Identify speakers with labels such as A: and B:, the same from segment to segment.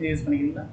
A: Use பண்ணிக்கிறீங்களா?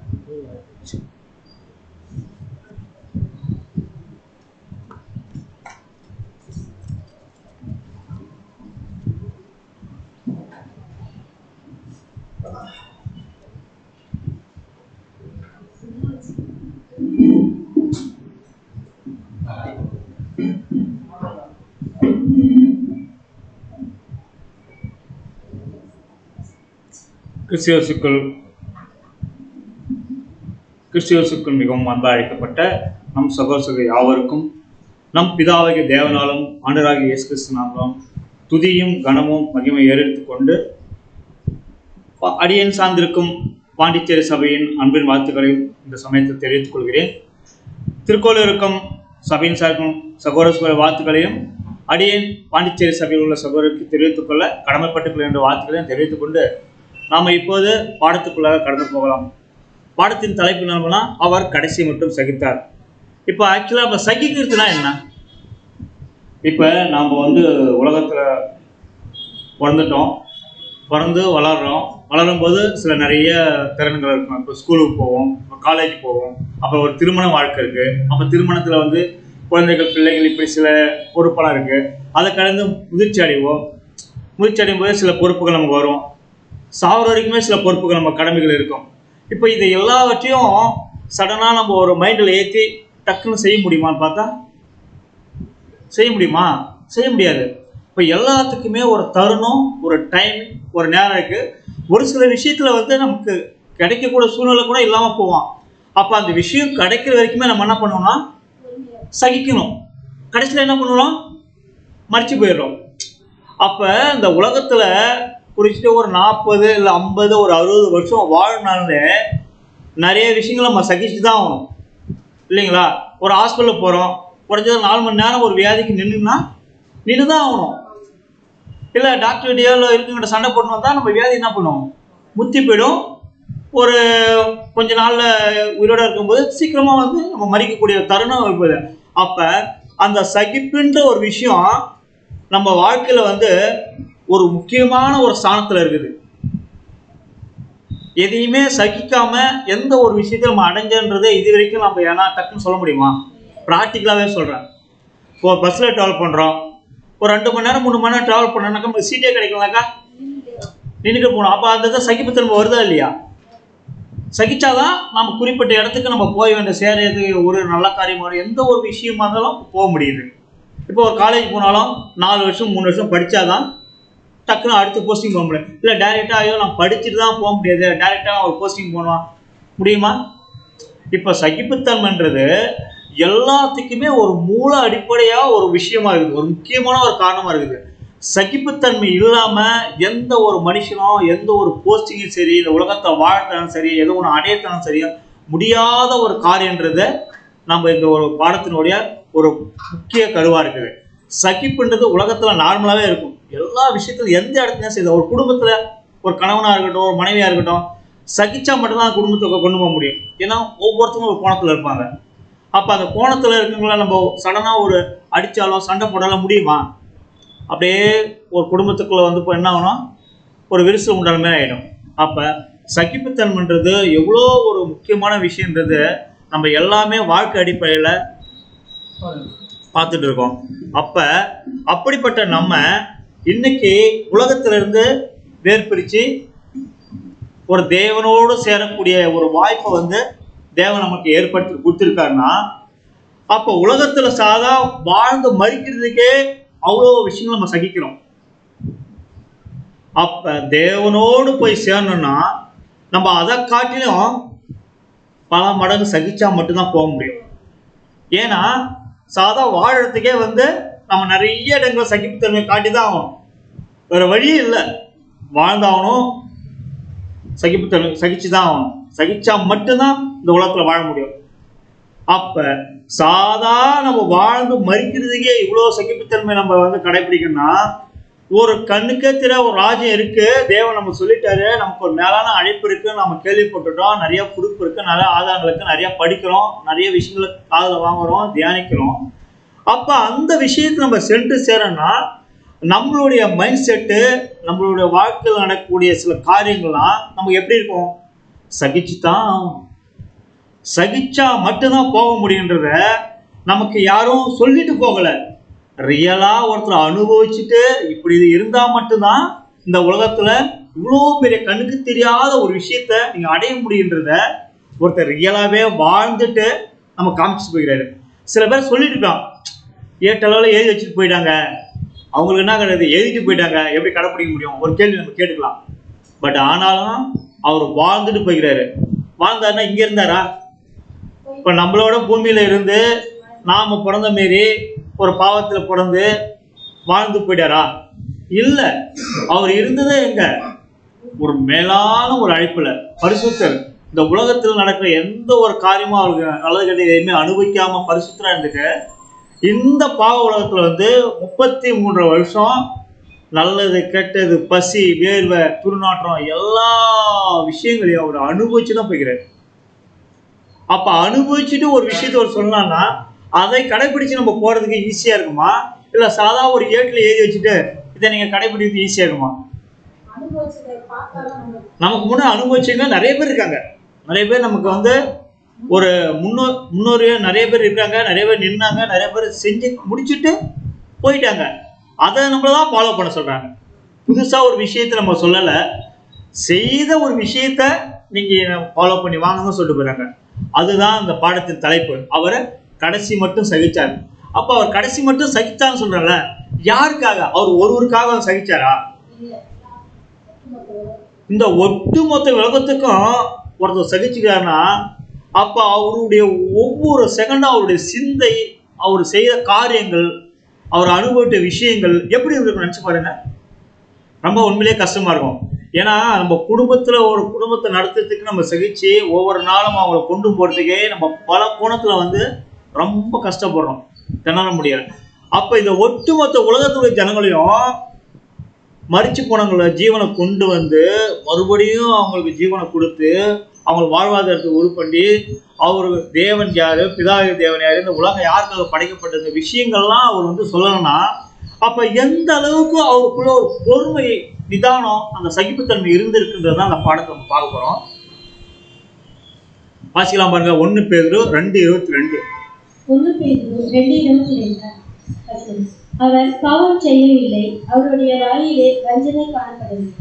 B: கிறிஸ்துவுக்குள் மிகவும் அன்பாக அழைக்கப்பட்ட நம் சகோதரர்கள் யாவருக்கும் நம் பிதாவாகிய தேவனாலும் ஆண்டவராகிய இயேசு கிறிஸ்து நாமம் துதியும் கனமும் மகிமை ஏறெடுத்துக்கொண்டு அடியேன் சார்ந்திருக்கும் பாண்டிச்சேரி சபையின் அன்பின் வாழ்த்துக்களையும் இந்த சமயத்தில் தெரிவித்துக் கொள்கிறேன். திருக்கோவில் இருக்கும் சபையின் சார்க்கும் சகோதர வாழ்த்துக்களையும் அடியேன் பாண்டிச்சேரி சபையில் உள்ள சகோதரருக்கு தெரிவித்துக் கொள்ள கடமைப்பட்டுக் என்ற வாழ்த்துக்களையும் தெரிவித்துக் கொண்டு நாம் இப்போது பாடத்துக்குள்ளாக கடந்து போகலாம். பாடத்தின் தலைப்பு என்னன்னா, அவர் கடைசி மட்டும் சகித்தார். இப்போ ஆக்சுவலாக நம்ம சகிக்கிறதுனா என்ன? இப்போ நாம் உலகத்தில் பிறந்து வளரும்போது சில நிறைய திறன்கள் இருக்கும். இப்போ ஸ்கூலுக்கு போவோம், காலேஜ் போவோம், அப்புறம் ஒரு திருமண வாழ்க்கை இருக்குது. அப்போ திருமணத்தில் குழந்தைகள் பிள்ளைகள் இப்படி சில பொறுப்பெல்லாம் இருக்குது. அதை கடந்து முதிர்ச்சி அடையும் போது சில பொறுப்புகள் நமக்கு வரும். சாவர வரைக்குமே சில பொறுப்புகள் நம்ம கடமைகள் இருக்கும். இப்போ இதை எல்லாவற்றையும் சடனாக நம்ம ஒரு மைண்டில் ஏற்றி டக்குன்னு செய்ய முடியுமான்னு பார்த்தா செய்ய முடியாது. இப்போ எல்லாத்துக்குமே ஒரு தருணம், ஒரு டைம், ஒரு நேரம் இருக்குது. ஒரு சில விஷயத்தில் நமக்கு கிடைக்கக்கூடிய சூழ்நிலை கூட இல்லாமல் போவோம். அப்போ அந்த விஷயம் கிடைக்கிற வரைக்குமே நம்ம என்ன பண்ணுவோம்னா சகிக்கணும். கடைசியில் என்ன பண்ணுவோம், மறிச்சு போயிடுறோம். அப்போ இந்த உலகத்தில் குறிச்சிட்டு ஒரு 40 இல்லை 50 ஒரு 60 வருஷம் வாழ்நாள்ல நிறைய விஷயங்கள் நம்ம சகிச்சு தான் ஆகணும் இல்லைங்களா? ஒரு ஹாஸ்பிட்டலுக்கு போகிறோம், குறைஞ்சது 4 மணி நேரம் ஒரு வியாதிக்கு நின்று தான் ஆகணும். இல்லை டாக்டர் கிட்டயோ இல்லை இருக்குங்கிட்ட சண்டை போட்டு வந்தால் நம்ம வியாதி என்ன பண்ணுவோம், முத்தி போயிடும். ஒரு கொஞ்ச நாளில் உயிரோடு இருக்கும்போது சீக்கிரமாக நம்ம மறிக்கக்கூடிய தருணம் இருப்பது. அப்போ அந்த சகிப்புன்ற ஒரு விஷயம் நம்ம வாழ்க்கையில் ஒரு முக்கியமான ஒரு ஸ்தானத்தில் இருக்குது. எதையுமே சகிக்காம எந்த ஒரு விஷயத்தையும் நம்ம அடைஞ்சன்றதை இது வரைக்கும் நம்ம ஏன்னா டக்குன்னு சொல்ல முடியுமா? ப்ராக்டிக்கலாகவே சொல்கிறேன். இப்போ பஸ்ஸில் ட்ராவல் பண்ணுறோம், ஒரு 2 மணி நேரம் 3 மணி நேரம் ட்ராவல் பண்ணோம்னாக்கா நமக்கு சீட்டே கிடைக்கலனாக்கா நின்றுட்டு போகணும். அப்போ அந்த சகிப்புத்தன்மை வருதா இல்லையா? சகிச்சாதான் நம்ம குறிப்பிட்ட இடத்துக்கு நம்ம போய் சேரது, ஒரு நல்ல காரியமாக எந்த ஒரு விஷயமா இருந்தாலும் போக முடியுது. இப்போ ஒரு காலேஜ் போனாலும் 4 வருஷம் 3 வருஷம் படித்தாதான் டக்குன்னு அடுத்த போஸ்டிங் போக முடியும். இல்லை டைரெக்டாக ஐயோ நான் படிச்சுட்டு தான் போக முடியாது, டைரெக்டாக ஒரு போஸ்டிங் போகணும் முடியுமா? இப்போ சகிப்புத்தன்மைன்றது எல்லாத்துக்குமே ஒரு மூல அடிப்படையாக ஒரு விஷயமா இருக்குது, ஒரு முக்கியமான ஒரு காரணமாக இருக்குது. சகிப்புத்தன்மை இல்லாமல் எந்த ஒரு மனுஷனும் எந்த ஒரு போஸ்டிங்கும் சரி, இந்த உலகத்தை வாழ்த்தாலும் சரி, எதோ ஒன்று அடையத்தாலும் சரி முடியாத ஒரு காரியன்றதை நம்ம இந்த ஒரு பாடத்தினுடைய ஒரு முக்கிய கருவாக இருக்குது. சகிப்புன்றது உலகத்தில் நார்மலாகவே இருக்கும். எல்லா விஷயத்துல எந்த இடத்துலையும் சரி, ஒரு குடும்பத்தில் ஒரு கணவனாக இருக்கட்டும், ஒரு மனைவியாக இருக்கட்டும், சகிச்சா மட்டும்தான் குடும்பத்தை கொண்டு போக முடியும். ஏன்னா ஒவ்வொருத்தரும் ஒரு கோணத்தில் இருப்பாங்க. அப்போ அந்த கோணத்தில் இருக்கவங்கள நம்ம சடனாக ஒரு அடித்தாலும் சண்டை போடாலும் முடியுமா? அப்படியே ஒரு குடும்பத்துக்குள்ளே இப்போ என்ன ஆகணும், ஒரு விரிசல் உண்டான மாதிரி ஆகிடும். அப்போ சகிப்புத்தன்மைன்றது எவ்வளோ ஒரு முக்கியமான விஷயன்றது நம்ம எல்லாமே வாழ்க்கை அடிப்படையில் பார்த்துட்டு இருக்கோம். அப்போ அப்படிப்பட்ட நம்ம இன்னைக்கு உலகத்திலிருந்து வேர்பிரித்து ஒரு தேவனோடு சேரக்கூடிய ஒரு வாய்ப்பை தேவன் நமக்கு ஏற்படுத்தி கொடுத்துருக்காருன்னா, அப்போ உலகத்தில் சாதா வாழ்ந்து மறிக்கிறதுக்கே அவ்வளோ விஷயங்கள் நம்ம சகிக்கிறோம். அப்போ தேவனோடு போய் சேரணும்னா நம்ம அதை காட்டிலும் பல மடங்கு சகிச்சா மட்டும்தான் போக முடியும். ஏன்னா சாதா வாழறதுக்கே நம்ம நிறைய இடங்களை சகிப்புத்தன்மை காட்டி தான் ஆகணும், வேற வழியே இல்லை. வாழ்ந்தாகணும், சகிப்புத்தன்மை சகிச்சு தான் ஆகணும். சகிச்சா மட்டும்தான் இந்த உலகத்தில் வாழ முடியும். அப்போ சாதா நம்ம வாழ்ந்து மறிக்கிறதுக்கே இவ்வளோ சகிப்புத்தன்மை நம்ம கடைபிடிக்கணும்னா, ஒரு கண்ணுக்கே தெரிய ஒரு ராஜ்யம் இருக்கு, தேவன் நம்ம சொல்லிட்டாரு, நமக்கு ஒரு மேலான அழைப்பு இருக்கு, நம்ம கேள்விப்பட்டுட்டோம், நிறைய பொறுப்பு இருக்கு, நிறைய ஆதாரங்கள் இருக்கு, நிறைய படிக்கிறோம், நிறைய விஷயங்களை காதில் வாங்குறோம், தியானிக்கிறோம். அப்போ அந்த விஷயத்தை நம்ம சென்று சேரணும்னா நம்மளுடைய மைண்ட் செட்டு, நம்மளுடைய வாழ்க்கையில் நடக்கக்கூடிய சில காரியங்கள்லாம் நமக்கு எப்படி இருக்கும்? சகிச்சுதான், சகிச்சா மட்டும்தான் போக முடியுன்றத நமக்கு யாரும் சொல்லிட்டு போகலை. ரியலாக ஒருத்தர் அனுபவிச்சுட்டு இப்படி இது இருந்தால் மட்டும்தான் இந்த உலகத்தில் இவ்வளோ பெரிய கண்ணுக்கு தெரியாத ஒரு விஷயத்த நீங்கள் அடைய முடியுன்றத ஒருத்தர் ரியலாகவே வாழ்ந்துட்டு நம்ம காமிச்சிட்டு போயிடாரு. சில பேர் சொல்லிட்டு இருக்கான், ஏட்டளவில் எழுதி வச்சுட்டு போயிட்டாங்க, அவங்களுக்கு என்ன கிடையாது, எழுதிட்டு போயிட்டாங்க, எப்படி கடைப்பிடிக்க முடியும்? ஒரு கேள்வி நம்ம கேட்டுக்கலாம். பட் ஆனாலும் அவர் வாழ்ந்துட்டு போய்கிறாரு. வாழ்ந்தாருன்னா இங்கே இருந்தாரா? இப்போ நம்மளோட பூமியில் இருந்து நாம் பிறந்த மாரி ஒரு பாவத்தில் பிறந்து வாழ்ந்து போயிட்டாரா? இல்லை. அவர் இருந்ததே எங்க? ஒரு மேலான ஒரு அழைப்புல, பரிசுத்தர். இந்த உலகத்தில் நடக்கிற எந்த ஒரு காரியமும் அவருக்கு நல்லது கெட்ட எதுவுமே அனுபவிக்காம பரிசுத்தரா இருந்துட்டு இந்த பாவ உலகத்துல 33 வருஷம் நல்லது கெட்டது, பசி, வேர்வை, துர்நாற்றம் எல்லா விஷயங்களையும் அவர் அனுபவிச்சு தான் போய்கிறார். அப்ப அனுபவிச்சுட்டு ஒரு விஷயத்த ஒரு சொல்லலாம்னா அதை கடைபிடிச்சு நம்ம போறதுக்கு ஈஸியா இருக்குமா? இல்ல சாதா ஒரு ஏட்டில் எழுதி வச்சுட்டு இதை நீங்க கடைபிடிக்கிறது ஈஸியா இருக்குமா? நமக்கு முன்னே அனுபவிச்சவங்க நிறைய பேர் இருக்காங்க. நிறைய பேர் நமக்கு ஒரு முன்னோரு நிறைய பேர் இருக்காங்க. நிறைய பேர் நின்னாங்க, நிறைய பேர் செஞ்சு முடிச்சுட்டு போயிட்டாங்க. அதை நம்மளதான் ஃபாலோ பண்ண சொல்றாங்க. புதுசா ஒரு விஷயத்த நம்ம சொல்லலை, செய்த ஒரு விஷயத்த நீங்க ஃபாலோ பண்ணி வாங்கன்னு சொல்லிட்டு போறாங்க. அதுதான் அந்த பாடத்தின் தலைப்பு. அவரை கடைசி மட்டும் சகிச்சார். அப்ப அவர் கடைசி மட்டும் சகிச்சான்னு சொல்றல, யாருக்காக? அவர் ஒருவருக்காக சகிச்சாரா? இந்த ஒட்டுமொத்த உலகத்துக்கும் ஒருத்தர் சகிச்சுக்கிறாருன்னா அப்ப அவருடைய ஒவ்வொரு செகண்டும் அவருடைய சிந்தை, அவர் செய்த காரியங்கள், அவர் அனுபவித்த விஷயங்கள் எப்படி இருக்கு நினைச்சு பாருங்க. ரொம்ப உண்மையிலேயே கஷ்டமா இருக்கும். ஏன்னா நம்ம குடும்பத்துல ஒரு குடும்பத்தை நடத்துறதுக்கு நம்ம சகிச்சு ஒவ்வொரு நாளும் அவங்களை கொண்டு போறதுக்கே நம்ம பல கோணத்துல ரொம்ப கஷ்டப்படுறோம், திணற முடியாது. அப்ப இந்த ஒட்டுமொத்த உலகத்துடைய ஜனங்களையும் மரிச்சு போனவங்கள ஜீவனை கொண்டு மறுபடியும் அவங்களுக்கு ஜீவனை கொடுத்து அவங்க வாழ்வாதாரத்தை உரு பண்ணி அவரு தேவன் யாரு, பிதாவி தேவன் யாரு, இந்த உலகம் யாருக்காக படைக்கப்பட்ட இந்த விஷயங்கள்லாம் அவர் சொல்லணும்னா அப்ப எந்த அளவுக்கு அவருக்குள்ள ஒரு பொறுமை, நிதானம், அந்த சகிப்புத்தன்மை இருந்திருக்குன்றதுதான் அந்த பாடத்தை நம்ம பார்க்க போறோம். வாசிக்கலாம் பாருங்க. 1 பேதுரு 2:22.
C: 1 பேதுரு 2:22. அவர் பாவம் செய்யவில்லை, அவருடைய வாயிலே வஞ்சனை காணப்படவில்லை.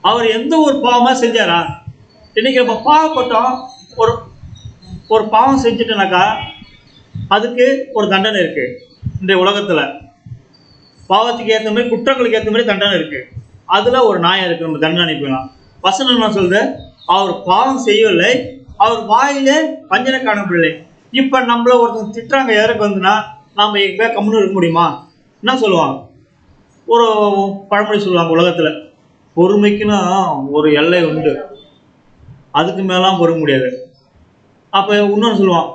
B: அவர் எந்த ஒரு பாவமா செஞ்சாரா? இன்னைக்கு நம்ம பாவப்பட்டோம், ஒரு பாவம் செஞ்சுட்டோம்னாக்கா அதுக்கு ஒரு தண்டனை இருக்கு. இன்றைய உலகத்துல பாவத்துக்கு ஏற்ற மாதிரி, குற்றங்களுக்கு ஏற்ற மாதிரி தண்டனை இருக்கு. அதுல ஒரு நியாயம் இருக்கு, நம்ம தண்டனை அனுப்பிடலாம். வசனம் என்ன சொல்லுது? அவர் பாவம் செய்யவில்லை, அவர் வாயிலே வஞ்சனை காணப்படவில்லை. இப்ப நம்மள ஒருத்தங்க திட்டுறாங்க, எதற்கு நாம எங்க கம்முன்னு இருக்க முடியுமா? என்ன சொல்லுவாங்க? ஒரு பழமொழி சொல்லுவாங்க, உலகத்துல பொறுமைக்குன்னு ஒரு எல்லை உண்டு, அதுக்கு மேலாம் பொறுக்க முடியாது. அப்ப இன்னொன்று சொல்லுவான்,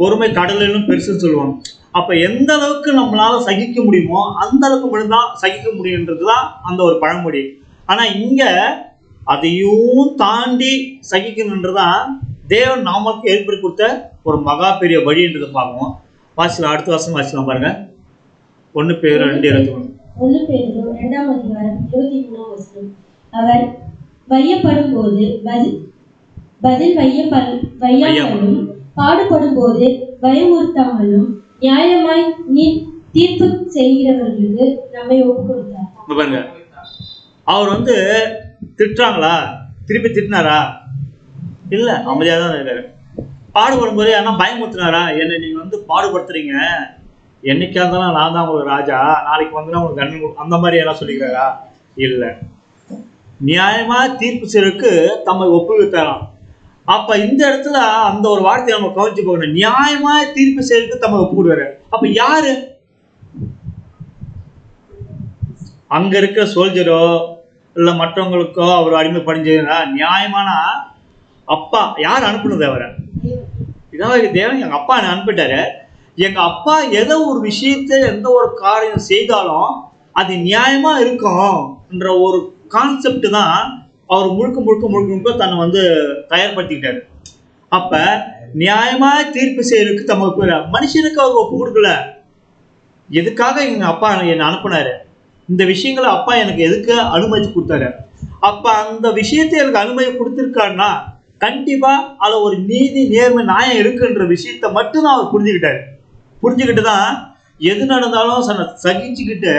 B: பொறுமை கடலிலும் பெருசுன்னு சொல்லுவாங்க. அப்ப எந்த அளவுக்கு நம்மளால சகிக்க முடியுமோ அந்த அளவுக்கு மட்டும்தான் சகிக்க முடியுன்றதுதான் அந்த ஒரு பழமொழி. ஆனா இங்க அதையும் தாண்டி சகிக்கணுன்றதான் தேவன் நமக்கு ஏற்படுத்தி கொடுத்த ஒரு மகா பெரிய வழின்றதை பார்ப்போம். வாசிக்கலாம், அடுத்த வருஷம் வாசிக்கலாம் பாருங்க. 1 பேதுரு 2:23.
C: 1 பேதுரு 2ஆம் அதிகாரம் 23ஆம் வசனம். அவர் வையப்படும் போது பதில் வையாமலும், பாடுபடும் போது பயமுறுத்தாமலும், நியாயமாய் தீர்ப்பு செய்கிறவர்களுக்கு நம்மை ஒப்பு கொடுத்தார்.
B: பாருங்க, அவர் திட்டுறாங்களா, திருப்பி திட்டினாரா? இல்ல, அமைதியாக தான் இருக்காரு. பாடுபடும் போது ஆனால் பயமுறுத்தினாரா? என்னை நீங்க பாடுபடுத்துறீங்க, என்னைக்கா இருந்தாலும் நான் தான் உங்களுக்கு ராஜா, நாளைக்கு உங்களுக்கு கண்ணன், அந்த மாதிரி எல்லாம் சொல்லிக்கிறாரா? இல்லை. நியாயமா தீர்ப்பு செய்யறதுக்கு தம்மை ஒப்புவித்தாராம். அப்ப இந்த இடத்துல அந்த ஒரு வார்த்தையை நம்ம கவனிச்சு போகணும். நியாயமா தீர்ப்பு செய்யறதுக்கு தம்மை ஒப்பு கொடுவாரு. அப்ப யாரு? அங்க இருக்கிற சோல்ஜரோ இல்ல மற்றவங்களுக்கோ அவர் அடிமை படிஞ்சா? நியாயமானா அப்பா யார் அனுப்புனது? அவரை இதான் தேவன் எங்க அப்பா அனுப்பிட்டாரு. எங்க அப்பா எதோ ஒரு விஷயத்த, எந்த ஒரு காரியம் செய்தாலும் அது நியாயமா இருக்கும் என்ற ஒரு கான்செப்ட் தான் அவர் முழுக்க தன்னை தயார்படுத்திக்கிட்டாரு. அப்ப நியாயமா தீர்ப்பு செய்யறதுக்கு தமக்கு மனுஷனுக்கு அவர் ஒப்பு கொடுக்கல. எதுக்காக எங்க அப்பா என்னை அனுப்புனாரு? இந்த விஷயங்களை அப்பா எனக்கு எதுக்கு அனுமதி கொடுத்தாரு. அப்ப அந்த விஷயத்தை எனக்கு அனுமதி கொடுத்துருக்காருன்னா கண்டிப்பா அதுல ஒரு நீதி நேர்மை நியாயம் இருக்குன்ற விஷயத்த மட்டும்தான் அவர் புரிஞ்சுக்கிட்டாரு. புரிஞ்சுக்கிட்டு தான் எது நடந்தாலும் சகிச்சுக்கிட்டு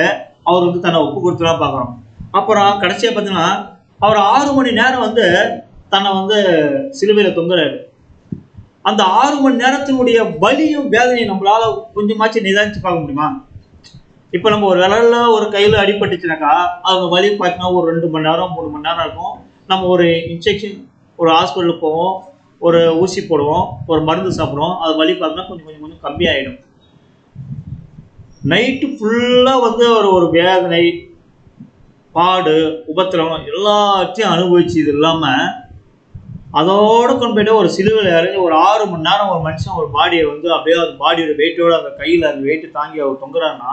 B: அவர் வந்து தன்னை ஒப்பு கொடுத்துலாம் பார்க்குறோம். அப்புறம் கடைசியாக பார்த்தீங்கன்னா அவர் 6 மணி நேரம் வந்து தன்னை வந்து சிலுவையில் தொங்குறாரு. அந்த 6 மணி நேரத்தினுடைய வலியும் வேதனையும் நம்மளால கொஞ்சமாச்சு நிதானிச்சு பார்க்க முடியுமா? இப்போ நம்ம ஒரு விரல்ல ஒரு கையில் அடிபட்டுச்சுனாக்கா அவங்க வலி பார்த்தீங்கன்னா ஒரு 2 மணி நேரம் 3 மணி நேரம் இருக்கும். நம்ம ஒரு இன்ஜெக்ஷன் ஒரு ஹாஸ்பிட்டலுக்கு போவோம், ஒரு ஊசி போடுவோம், ஒரு மருந்து சாப்பிடுவோம், அது வலி பார்த்தீங்கன்னா கொஞ்சம் கொஞ்சம் கொஞ்சம் கம்மியாயிடும். நைட்டு ஃபுல்லாக வந்து ஒரு வேதனை பாடு உபத்திரம் எல்லாத்தையும் அனுபவிச்சு இது இல்லாமல் அதோட கொண்டு போய்ட்டு ஒரு சிலுவையில் இறங்கி ஒரு 6 மணி நேரம் ஒரு மனுஷன் ஒரு பாடியை வந்து அப்படியே அந்த பாடியோட வெயிட்டோட அந்த கையில் அந்த வெயிட்டு தாங்கி அவர் தொங்குறாருன்னா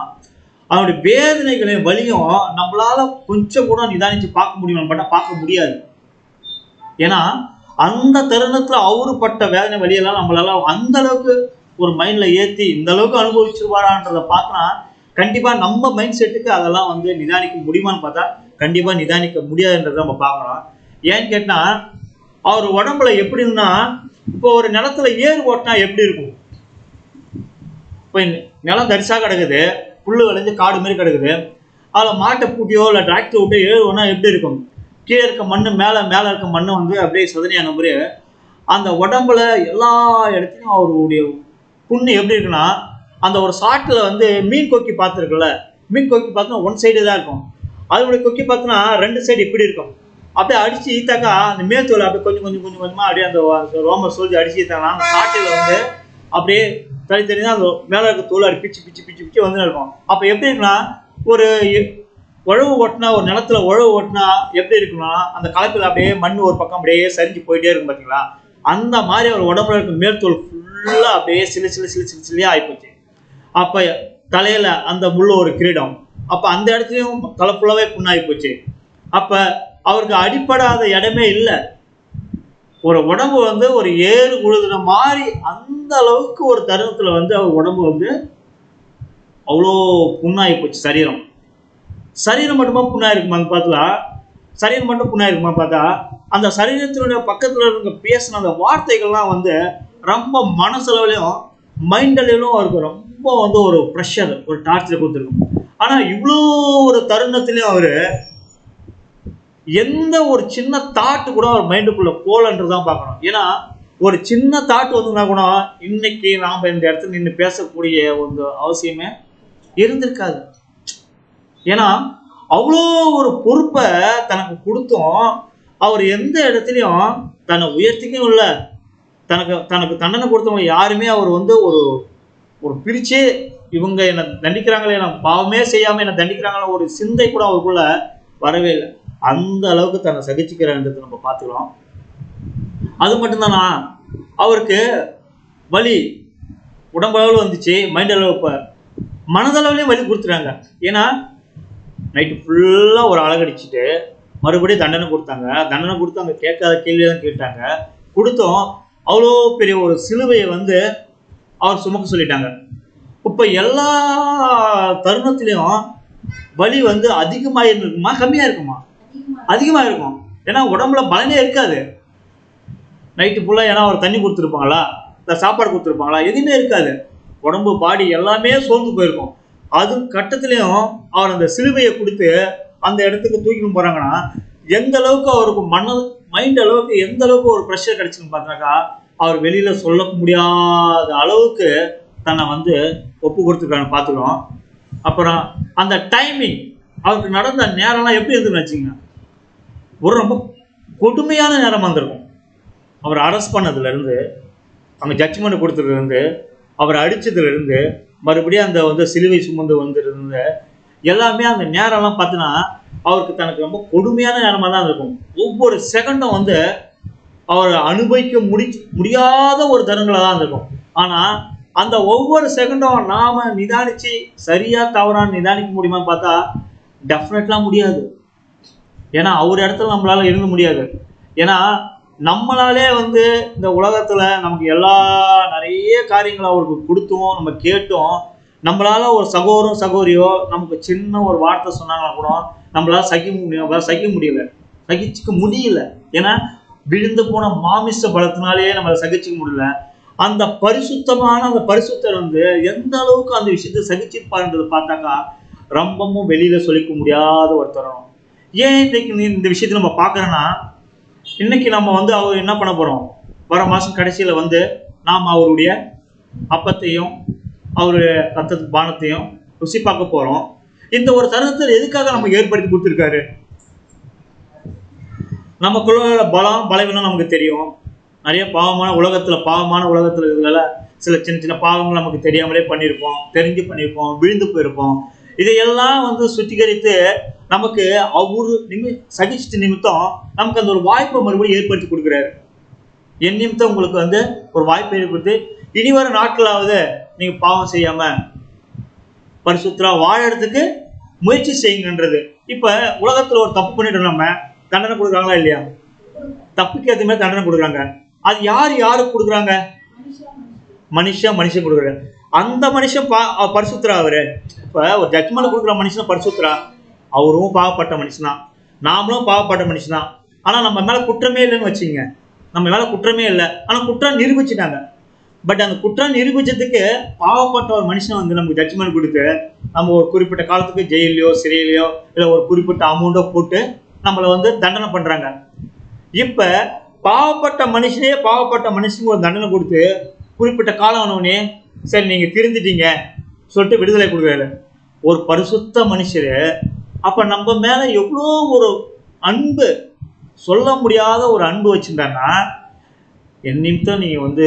B: அவருடைய வேதனைகளையும் வலியும் நம்மளால கொஞ்சம் கூட நிதானிச்சு பார்க்க முடியும், பட் பார்க்க முடியாது. ஏன்னா அந்த தருணத்துல அவரு பட்ட வேதனை வழியெல்லாம் நம்மளால அந்த அளவுக்கு ஒரு மைண்ட்ல ஏற்றி இந்த அளவுக்கு அனுபவிச்சிருவாரான்றதை பார்த்தா கண்டிப்பா நம்ம மைண்ட் செட்டுக்கு அதெல்லாம் வந்து நிதானிக்க முடியுமான்னு பார்த்தா கண்டிப்பா நிதானிக்க முடியாதுன்றதை நம்ம பார்க்கலாம். ஏன்னு கேட்டா அவர் உடம்புல எப்படின்னா இப்போ ஒரு நிலத்துல ஏறு ஓட்டினா எப்படி இருக்கும்? இப்போ நிலம் தரிசா கிடக்குது, புல்லு விளைஞ்சு காடு மாதிரி கிடக்குது, அதில் மாட்டை பூட்டியோ இல்லை டிராக்டர் விட்டு ஏறுவோன்னா எப்படி இருக்கும்? கீழே இருக்க மண் மேலே இருக்க மண் வந்து அப்படியே சதனையான மாதிரி அந்த உடம்புல எல்லா இடத்துலையும் அவருடைய புண்ணு எப்படி இருக்குன்னா அந்த ஒரு சாட்டில் வந்து மீன் கொக்கி பார்த்துருக்குல்ல, மீன் கொக்கி பார்த்தோன்னா ஒன் சைடு தான் இருக்கும், அதனுடைய கொக்கி பார்த்தோன்னா 2 சைடு இப்படி இருக்கும். அப்படியே அடிச்சு ஈத்தாக்கா அந்த மேத்தோலை அப்படியே கொஞ்சம் கொஞ்சம் கொஞ்சம் கொஞ்சமாக அப்படியே அந்த ரோமர் சோல்ஜி அடிச்சு ஈத்தாங்கன்னா அந்த சாட்டில் வந்து அப்படியே தனித்தனியாக அந்த மேலே இருக்க தோல் அப்படி பிச்சு பிச்சு பிச்சு பிச்சு வந்து இருக்கும். அப்போ எப்படி இருக்குன்னா ஒரு உழவு ஓட்டினா ஒரு நிலத்துல உழவு ஓட்டினா எப்படி இருக்குன்னா அந்த கலப்பில் அப்படியே மண் ஒரு பக்கம் அப்படியே சரிஞ்சு போயிட்டே இருக்கும் பார்த்தீங்களா? அந்த மாதிரி அவர் உடம்புல இருக்க மேற்தோல் ஃபுல்லாக அப்படியே சிலியா ஆகிப்போச்சு. அப்போ தலையில் அந்த முள்ள ஒரு கிரீடம், அப்போ அந்த இடத்துலையும் தலை ஃபுல்லாகவே புண்ணாகி போச்சு. அப்போ அவருக்கு அடிப்படாத இடமே இல்லை. ஒரு உடம்பு வந்து ஒரு ஏறு உழுதுன மாதிரி அந்த அளவுக்கு ஒரு தருணத்தில் வந்து அவர் உடம்பு வந்து அவ்வளோ புண்ணாகி போச்சு. சரீரம் மட்டுமா புண்ணாயிருக்குமான்னு பார்த்தா சரீரம் மட்டும் புண்ணாயிருக்குமா பார்த்தா அந்த சரீரத்தினுடைய பக்கத்தில் இருக்க பேசின அந்த வார்த்தைகள்லாம் வந்து ரொம்ப மனசளவுலையும் மைண்டலையும் அவருக்கு ரொம்ப வந்து ஒரு ப்ரெஷர் ஒரு டார்ச்சர் கொடுத்துருக்கும். ஆனால் இவ்வளோ ஒரு தருணத்துலையும் அவர் எந்த ஒரு சின்ன தாட்டு கூட அவர் மைண்டுக்குள்ளே போலன்றதான் பார்க்கணும். ஏன்னா ஒரு சின்ன தாட்டு வந்துன்னா கூட இன்னைக்கு நாம் இந்த இடத்துல நின்று பேசக்கூடிய ஒரு அவசியமே இருந்திருக்காது. ஏன்னா அவ்வளோ ஒரு பொறுப்பை தனக்கு கொடுத்தும் அவர் எந்த இடத்துலையும் தன்னை உயர்த்திக்கும் இல்லை, தனக்கு தண்டனை கொடுத்தவங்க யாருமே அவர் வந்து ஒரு பிரிச்சே இவங்க என்னை தண்டிக்கிறாங்களே, நான் பாவமே செய்யாமல் என்னை தண்டிக்கிறாங்களே ஒரு சிந்தை கூட அவருக்குள்ள வரவே இல்லை. அந்த அளவுக்கு தன்னை சகிச்சுக்கிறான்றதை நம்ம பார்த்துக்கலாம். அது மட்டும்தானா அவருக்கு வலி உடம்பளவில் வந்துச்சு, மைண்ட் அளவு இப்போ மனதளவுலேயும் வலி கொடுத்துட்டாங்க. ஏன்னா நைட்டு ஃபுல்லாக ஒரு அழகடிச்சிட்டு மறுபடியும் தண்டனை கொடுத்தாங்க. தண்டனை கொடுத்து அங்கே கேட்காத கேள்வியெல்லாம் கேட்டாங்க. கொடுத்தோம் அவ்வளோ பெரிய ஒரு சிலுவையை வந்து அவர் சுமக்க சொல்லிட்டாங்க. இப்போ எல்லா தருணத்துலேயும் வலி வந்து அதிகமாக இருக்குமா கம்மியாக இருக்குமா? அதிகமாக இருக்கும். ஏன்னா உடம்புல பலனே இருக்காது நைட்டு ஃபுல்லாக. ஏன்னா அவர் தண்ணி கொடுத்துருப்பாங்களா, இல்லை சாப்பாடு கொடுத்துருப்பாங்களா, எதுவுமே இருக்காது. உடம்பு பாடி எல்லாமே சோர்ந்து போயிருக்கும். அது கட்டத்துலேயும் அவர் அந்த சிலுவையை கொடுத்து அந்த இடத்துக்கு தூக்கின்னு போகிறாங்கன்னா எந்த அளவுக்கு அவருக்கு மைண்ட் அளவுக்கு எந்த அளவுக்கு ஒரு ப்ரெஷர் கிடைச்சுன்னு பார்த்தாக்கா அவர் வெளியில் சொல்ல முடியாத அளவுக்கு தன்னை வந்து ஒப்பு கொடுத்துருக்கான்னு பார்த்துக்கிறோம். அப்புறம் அந்த டைமிங் அவருக்கு நடந்த நேரம்லாம் எப்படி இருந்துன்னு வச்சுங்க, ஒரு ரொம்ப கொடுமையான நேரமாக இருந்திருக்கும். அவர் அரெஸ்ட் பண்ணதுலேருந்து அவங்க ஜட்ஜ்மெண்ட் கொடுத்ததுலேருந்து அவர் அடித்ததுலேருந்து மறுபடியும் அந்த வந்து சிலுவை சுமந்து வந்துருந்து எல்லாமே அந்த நேரம்லாம் பார்த்தீங்கன்னா அவருக்கு தனக்கு ரொம்ப கொடுமையான நேரமாக தான் இருக்கும். ஒவ்வொரு செகண்டும் வந்து அவர் அனுபவிக்க முடியாத ஒரு தருணங்களாக தான் இருக்கும். ஆனால் அந்த ஒவ்வொரு செகண்டும் நாம் நிதானித்து சரியாக தவறான நிதானிக்க முடியுமான்னு பார்த்தா டெஃபினெட்லாம் முடியாது. ஏன்னா அவர் இடத்துல நம்மளால இருக்க முடியாது. ஏன்னா நம்மளாலே வந்து இந்த உலகத்தில் நமக்கு நிறைய காரியங்களை அவருக்கு கொடுத்தோம், நம்ம கேட்டோம், நம்மளால ஒரு சகோதரன் சகோதரியோ நமக்கு சின்ன ஒரு வார்த்தை சொன்னாங்கன்னா கூட நம்மளால சகிக்க முடியல, சகிச்சுக்க முடியல. ஏன்னா விழுந்து போன மாமிச பலத்தினாலே நம்மளை சகிச்சுக்க முடியல. அந்த பரிசுத்தமான அந்த பரிசுத்தர் வந்து எந்த அளவுக்கு அந்த விஷயத்தை சகிச்சிருப்பாருன்றதை பார்த்தாக்கா ரொம்பவும் வெளியில சொல்லிக்க முடியாத ஒரு தருணம். ஏன் இன்னைக்கு இந்த விஷயத்தை நம்ம பார்க்கறோன்னா, இன்னைக்கு நம்ம வந்து அவர் என்ன பண்ண போறோம், வர மாசம் கடைசியில வந்து நாம் அவருடைய அப்பத்தையும் அவருடைய ரத்த பானத்தையும் ருசி பார்க்க போறோம். இந்த ஒரு தருணத்தில் எதுக்காக நம்ம ஏற்படுத்தி கொடுத்துருக்காரு? நமக்குள்ள பலம் பலவீனம் நமக்கு தெரியும். நிறைய பாவமான உலகத்துல இதுல சில சின்ன சின்ன பாவங்கள் நமக்கு தெரியாமலே பண்ணியிருப்போம், தெரிஞ்சு பண்ணியிருப்போம், விழுந்து போயிருப்போம். இதையெல்லாம் வந்து சுத்திகரித்து நமக்கு அவரு சகிச்சிட்டு நிமித்தம் நமக்கு அந்த ஒரு வாய்ப்பை மறுபடியும் ஏற்படுத்தி கொடுக்குறாரு. என் நிமித்தம் உங்களுக்கு வந்து ஒரு வாய்ப்பை ஏற்படுத்தி இனி வர நாட்களாவது நீங்க பாவம் செய்யாம பரிசுத்தரா வாழறதுக்கு முயற்சி செய்யுங்கன்றது. இப்ப உலகத்துல ஒரு தப்பு பண்ணிட்டு நம்ம தண்டனை கொடுக்குறாங்களா இல்லையா? தப்புக்கு ஏற்ற மாதிரி தண்டனை கொடுக்குறாங்க. அது யாருக்கு கொடுக்குறாங்க? மனுஷன் கொடுக்குறாரு. அந்த மனுஷன் பரிசுத்தரா அவரு. இப்ப ஒரு ஜட்ஜ்மெண்ட் கொடுக்குற மனுஷன் பரிசுத்தரா? அவரும் பாவப்பட்ட மனுஷன் தான், நாமளும் பாவப்பட்ட மனுஷன் தான். ஆனா நம்ம மேல குற்றமே இல்லைன்னு வச்சுங்க, நம்ம மேல குற்றமே இல்லை, ஆனா குற்றம் நிரூபிச்சுட்டாங்க. பட் அந்த குற்றம் நிரூபிச்சதுக்கு பாவப்பட்ட ஒரு மனுஷன் வந்து நமக்கு ஜட்ஜ்மெண்ட் கொடுத்து நம்ம ஒரு குறிப்பிட்ட காலத்துக்கு ஜெயிலையோ சிறையிலையோ இல்லை ஒரு குறிப்பிட்ட அமௌண்ட்டோ போட்டு நம்மளை வந்து தண்டனை பண்றாங்க. இப்ப பாவப்பட்ட மனுஷனுக்கு ஒரு தண்டனை கொடுத்து குறிப்பிட்ட காலம் ஆனவனே சரி நீங்க திருந்திட்டீங்க சொல்லிட்டு விடுதலை கொடுக்குறாரு ஒரு பரிசுத்த மனுஷரு. அப்ப நம்ம மேல எவ்வளோ ஒரு அன்பு, சொல்ல முடியாத ஒரு அன்பு வச்சிருந்தான்னா, என் நிமித்தம் நீங்க வந்து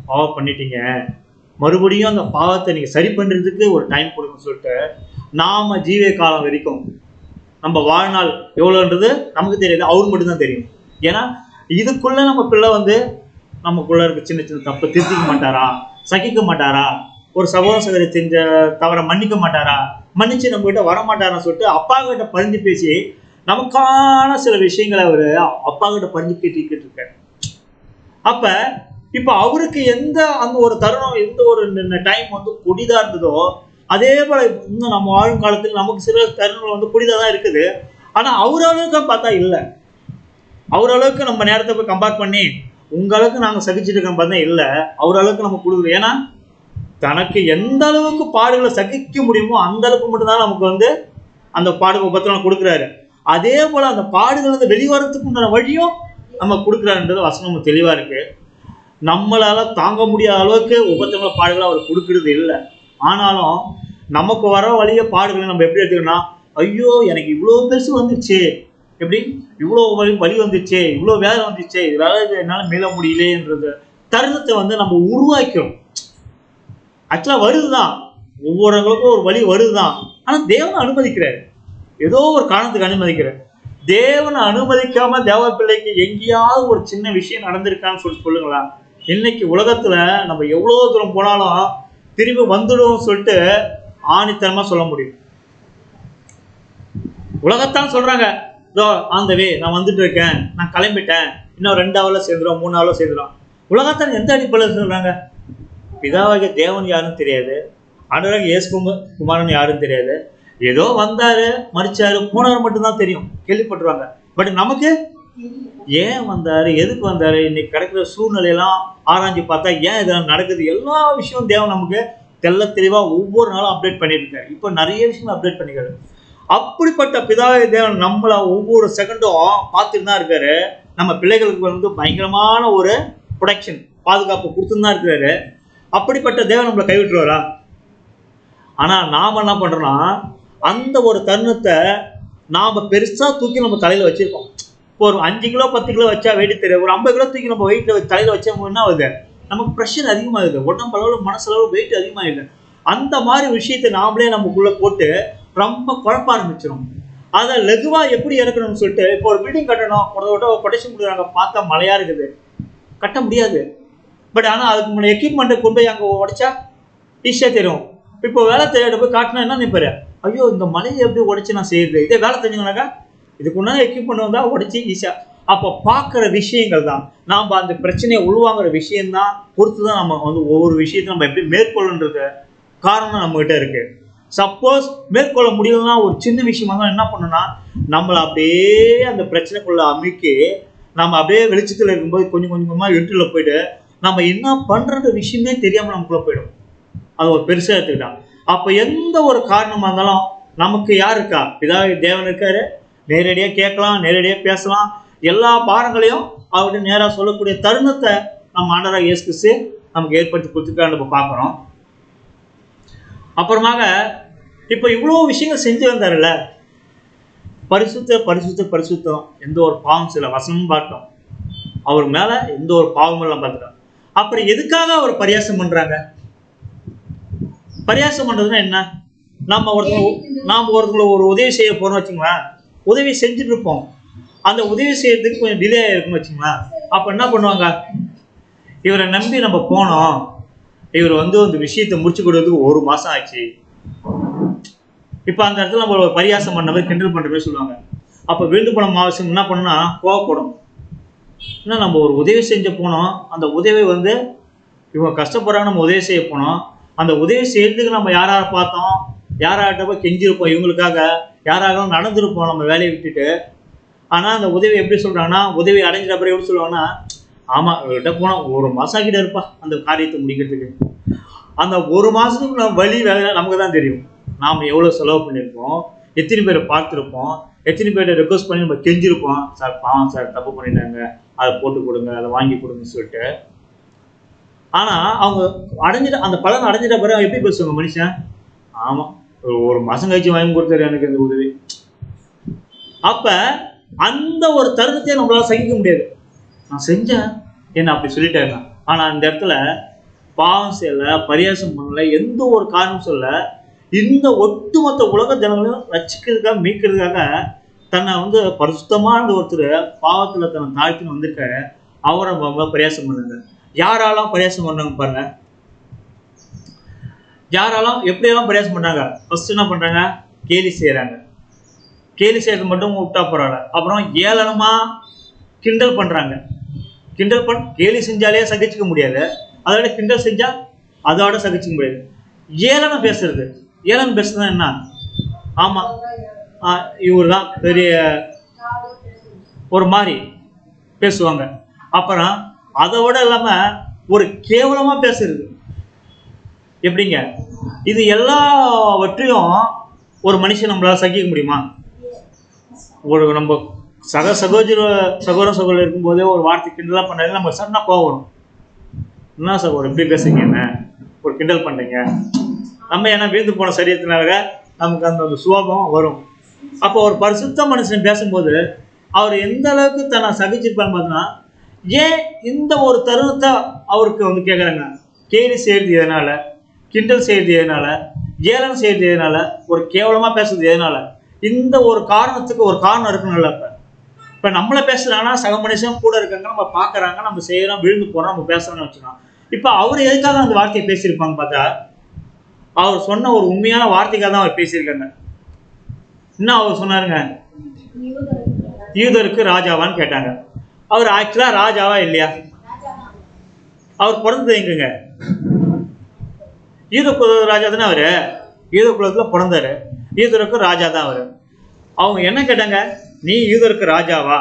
B: பாவம் பண்ணிட்டீங்க, மறுபடியும் அந்த பாவத்தை நீங்க சரி பண்றதுக்கு ஒரு டைம் கொடுக்குன்னு சொல்லிட்டு நாம ஜீவ காலம் வரைக்கும் நம்ம வாழ்நாள் எவ்வளோன்றது நமக்கு தெரியாது, அவருக்கு மட்டும்தான் தெரியும். ஏன்னா இதுக்குள்ள நம்ம பிள்ளை வந்து நமக்குள்ள இருக்க சின்ன சின்ன தப்பை திருத்திக்க மாட்டாரா, சகிக்க மாட்டாரா, ஒரு சகோதர சகோதரி செஞ்ச தவறை மன்னிக்க மாட்டாரா, மன்னிச்சு நம்ம கிட்ட வரமாட்டாரான்னு சொல்லிட்டு அப்பா கிட்ட பறிஞ்சு பேசி நமக்கான சில விஷயங்களை அவரு அப்பா கிட்ட பறிஞ்சு கேட்டுக்கிட்டு இருக்காரு. அப்ப இப்ப அவருக்கு எந்த அந்த ஒரு தருணம், எந்த ஒரு டைம் வந்து கொடிதா இருந்ததோ அதே போல இன்னும் நம்ம வாழும் காலத்தில் நமக்கு சில தருணங்கள் வந்து கொடிதா தான் இருக்குது. ஆனா அவரளவுக்கு பார்த்தா இல்லை, அவரளவுக்கு நம்ம நேரத்தை போய் கம்பேர் பண்ணி உங்களுக்கு நாங்க சகிச்சுட்டு இருக்கோம் பார்த்தா இல்லை, அவரளவுக்கு நம்ம கொடுக்குறோம். ஏன்னா தனக்கு எந்த அளவுக்கு பாடுகளை சகிக்க முடியுமோ அந்த அளவுக்கு மட்டும்தான் நமக்கு வந்து அந்த பாடுகள் உபத்திரம் கொடுக்குறாரு. அதே போல அந்த பாடுகள் வந்து வெளிவரத்துக்கு உண்டான வழியும் நம்ம கொடுக்குறாருன்றது வசனம் தெளிவா இருக்கு. நம்மளால தாங்க முடியாத அளவுக்கு உபத்திரங்கள பாடுகளை அவர் கொடுக்கறது இல்லை. ஆனாலும் நமக்கு வர வழிய பாடுகளை நம்ம எப்படி எடுத்துக்கணும்னா, ஐயோ எனக்கு இவ்வளோ பெருசு வந்துச்சு, எப்படி இவ்வளோ வலி வந்துச்சு, இவ்வளோ வேலை வந்துச்சு, இதனால என்னால் மீள முடியலேன்றது தருணத்தை வந்து நம்ம உருவாக்கிறோம். ஆக்சுவலா வருதுதான், ஒவ்வொருவங்களுக்கும் ஒரு வழி வருதுதான். ஆனா தேவனை அனுமதிக்கிறாரு, ஏதோ ஒரு காரணத்துக்கு அனுமதிக்கிறார். தேவனை அனுமதிக்காம தேவ பிள்ளைக்கு எங்கேயாவது ஒரு சின்ன விஷயம் நடந்திருக்கான்னு சொல்லுங்களா? இன்னைக்கு உலகத்துல நம்ம எவ்வளவு தூரம் போனாலும் திரும்பி வந்துடும் சொல்லிட்டு ஆணித்தனமா சொல்ல முடியும். உலகத்தான் சொல்றாங்க, இதோ ஆன் த வே, நான் வந்துட்டு இருக்கேன், நான் கிளம்பிட்டேன், இன்னும் 2 ஹவர்ல சேர்ந்துடும், 3 ஹவர்ல சேர்ந்துடும். உலகத்தான் எந்த அடிப்படையில் சொல்றாங்க? பிதாவாகிய தேவன் யாருன்னு தெரியாது, ஆண்டவராகிய இயேசு குமாரன் யாருன்னு தெரியாது, ஏதோ வந்தாரு மறிச்சாரு போனவர் மட்டும்தான் தெரியும், கேள்விப்பட்டுருவாங்க. பட் நமக்கு ஏன் வந்தாரு, எதுக்கு வந்தாரு, இன்னைக்கு கிடைக்கிற சூழ்நிலையெல்லாம் ஆராய்ஞ்சு பார்த்தா ஏன் இதெல்லாம் நடக்குது, எல்லா விஷயமும் தேவன் நமக்கு தெல்ல தெளிவா ஒவ்வொரு நாளும் அப்டேட் பண்ணிட்டு இருக்காரு. இப்போ நிறைய விஷயங்கள் அப்டேட் பண்ணிக்காரு. அப்படிப்பட்ட பிதாவாகிய தேவன் நம்மள ஒவ்வொரு செகண்டும் பார்த்துட்டு தான் இருக்காரு. நம்ம பிள்ளைகளுக்கு வந்து பயங்கரமான ஒரு ப்ரொடெக்ஷன், பாதுகாப்பு கொடுத்துன்னு தான் இருக்கிறாரு. அப்படிப்பட்ட தேவன் நம்மளை கைவிட்டுருவாரா? ஆனா நாம என்ன பண்றோம்னா, அந்த ஒரு தருணத்தை நாம பெருசா தூக்கி நம்ம தலையில வச்சிருக்கோம். இப்போ ஒரு 5 கிலோ 10 கிலோ வச்சா வெயிட் தெரியாது, ஒரு 50 கிலோ தூக்கி நம்ம வெயிட்ல தலையில வச்சோம்னா என்ன ஆகுது, நமக்கு ப்ரெஷர் அதிகமாகுது, உடம்பு அளவு மனசளவு வெயிட் அதிகமாகுது. அந்த மாதிரி விஷயத்தை நாமளே நமக்குள்ள போட்டு ரொம்ப குழப்ப ஆரம்பிச்சிடும். அதை லெகுவா எப்படி இறக்கணும்னு சொல்லிட்டு, இப்போ ஒரு பில்டிங் கட்டணும், ஒரு கொட்டேஷன் கொடுக்குறாங்க, பார்த்தா மழையா இருக்குது, கட்ட முடியாது. பட் ஆனால் அதுக்கு முன்னாடி எக்யூப்மெண்ட்டை கொண்டு போய் அங்கே உடைச்சா ஈஸியாக தெரியும். இப்போ வேலை தெரியாத போய் காட்டினா என்ன நினைப்பாரு, ஐயோ இந்த மலையை எப்படி உடைச்சு நான் செய்யுது, இதே வேலை தெரிஞ்சுங்கனாக்கா இதுக்கு முன்னாடி எக்யூப்மெண்ட் வந்தால் உடைச்சி ஈஸியாக. அப்போ பார்க்குற விஷயங்கள் தான், நாம் அந்த பிரச்சனையை உள்வாங்கிற விஷயம்தான் பொறுத்து தான் நம்ம வந்து ஒவ்வொரு விஷயத்தையும் நம்ம எப்படி மேற்கொள்ளுன்றத காரணம் நம்மகிட்ட இருக்கு. சப்போஸ் மேற்கொள்ள முடியலன்னா ஒரு சின்ன விஷயமா தான் என்ன பண்ணணும்னா நம்மளை அப்படியே அந்த பிரச்சனைக்குள்ள அமைக்கி நம்ம அப்படியே வெளிச்சத்தில் இருக்கும்போது கொஞ்சம் கொஞ்சமாக இருட்டில் போயிட்டு நம்ம என்ன பண்ணுற விஷயமே தெரியாமல் நமக்குள்ளே போயிடும். அது ஒரு பெருசாக எடுத்துக்கிட்டான். அப்போ எந்த ஒரு காரணமாக இருந்தாலும் நமக்கு யார் இருக்கா? இதாவது தேவன் இருக்காரு, நேரடியாக கேட்கலாம், நேரடியாக பேசலாம், எல்லா பாடங்களையும் அவர்கிட்ட நேராக சொல்லக்கூடிய தருணத்தை நம்ம ஆண்டவராக இயேசு கிறிஸ்து நமக்கு ஏற்படுத்தி கொடுத்துருக்கான்னு நம்ம பார்க்குறோம். அப்புறமாக இப்போ இவ்வளோ விஷயங்கள் செஞ்சு வந்தார்ல, பரிசுத்தம், எந்த ஒரு பாவம் சில வசனமும் பார்த்தோம், அவர் மேலே எந்த ஒரு பாவமும் எல்லாம் பார்த்துட்டோம். அப்புறம் எதுக்காக அவர் பரியாசம் பண்ணுறாங்க? பரியாசம் பண்ணுறதுன்னா என்ன? நாம் ஒருத்தங்களை ஒரு உதவி செய்ய போகிறோம்னு வச்சுங்களேன், உதவி செஞ்சுட்டு இருப்போம், அந்த உதவி செய்யறதுக்கு கொஞ்சம் டிலே ஆகிருக்குன்னு வச்சுங்களேன். அப்போ என்ன பண்ணுவாங்க? இவரை நம்பி நம்ம போனோம், இவர் அந்த விஷயத்தை முடிச்சு கொடுறதுக்கு 1 மாதம் ஆச்சு. இப்போ அந்த இடத்துல நம்ம ஒரு பரியாசம் பண்ண மாதிரி கிண்டல் பண்ணுற மாதிரி சொல்லுவாங்க. அப்போ விழுந்து போன மாவசம் என்ன பண்ணா கோவப்படும். ஏன்னா நம்ம ஒரு உதவி செஞ்சு போனோம், அந்த உதவி இவங்க கஷ்டப்படுறாங்க, நம்ம உதவி செய்ய போனோம், அந்த உதவி செய்யறதுக்கு நம்ம யாரை பார்த்தோம், யாராட்ட போய் கெஞ்சிருப்போம், இவங்களுக்காக யாராக நடந்திருப்போம் நம்ம வேலையை விட்டுட்டு. ஆனால் அந்த உதவி எப்படி சொல்கிறாங்கன்னா, உதவி அடைஞ்சிட்ட பிறகு எப்படி சொல்லுவாங்கன்னா, ஆமாம் இவர்கிட்ட போனால் 1 மாதம் ஆகிட்ட இருப்பா அந்த காரியத்தை முடிக்கிறதுக்கு. அந்த 1 மாதத்துக்கு நம்ம வழி வேலை நமக்கு தான் தெரியும். நாம் எவ்வளோ செலவு பண்ணியிருப்போம், எத்தனை பேரை பார்த்துருப்போம், எத்தனை பேர்ட்ட ரெக்வஸ்ட் பண்ணி நம்ம கெஞ்சிருப்போம், சார் பாவம் சார் தப்பு பண்ணிட்டாங்க, அதை போட்டு கொடுங்க, அதை வாங்கி கொடுங்கன்னு சொல்லிட்டு. ஆனால் அவங்க அந்த பலன் அடைஞ்சிட்ட பிறகு எப்படி பேசுவாங்க மனுஷன்? ஆமாம் 1 மாதம் கழிச்சு வாங்கி கொடுத்தாரு எனக்கு இந்த உதவி. அப்போ அந்த ஒரு தருணத்தையே நம்மளால சகிக்க முடியாது. நான் செஞ்சேன் என்ன அப்படி சொல்லிட்டேங்க. ஆனால் அந்த இடத்துல பாவம் செய்யலை, பரியாசம் பண்ணலை, எந்த ஒரு காரணம் சொல்ல, இந்த ஒட்டுமொத்த உலக ஜனங்களையும் ரட்சிக்கிறதுக்காக மீட்கிறதுக்காக தன்னை பரிசுத்தமான ஒருத்தர் பாவத்தில் தன்னை தாழ்த்தின்னு வந்திருக்காரு. அவரை பரியாசம் பண்ணுங்க. யாராலும் பரியாசம் பண்ணாங்க பாருங்க. யாராலும் எப்படியெல்லாம் பரியாசம் பண்ணாங்க? ஃபர்ஸ்ட் என்ன பண்றாங்க? கேலி செய்யறாங்க. கேலி செய்யறது மட்டும் விட்டா போறாங்க. அப்புறம் ஏளனமா கிண்டல் பண்றாங்க. கேலி செஞ்சாலே சகிச்சுக்க முடியாது, அதோட கிண்டல் செஞ்சா அதோட சகிச்சுக்க முடியாது. ஏளனம் பேசுறது என்ன? ஆமா இவர் தான் பெரிய ஒரு மாதிரி பேசுவாங்க. அப்புறம் அதோட இல்லாம ஒரு கேவலமா பேசுறது எப்படிங்க? இது எல்லாவற்றையும் ஒரு மனுஷன் நம்மளால சகிக்க முடியுமா? ஒரு நம்ம சகோதரர் இருக்கும்போதே ஒரு வார்த்தை கிண்டலாம் பண்ணாலே நம்ம சடனா கோவம் வரும். என்ன சகோதரர் எப்படி பேசுறீங்க, என்ன ஒரு கிண்டல் பண்றீங்க? நம்ம ஏன்னா வீழ்ந்து போன சரீரத்தினால நமக்கு அந்த சுபாவம் வரும். அப்போ ஒரு பரிசுத்த மனுஷன் பேசும்போது அவர் எந்த அளவுக்கு தன்னை சகிச்சிருப்பான்னு பார்த்தோன்னா, ஏன் இந்த ஒரு தருணத்தை அவருக்கு கேட்குறாங்க? கேலி செய்யறது எதனால, கிண்டல் செய்யறது எதனால, ஏளனம் செய்யறது எதனால, ஒரு கேவலமாக பேசுறது எதனால? இந்த ஒரு காரணத்துக்கு ஒரு காரணம் இருக்குன்னு. இப்போ நம்மளை பேசுகிறாங்கன்னா சக மனுஷன் கூட இருக்காங்க, நம்ம பார்க்குறாங்க, நம்ம செய்கிறோம், விழுந்து போகிறோம், நம்ம பேசுகிறோம்னு வச்சுக்கலாம். இப்போ அவர் எதுக்காக அந்த வார்த்தையை பேசியிருப்பாங்க பார்த்தா, அவர் சொன்ன ஒரு உண்மையான வார்த்தைக்காக தான் அவர் பேசியிருக்காங்க. என்ன அவர் சொன்னாருங்க? யூதருக்கு ராஜாவான்னு கேட்டாங்க. அவர் ஆக்சுவலாக ராஜாவா இல்லையா? அவர் பிறந்தது எங்குங்க? யூத குல ராஜா தானே அவர். யூத குலத்தில் பிறந்தாரு, யூதருக்கு ராஜா தான் அவர். அவங்க என்ன கேட்டாங்க? நீ யூதருக்கு ராஜாவா?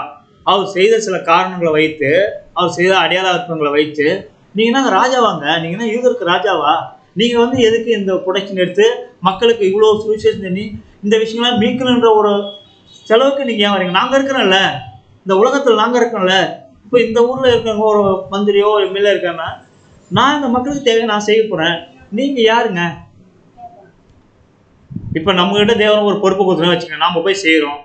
B: அவர் செய்த சில காரணங்களை வைத்து, அவர் செய்த அடையாள அற்பங்களை வைத்து நீங்கள் என்ன ராஜாவாங்க, நீங்கள் என்ன யூதருக்கு ராஜாவா? நீங்கள் எதுக்கு இந்த ப்ரொடக்ஷன் எடுத்து மக்களுக்கு இவ்வளோ சுவிசேஷம் பண்ணி இந்த விஷயங்கள்லாம் மீட்கணுன்ற ஒரு செலவுக்கு நீங்கள் ஏன் வரீங்க? நாங்கள் இருக்கிறோம்ல, இந்த உலகத்தில் நாங்கள் இருக்கோம்ல. இப்போ இந்த ஊரில் இருக்கவங்க ஒரு மந்திரியோ ஒரு எம்எல்ஏ இருக்காங்கன்னா, நான் இந்த மக்களுக்கு தேவையை நான் செய்ய போகிறேன், நீங்கள் யாருங்க? இப்போ நம்மகிட்ட தேவன் ஒரு பொறுப்பு கொடுத்துருன்னு வச்சுக்கோங்க. நாம் போய் செய்கிறோம்,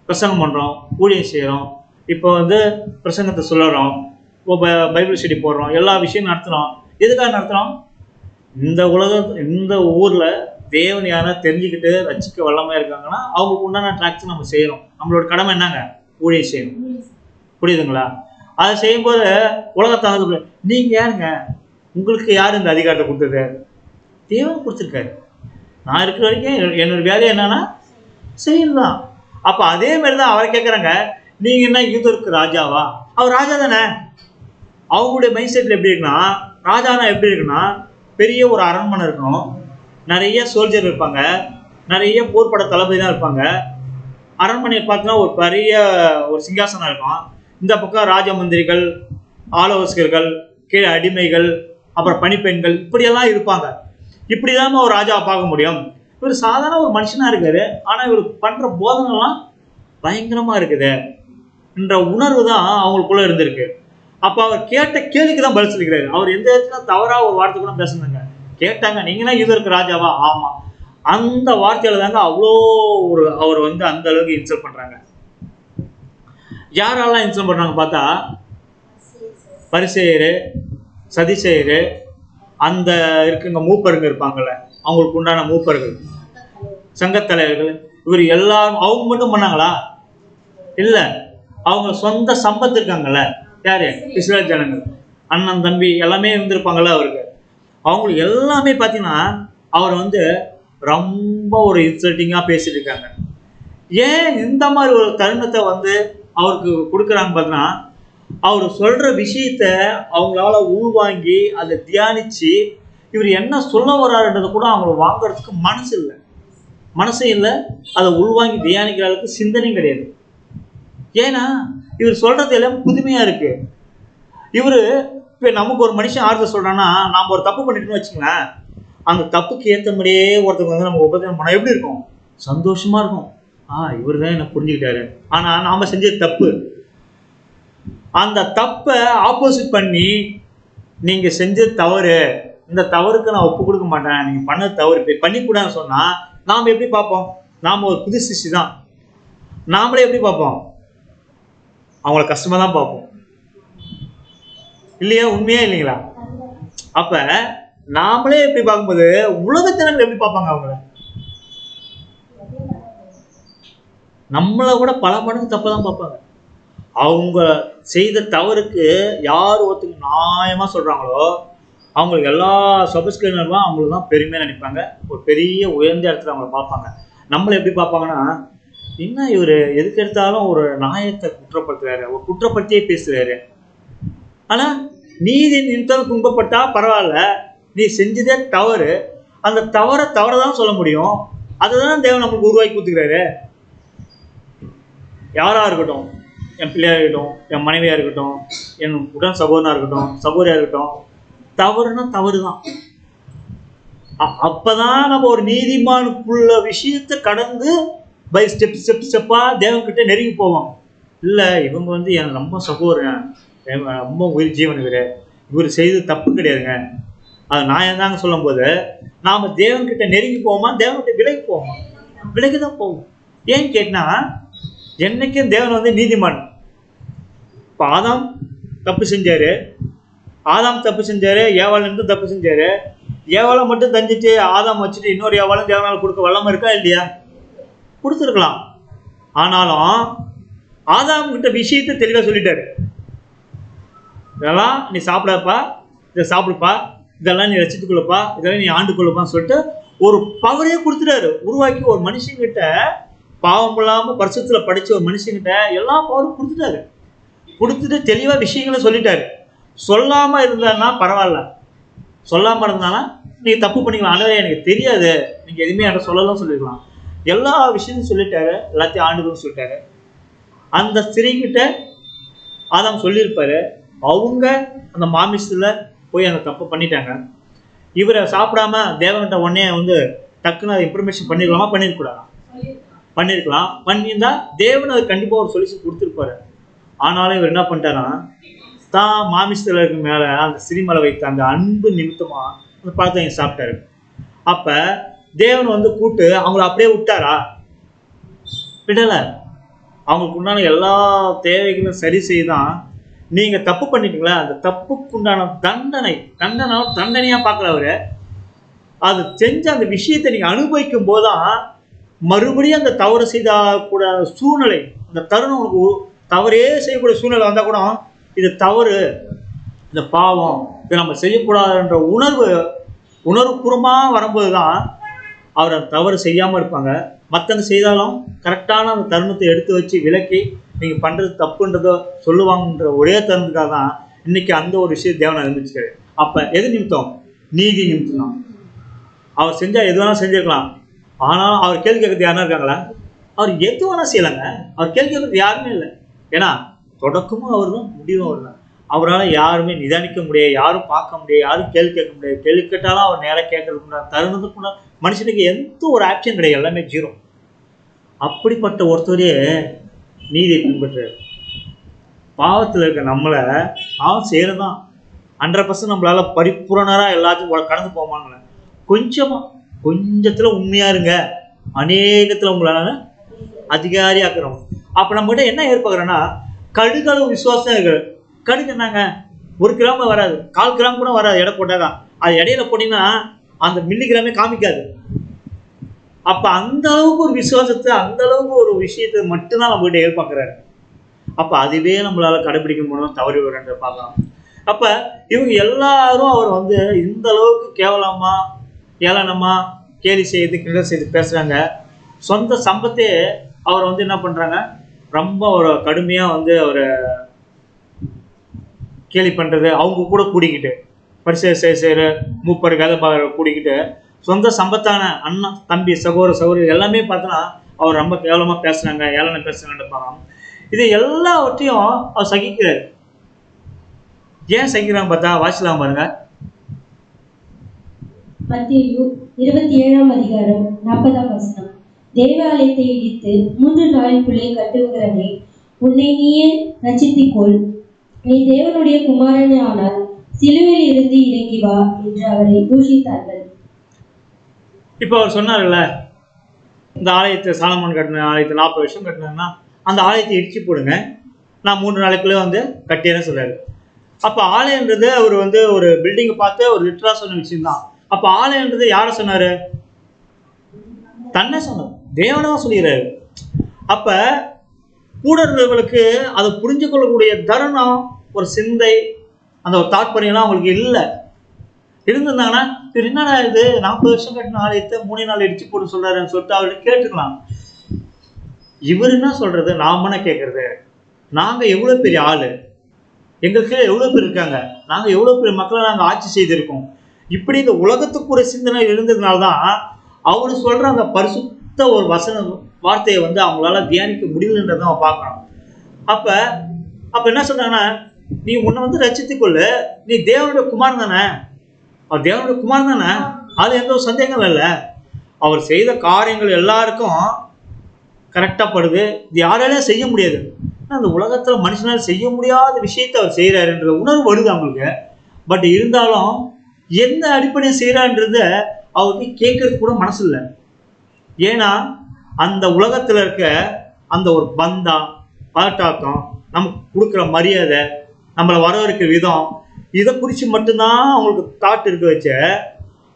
B: பிரசங்கம் பண்ணுறோம், ஊழியம் செய்கிறோம், இப்போ பிரசங்கத்தை சொல்லுறோம், இப்போ பைபிள் ஸ்டடி போடுறோம், எல்லா விஷயம் நடத்துகிறோம். எதுக்காக நடத்துகிறோம்? இந்த ஊரில் தேவன் யாரா தெரிஞ்சுக்கிட்டு ரசிக்க வல்லமாக இருக்காங்கன்னா அவங்களுக்கு உண்டான ட்ராக்ஸ் நம்ம செய்கிறோம். நம்மளோட கடமை என்னங்க? ஊழியம் செய்யணும். புரியுதுங்களா? அதை செய்யும்போது உலகத்தாக நீங்கள் யாருங்க? உங்களுக்கு யார் இந்த அதிகாரத்தை கொடுத்தது? தேவன் கொடுத்துருக்காரு. நான் இருக்கிற வரைக்கும் என்னோட வேலை என்னன்னா செய்யலாம். அப்போ அதே மாதிரி தான் அவரை கேட்குறாங்க, நீங்கள் என்ன யூதருக்கு ராஜாவா? அவர் ராஜா தானே. அவங்களுடைய மைண்ட் செட்டில் எப்படி இருக்குன்னா, ராஜானா எப்படி இருக்குன்னா, பெரிய ஒரு அரண்மனை இருக்கணும், நிறைய சோல்ஜர் இருப்பாங்க, நிறைய போர்பட தளபதி தான் இருப்பாங்க. அரண்மனையை பார்த்தீங்கன்னா ஒரு பெரிய ஒரு சிங்காசனம் இருக்கும். இந்த பக்கம் ராஜ மந்திரிகள், ஆலோசகர்கள், கீழே அடிமைகள், அப்புறம் பணிப்பெண்கள், இப்படியெல்லாம் இருப்பாங்க. இப்படிதான் ஒரு ராஜாவை பார்க்க முடியும். இவர் சாதாரண ஒரு மனுஷனா இருக்காரு, ஆனா இவர் பண்ற போதனைலாம் பயங்கரமா இருக்குது என்ற உணர்வு தான் அவங்களுக்குள்ள இருந்திருக்கு. அப்ப அவர் கேட்ட கேள்விக்கு தான் பதில் சொல்லிக்கிறாரு. அவர் எந்த இடத்துல தவறா ஒரு வார்த்தை கூட பேசுனாங்க. கேட்டாங்க, நீங்கன்னா யூதருக்கு ராஜாவா? ஆமா. அந்த வார்த்தையில தாங்க அவ்வளோ ஒரு அவர் அந்த அளவுக்கு இன்சல்ட் பண்றாங்க. யாரெல்லாம் இன்சல்ட் பண்றாங்க பார்த்தா, பரிசேயரு, சதிசேயரு, அந்த இருக்குங்க மூப்பருங்க இருப்பாங்கல்ல, அவங்களுக்கு உண்டான மூப்பர்கள், சங்கத்தலைவர்கள், இவர் எல்லாரும் அவங்க மட்டும் பண்ணாங்களா? இல்ல, அவங்க சொந்த சம்பத்து இருக்காங்கல்ல, யாரு? இஸ்ரேல் ஜனங்கள், அண்ணன் தம்பி எல்லாமே இருந்திருப்பாங்கல்ல அவருக்கு. அவங்களுக்கு எல்லாமே பார்த்தீங்கன்னா அவர் ரொம்ப ஒரு இன்சல்ட்டிங்கா பேசிட்டு இருக்காங்க. ஏன் இந்த மாதிரி ஒரு தருணத்தை அவருக்கு கொடுக்குறாங்க பார்த்தீங்கன்னா, அவர் சொல்ற விஷயத்த அவங்களால உள்வாங்கி அதை தியானிச்சு இவர் என்ன சொல்ல வர்றாருன்றதை கூட அவங்க வாங்குறதுக்கு மனசே இல்லை, அதை உள்வாங்கி தியானிக்கிற அளவுக்கு சிந்தனையும் கிடையாது. ஏன்னா இவர் சொல்றது எல்லாம் புதுமையா இருக்கு. இவரு இப்ப நமக்கு ஒரு மனுஷன் ஆறுதல் சொல்றான்னா, நாம ஒரு தப்பு பண்ணிட்டோம்னு வச்சுங்களேன், அந்த தப்புக்கு ஏற்றபடியே ஒருத்தவங்க நம்ம உபதேசம் பண்ண எப்படி இருக்கும்? சந்தோஷமா இருக்கும். இவர் தான் என்ன புரிஞ்சுக்கிட்டாரு. ஆனா நாம செஞ்சது தப்பு. அந்த தப்பை ஆப்போசிட் பண்ணி, நீங்க செஞ்சது தவறு, இந்த தவறுக்கு நான் ஒப்பு கொடுக்க மாட்டேன், நீங்க பண்ணது தவறு, பண்ணிக்கூடாதுன்னு சொன்னா நாம எப்படி பார்ப்போம்? நாம ஒரு புது சிருஷ்டி தான். நாமளே எப்படி பார்ப்போம்? அவங்கள கஷ்டமா தான் பார்ப்போம் இல்லையா? உண்மையா இல்லைங்களா? அப்ப நாமளே எப்படி பார்க்கும்போது உலகத்தினர்கள் எப்படி பார்ப்பாங்க? அவங்கள நம்மளை கூட பல மடங்கு தப்பதான் பார்ப்பாங்க. அவங்க செய்த தவறுக்கு யார் ஒருத்தங்க நியாயமா சொல்றாங்களோ அவங்களுக்கு எல்லா சபஸ்கிரைபரும் அவங்களுக்கு தான் பெருமையா நினைப்பாங்க. ஒரு பெரிய உயர்ந்த இடத்துல அவங்கள பார்ப்பாங்க. நம்மளை எப்படி பார்ப்பாங்கன்னா, என்ன இவர் எதுக்கு எடுத்தாலும் ஒரு நியாயத்தை குற்றப்படுத்துறாரு, ஒரு குற்றப்படுத்தியே பேசுறாரு. ஆனா நீதி நிமித்தம் துன்பப்பட்டா பரவாயில்ல, நீ செஞ்சதே தவறு, அந்த தவறதான் சொல்ல முடியும். அதுதான் தேவன் நம்மளுக்கு உருவாக்கி கொடுத்துக்கிறாரு. யாரா இருக்கட்டும், என் பிள்ளையா இருக்கட்டும், என் மனைவியா இருக்கட்டும், என் உடன் சகோதரனா இருக்கட்டும், சகோதரியா இருக்கட்டும், தவறுனா தவறு தான். அப்பதான் நம்ம ஒரு நீதிமானுக்குள்ள விஷயத்தை கடந்து பை ஸ்டெப்பா தேவன்கிட்ட நெருங்கி போவோம். இல்லை இவங்க என் ரொம்ப சகோதரன், ரொம்ப உயிர் ஜீவன், இவர் செய்து தப்பு கிடையாதுங்க, அது நான் தாங்க சொல்லும் போது நாம தேவன்கிட்ட நெருங்கி போவோமா? தேவன்கிட்ட விலகி போவோமா? விலகி தான் போவோம். ஏன்னு கேட்டா, என்னைக்கும் தேவன் நீதிமான். இப்போ ஆதாம் தப்பு செஞ்சாரு, ஏவாளிலிருந்து தப்பு செஞ்சாரு. ஏவாளை மட்டும் தஞ்சிட்டு ஆதாம் வச்சுட்டு இன்னொரு ஏவாளும் தேவனால் கொடுக்க வல்லமை இருக்கா இல்லையா? கொடுத்துருக்கலாம். ஆனாலும் ஆதாம் கிட்ட விஷயத்தை தெளிவா சொல்லிட்டாரு. இதெல்லாம் நீ சாப்பிடப்பா, இதை சாப்பிடுப்பா, இதெல்லாம் நீ ரசித்துக்கொள்ளப்பா, இதெல்லாம் நீ ஆண்டு கொள்ளப்பான்னு சொல்லிட்டு ஒரு பவரே கொடுத்துட்டாரு. உருவாக்கி ஒரு மனுஷங்கிட்ட, பாவம் இல்லாம பரிசுத்துல படிச்ச ஒரு மனுஷங்கிட்ட எல்லா பவரும் கொடுத்துட்டு தெளிவா விஷயங்களை சொல்லிட்டாரு. சொல்லாம இருந்தான்னா பரவாயில்ல, சொல்லாம இருந்தானா நீங்க தப்பு பண்ணிக்கலாம், ஆண்டவரே எனக்கு தெரியாது, நீங்க எதுவுமே என்கிட்ட சொல்லலாம் சொல்லிருக்கலாம். எல்லா விஷயத்தையும் சொல்லிட்டாரு, எல்லாத்தையும் ஆண்டுகளும் சொல்லிட்டாரு. அந்த ஸ்திரீகிட்ட ஆதாம் சொல்லியிருப்பாரு, அவங்க அந்த மாமிசத்துல போய் அந்த தப்பு பண்ணிட்டாங்க. இவரை சாப்பிடாம தேவன்கிட்ட உடனே டக்குன்னு அதை இன்ஃபர்மேஷன் பண்ணிருக்கலாமா? பண்ணிருக்கலாம். பண்ணியிருந்தா தேவன் அது கண்டிப்பா ஒரு சொல்யூஷன் கொடுத்துருப்பாரு. ஆனாலும் இவர் என்ன பண்ணிட்டாரா, தான் மாமிசத்துல இருக்க மேல அந்த சிறிமலை வைத்த அந்த அன்பு நிமித்தமா அந்த பழத்தை சாப்பிட்டாரு. அப்ப தேவன் கூட்டு அவங்கள அப்படியே விட்டாரா? விடல. அவங்களுக்கு உண்டான எல்லா தேவைகளும் சரி செய்தான். நீங்க தப்பு பண்ணிட்டீங்களா, அந்த தப்புக்கு உண்டான தண்டனையா பார்க்கல அவரு. அது செஞ்ச அந்த விஷயத்தை நீங்க அனுபவிக்கும் போதுதான் மறுபடியும் அந்த தவறு செய்த கூட சூழ்நிலை, அந்த தருணம் உங்களுக்கு தவறே செய்யக்கூடிய சூழ்நிலை வந்தா கூட இது தவறு, இந்த பாவம், இதை நம்ம செய்யக்கூடாதுன்ற உணர்வுபூர்வமா வரும்போது தான் அவர் அந்த தவறு செய்யாமல் இருப்பாங்க. மற்றவங்க செய்தாலும் கரெக்டான அந்த தருணத்தை எடுத்து வச்சு விலக்கி நீங்கள் பண்ணுறது தப்புன்றதை சொல்லுவாங்கன்ற ஒரே தருணத்துக்காக தான் இன்னைக்கு அந்த ஒரு விஷயம் தேவனை அறிவிச்சுக்காரு. அப்போ எது நிமித்தம்? நீதி நிமித்தம் தான். அவர் செஞ்சால் எது வேணாலும் செஞ்சிருக்கலாம். ஆனால் அவர் கேள்வி கேட்கறது யாருன்னா இருக்காங்களா? அவர் எது வேணால் செய்யலைங்க. அவர் கேள்வி கேட்கறது யாருமே இல்லை. ஏன்னா தொடக்கமும் அவர் தான், முடிவும் அவர் தான். அவரால் யாருமே நிதானிக்க முடியாது, யாரும் பார்க்க முடியாது, யாரும் கேள்வி கேட்க முடியாது. கேள்வி கேட்டாலும் அவர் நேராக கேட்கறதுக்கு முன்னாடி தருணத்துக்கு முன்னாடி மனுஷனுக்கு எந்த ஒரு ஆப்ஷன் கிடையாது, எல்லாமே ஜீரோ. அப்படிப்பட்ட ஒருத்தரே நீதியை பின்பற்றாரு. பாவத்தில் இருக்க நம்மளை பாவம் செய்கிறதான் 100% நம்மளால் பரிபூரணராக எல்லாத்தையும் கடந்து போவாங்களே. கொஞ்சத்தில் உண்மையாக இருங்க, அநேகத்தில் உங்களால் அதிகாரி ஆக்குறோம். அப்போ நம்மகிட்ட என்ன ஏற்பாக்குறோன்னா, கடுகளவு விசுவாசம் இருக்குது. கடுகு என்னங்க, 1 கிராம் வராது, 1/4 கிராம் கூட வராது. எடை போட்டாங்க, அது இடையில போட்டிங்கன்னா அந்த மில்லிகிராமே காமிக்காது. அப்போ அந்த அளவுக்கு ஒரு விசுவாசத்தை, அந்த அளவுக்கு ஒரு விஷயத்தை மட்டும்தான் நம்மகிட்ட எதிர்பார்க்குறாரு. அப்போ அதுவே நம்மளால் கடைபிடிக்க முடியும், தவறி வரன்ற பார்க்கலாம். அப்போ இவங்க எல்லாரும் அவர் வந்து இந்த அளவுக்கு கேவலமாக, ஏளனமாக, கேலி செய்து, கிண்டல் செய்து பேசுகிறாங்க. சொந்த சம்பத்தே அவர் வந்து என்ன பண்ணுறாங்க, ரொம்ப ஒரு கடுமையாக வந்து அவர் கேலி பண்ணுறது. அவங்க கூட கூடிக்கிட்டு பரிசேயர் செய்கிற மூப்பர் வேலை பார்க்குற கூடிக்கிட்டு சொந்த சம்பத்தான அண்ணன், தம்பி, சகோதரி எல்லாமே பார்த்தோன்னா அவர் ரொம்ப கேவலமாக பேசுகிறாங்க, ஏளனம் பேசுகிறாங்கன்னு பார்க்கலாம். இது எல்லாவற்றையும் அவர் சகிக்கிறார். ஏன் சகிக்கிறாங்க பார்த்தா வாசிக்கலாம் பாருங்க.
C: மத்தேயு 27ஆம் அதிகாரம் 40ஆம் வசனம். தேவாலயத்தை இடித்து 3 நாளுக்குள்ளே கட்டுகிறவனே, உன்னை நீயே ரட்சித்துக்கொள். நீ தேவனுடைய குமாரனே ஆனால் சிலுவையில் இருந்து இறங்கி வா என்று அவரை தூஷித்தார்கள்.
B: இப்போ அவர் சொன்னார்ல, இந்த ஆலயத்தை சாலமோன் கட்டின ஆலயத்தை 40 வருஷம் கட்டினாங்கன்னா அந்த ஆலயத்தை இடிச்சு போடுங்க, நான் 3 நாளைக்குள்ளே வந்து கட்டியேன்னு சொல்றாரு. அப்போ ஆலயன்றது அவர் வந்து ஒரு பில்டிங்கை பார்த்து ஒரு லிட்டரா சொன்ன விஷயம் தான். அப்போ ஆலயன்றது யாரை சொன்னாரு? தன்னை சொன்னார், தேவனாக சொல்லிடுறாரு. அப்போ கூட இருந்தவர்களுக்கு அதை புரிஞ்சு கொள்ளக்கூடிய தருணம், ஒரு சிந்தை, அந்த ஒரு தாற்பயம்லாம் அவங்களுக்கு இல்லை. இருந்திருந்தாங்கன்னா சரி என்னடா இது 40 வருஷம் கட்டின ஆலயத்தை 3 நாள் இடிச்சு போட்டு சொல்றாருன்னு சொல்லிட்டு அவர்கிட்ட கேட்டுக்கலாம். இவர் என்ன சொல்றது, நாம கேட்கறது, நாங்க எவ்வளவு பெரிய ஆளு, எங்களுக்கு எவ்வளவு பேர் இருக்காங்க, நாங்க எவ்வளவு பெரிய மக்களை நாங்க ஆட்சி செய்திருக்கோம். இப்படி இந்த உலகத்துக்கு ஒரு சிந்தனை இருந்ததுனால்தான் அவரு சொல்ற அந்த பரிசுத்த ஒரு வசன வார்த்தையை வந்து அவங்களால தியானிக்க முடியலன்றதை அவன் பார்க்கணும். அப்ப என்ன சொல்றாங்கன்னா, நீ உன்னை வந்து ரட்சித்துக்கொள்ளு, நீ தேவனுடைய குமாரன் தானே, அவர் தேவனுடைய குமாரன் தானே, அது எந்த ஒரு சந்தேகம் இல்லை. அவர் செய்த காரியங்கள் எல்லாருக்கும் கரெக்டாக படுது, இது யாராலையும் செய்ய முடியாது. அந்த உலகத்தில் மனுஷனால் செய்ய முடியாத விஷயத்தை அவர் செய்கிறாருன்ற உணர்வு வருது அவங்களுக்கு. பட் இருந்தாலும் எந்த அடிப்படையை செய்கிறான்றத அவருக்கு கேட்கறது கூட மனசு இல்லை. ஏன்னா அந்த உலகத்தில் இருக்க அந்த ஒரு பந்தம், பாட்டாக்கம், நமக்கு கொடுக்குற மரியாதை, நம்மளை வரவேற்கிற விதம், இதை குறித்து மட்டும்தான் அவங்களுக்கு தாட் இருக்க வச்ச,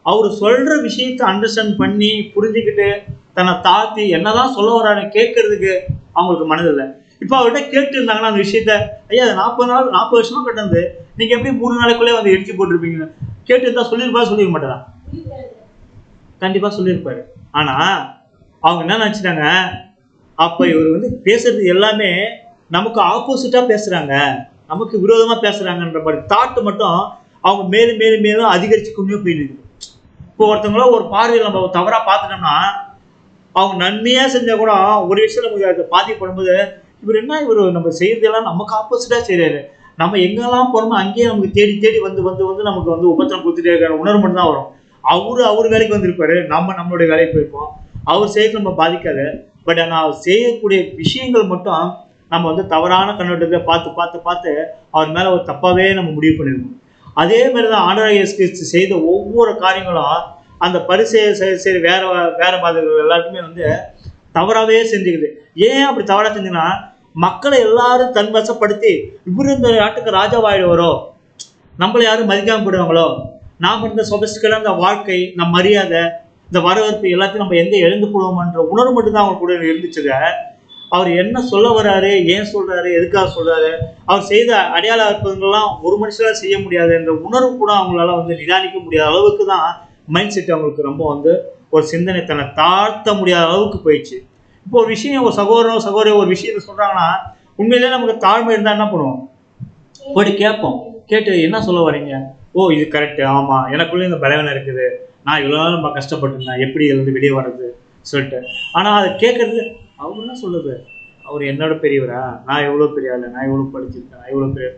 B: அவர் சொல்கிற விஷயத்தை அண்டர்ஸ்டாண்ட் பண்ணி புரிஞ்சுக்கிட்டு தன்னை தாழ்த்தி என்னதான் சொல்ல வர்றாருன்னு கேட்கறதுக்கு அவங்களுக்கு மனதில்லை. இப்போ அவர்கிட்ட கேட்டு இருந்தாங்கன்னா அந்த விஷயத்த, ஐயா அது 40 வருஷமா கட்டினது, நீங்கள் எப்படி 3 நாளைக்குள்ளே வந்து இடிச்சு போட்டிருப்பீங்க கேட்டு இருந்தால் சொல்லியிருக்க மாட்டாரா? கண்டிப்பாக சொல்லியிருப்பாரு. ஆனால் அவங்க என்ன நினச்சிட்டாங்க, அப்போ இவர் வந்து பேசுறது எல்லாமே நமக்கு ஆப்போசிட்டாக பேசுகிறாங்க, நமக்கு விரோதமாக பேசுகிறாங்கன்ற மாதிரி தாட்டு மட்டும் அவங்க மேலும் மேலும் மேலும் அதிகரித்து கொண்டே போயிடுது. இப்போ ஒருத்தவங்கள ஒரு பார்வையில் நம்ம தவறாக பார்த்துட்டோம்னா, அவங்க நன்மையாக செஞ்சால் கூட ஒரு விஷயம் நமக்கு பாதிக்கப்படும்போது, இவர் நம்ம செய்யறதெல்லாம் நமக்கு ஆப்போசிட்டாக செய்கிறாரு, நம்ம எங்கெல்லாம் போகிறோமோ அங்கேயே நமக்கு தேடி தேடி வந்து வந்து வந்து நமக்கு வந்து உபத்திரம் கொடுத்துட்டே இருக்கிற உணர்வு மட்டும் தான் வரும். அவர் வேலைக்கு வந்திருப்பாரு, நம்மளுடைய வேலைக்கு போயிருப்போம். அவர் செய்யறது நம்ம பாதிக்காது. பட் ஆனால் அவர் செய்யக்கூடிய விஷயங்கள் மட்டும் நம்ம வந்து தவறான கண்ணோட்டத்தை பார்த்து பார்த்து பார்த்து அவர் மேலே ஒரு தப்பாகவே நம்ம முடிவு பண்ணிருக்கோம். அதே மாதிரி தான் ஆண்டவராகிய இயேசு கிறிஸ்து செய்த ஒவ்வொரு காரியங்களும் அந்த பரிசேயர் வேற பாதகர்கள் எல்லாருக்குமே வந்து தவறாகவே செஞ்சுக்குது. ஏன் அப்படி தவறாக செஞ்சுன்னா, மக்களை எல்லாரும் தன் வசப்படுத்தி இவர் இந்த நாட்டுக்கு ராஜாவாயிடுவாரோ, நம்மளை யாரும் மதிக்காமல் போயிடுவாங்களோ, நாம் இருந்த சொபஸ்டிக்கலான இந்த வாழ்க்கை, நம் மரியாதை, இந்த வரவேற்பு எல்லாத்தையும் நம்ம எங்கே எழுந்து போடுவோம்ன்ற உணர்வு மட்டும்தான் அவங்க கூட இருந்துச்சுங்க. அவர் என்ன சொல்ல வர்றாரு, ஏன் சொல்றாரு, எதுக்காக சொல்றாரு, அவர் செய்த அடையாள அற்புதங்கள்லாம் ஒரு மனுஷரால் செய்ய முடியாது என்ற உணர்வு கூட அவங்களால வந்து நிதானிக்க முடியாத அளவுக்கு தான் மைண்ட் செட் அவங்களுக்கு ரொம்ப வந்து ஒரு சிந்தனை தன்னை தாழ்த்த முடியாத அளவுக்கு போயிடுச்சு. இப்போ ஒரு விஷயம் ஒரு சகோதரி ஒரு விஷயத்த சொல்றாங்கன்னா, உண்மையிலேயே நமக்கு தாழ்மை இருந்தால் என்ன பண்ணுவோம், போய்ட்டு கேட்போம். கேட்டு என்ன சொல்ல வரீங்க, ஓ இது கரெக்டு, ஆமாம் எனக்குள்ளே இந்த பலவீனம் இருக்குது, நான் இவ்வளோ நாள் நம்ம கஷ்டப்பட்டுருந்தேன், எப்படி இதுலேருந்து வெளியே வர்றது சொல்லிட்டு. ஆனால் அதை கேட்குறது அவர் என்ன சொல்லுது, அவர் என்னோட பெரியவரா, நான் எவ்வளோ பெரிய ஆள், நான் எவ்வளோ படிச்சிருக்கேன், நான் எவ்வளோ பெரிய,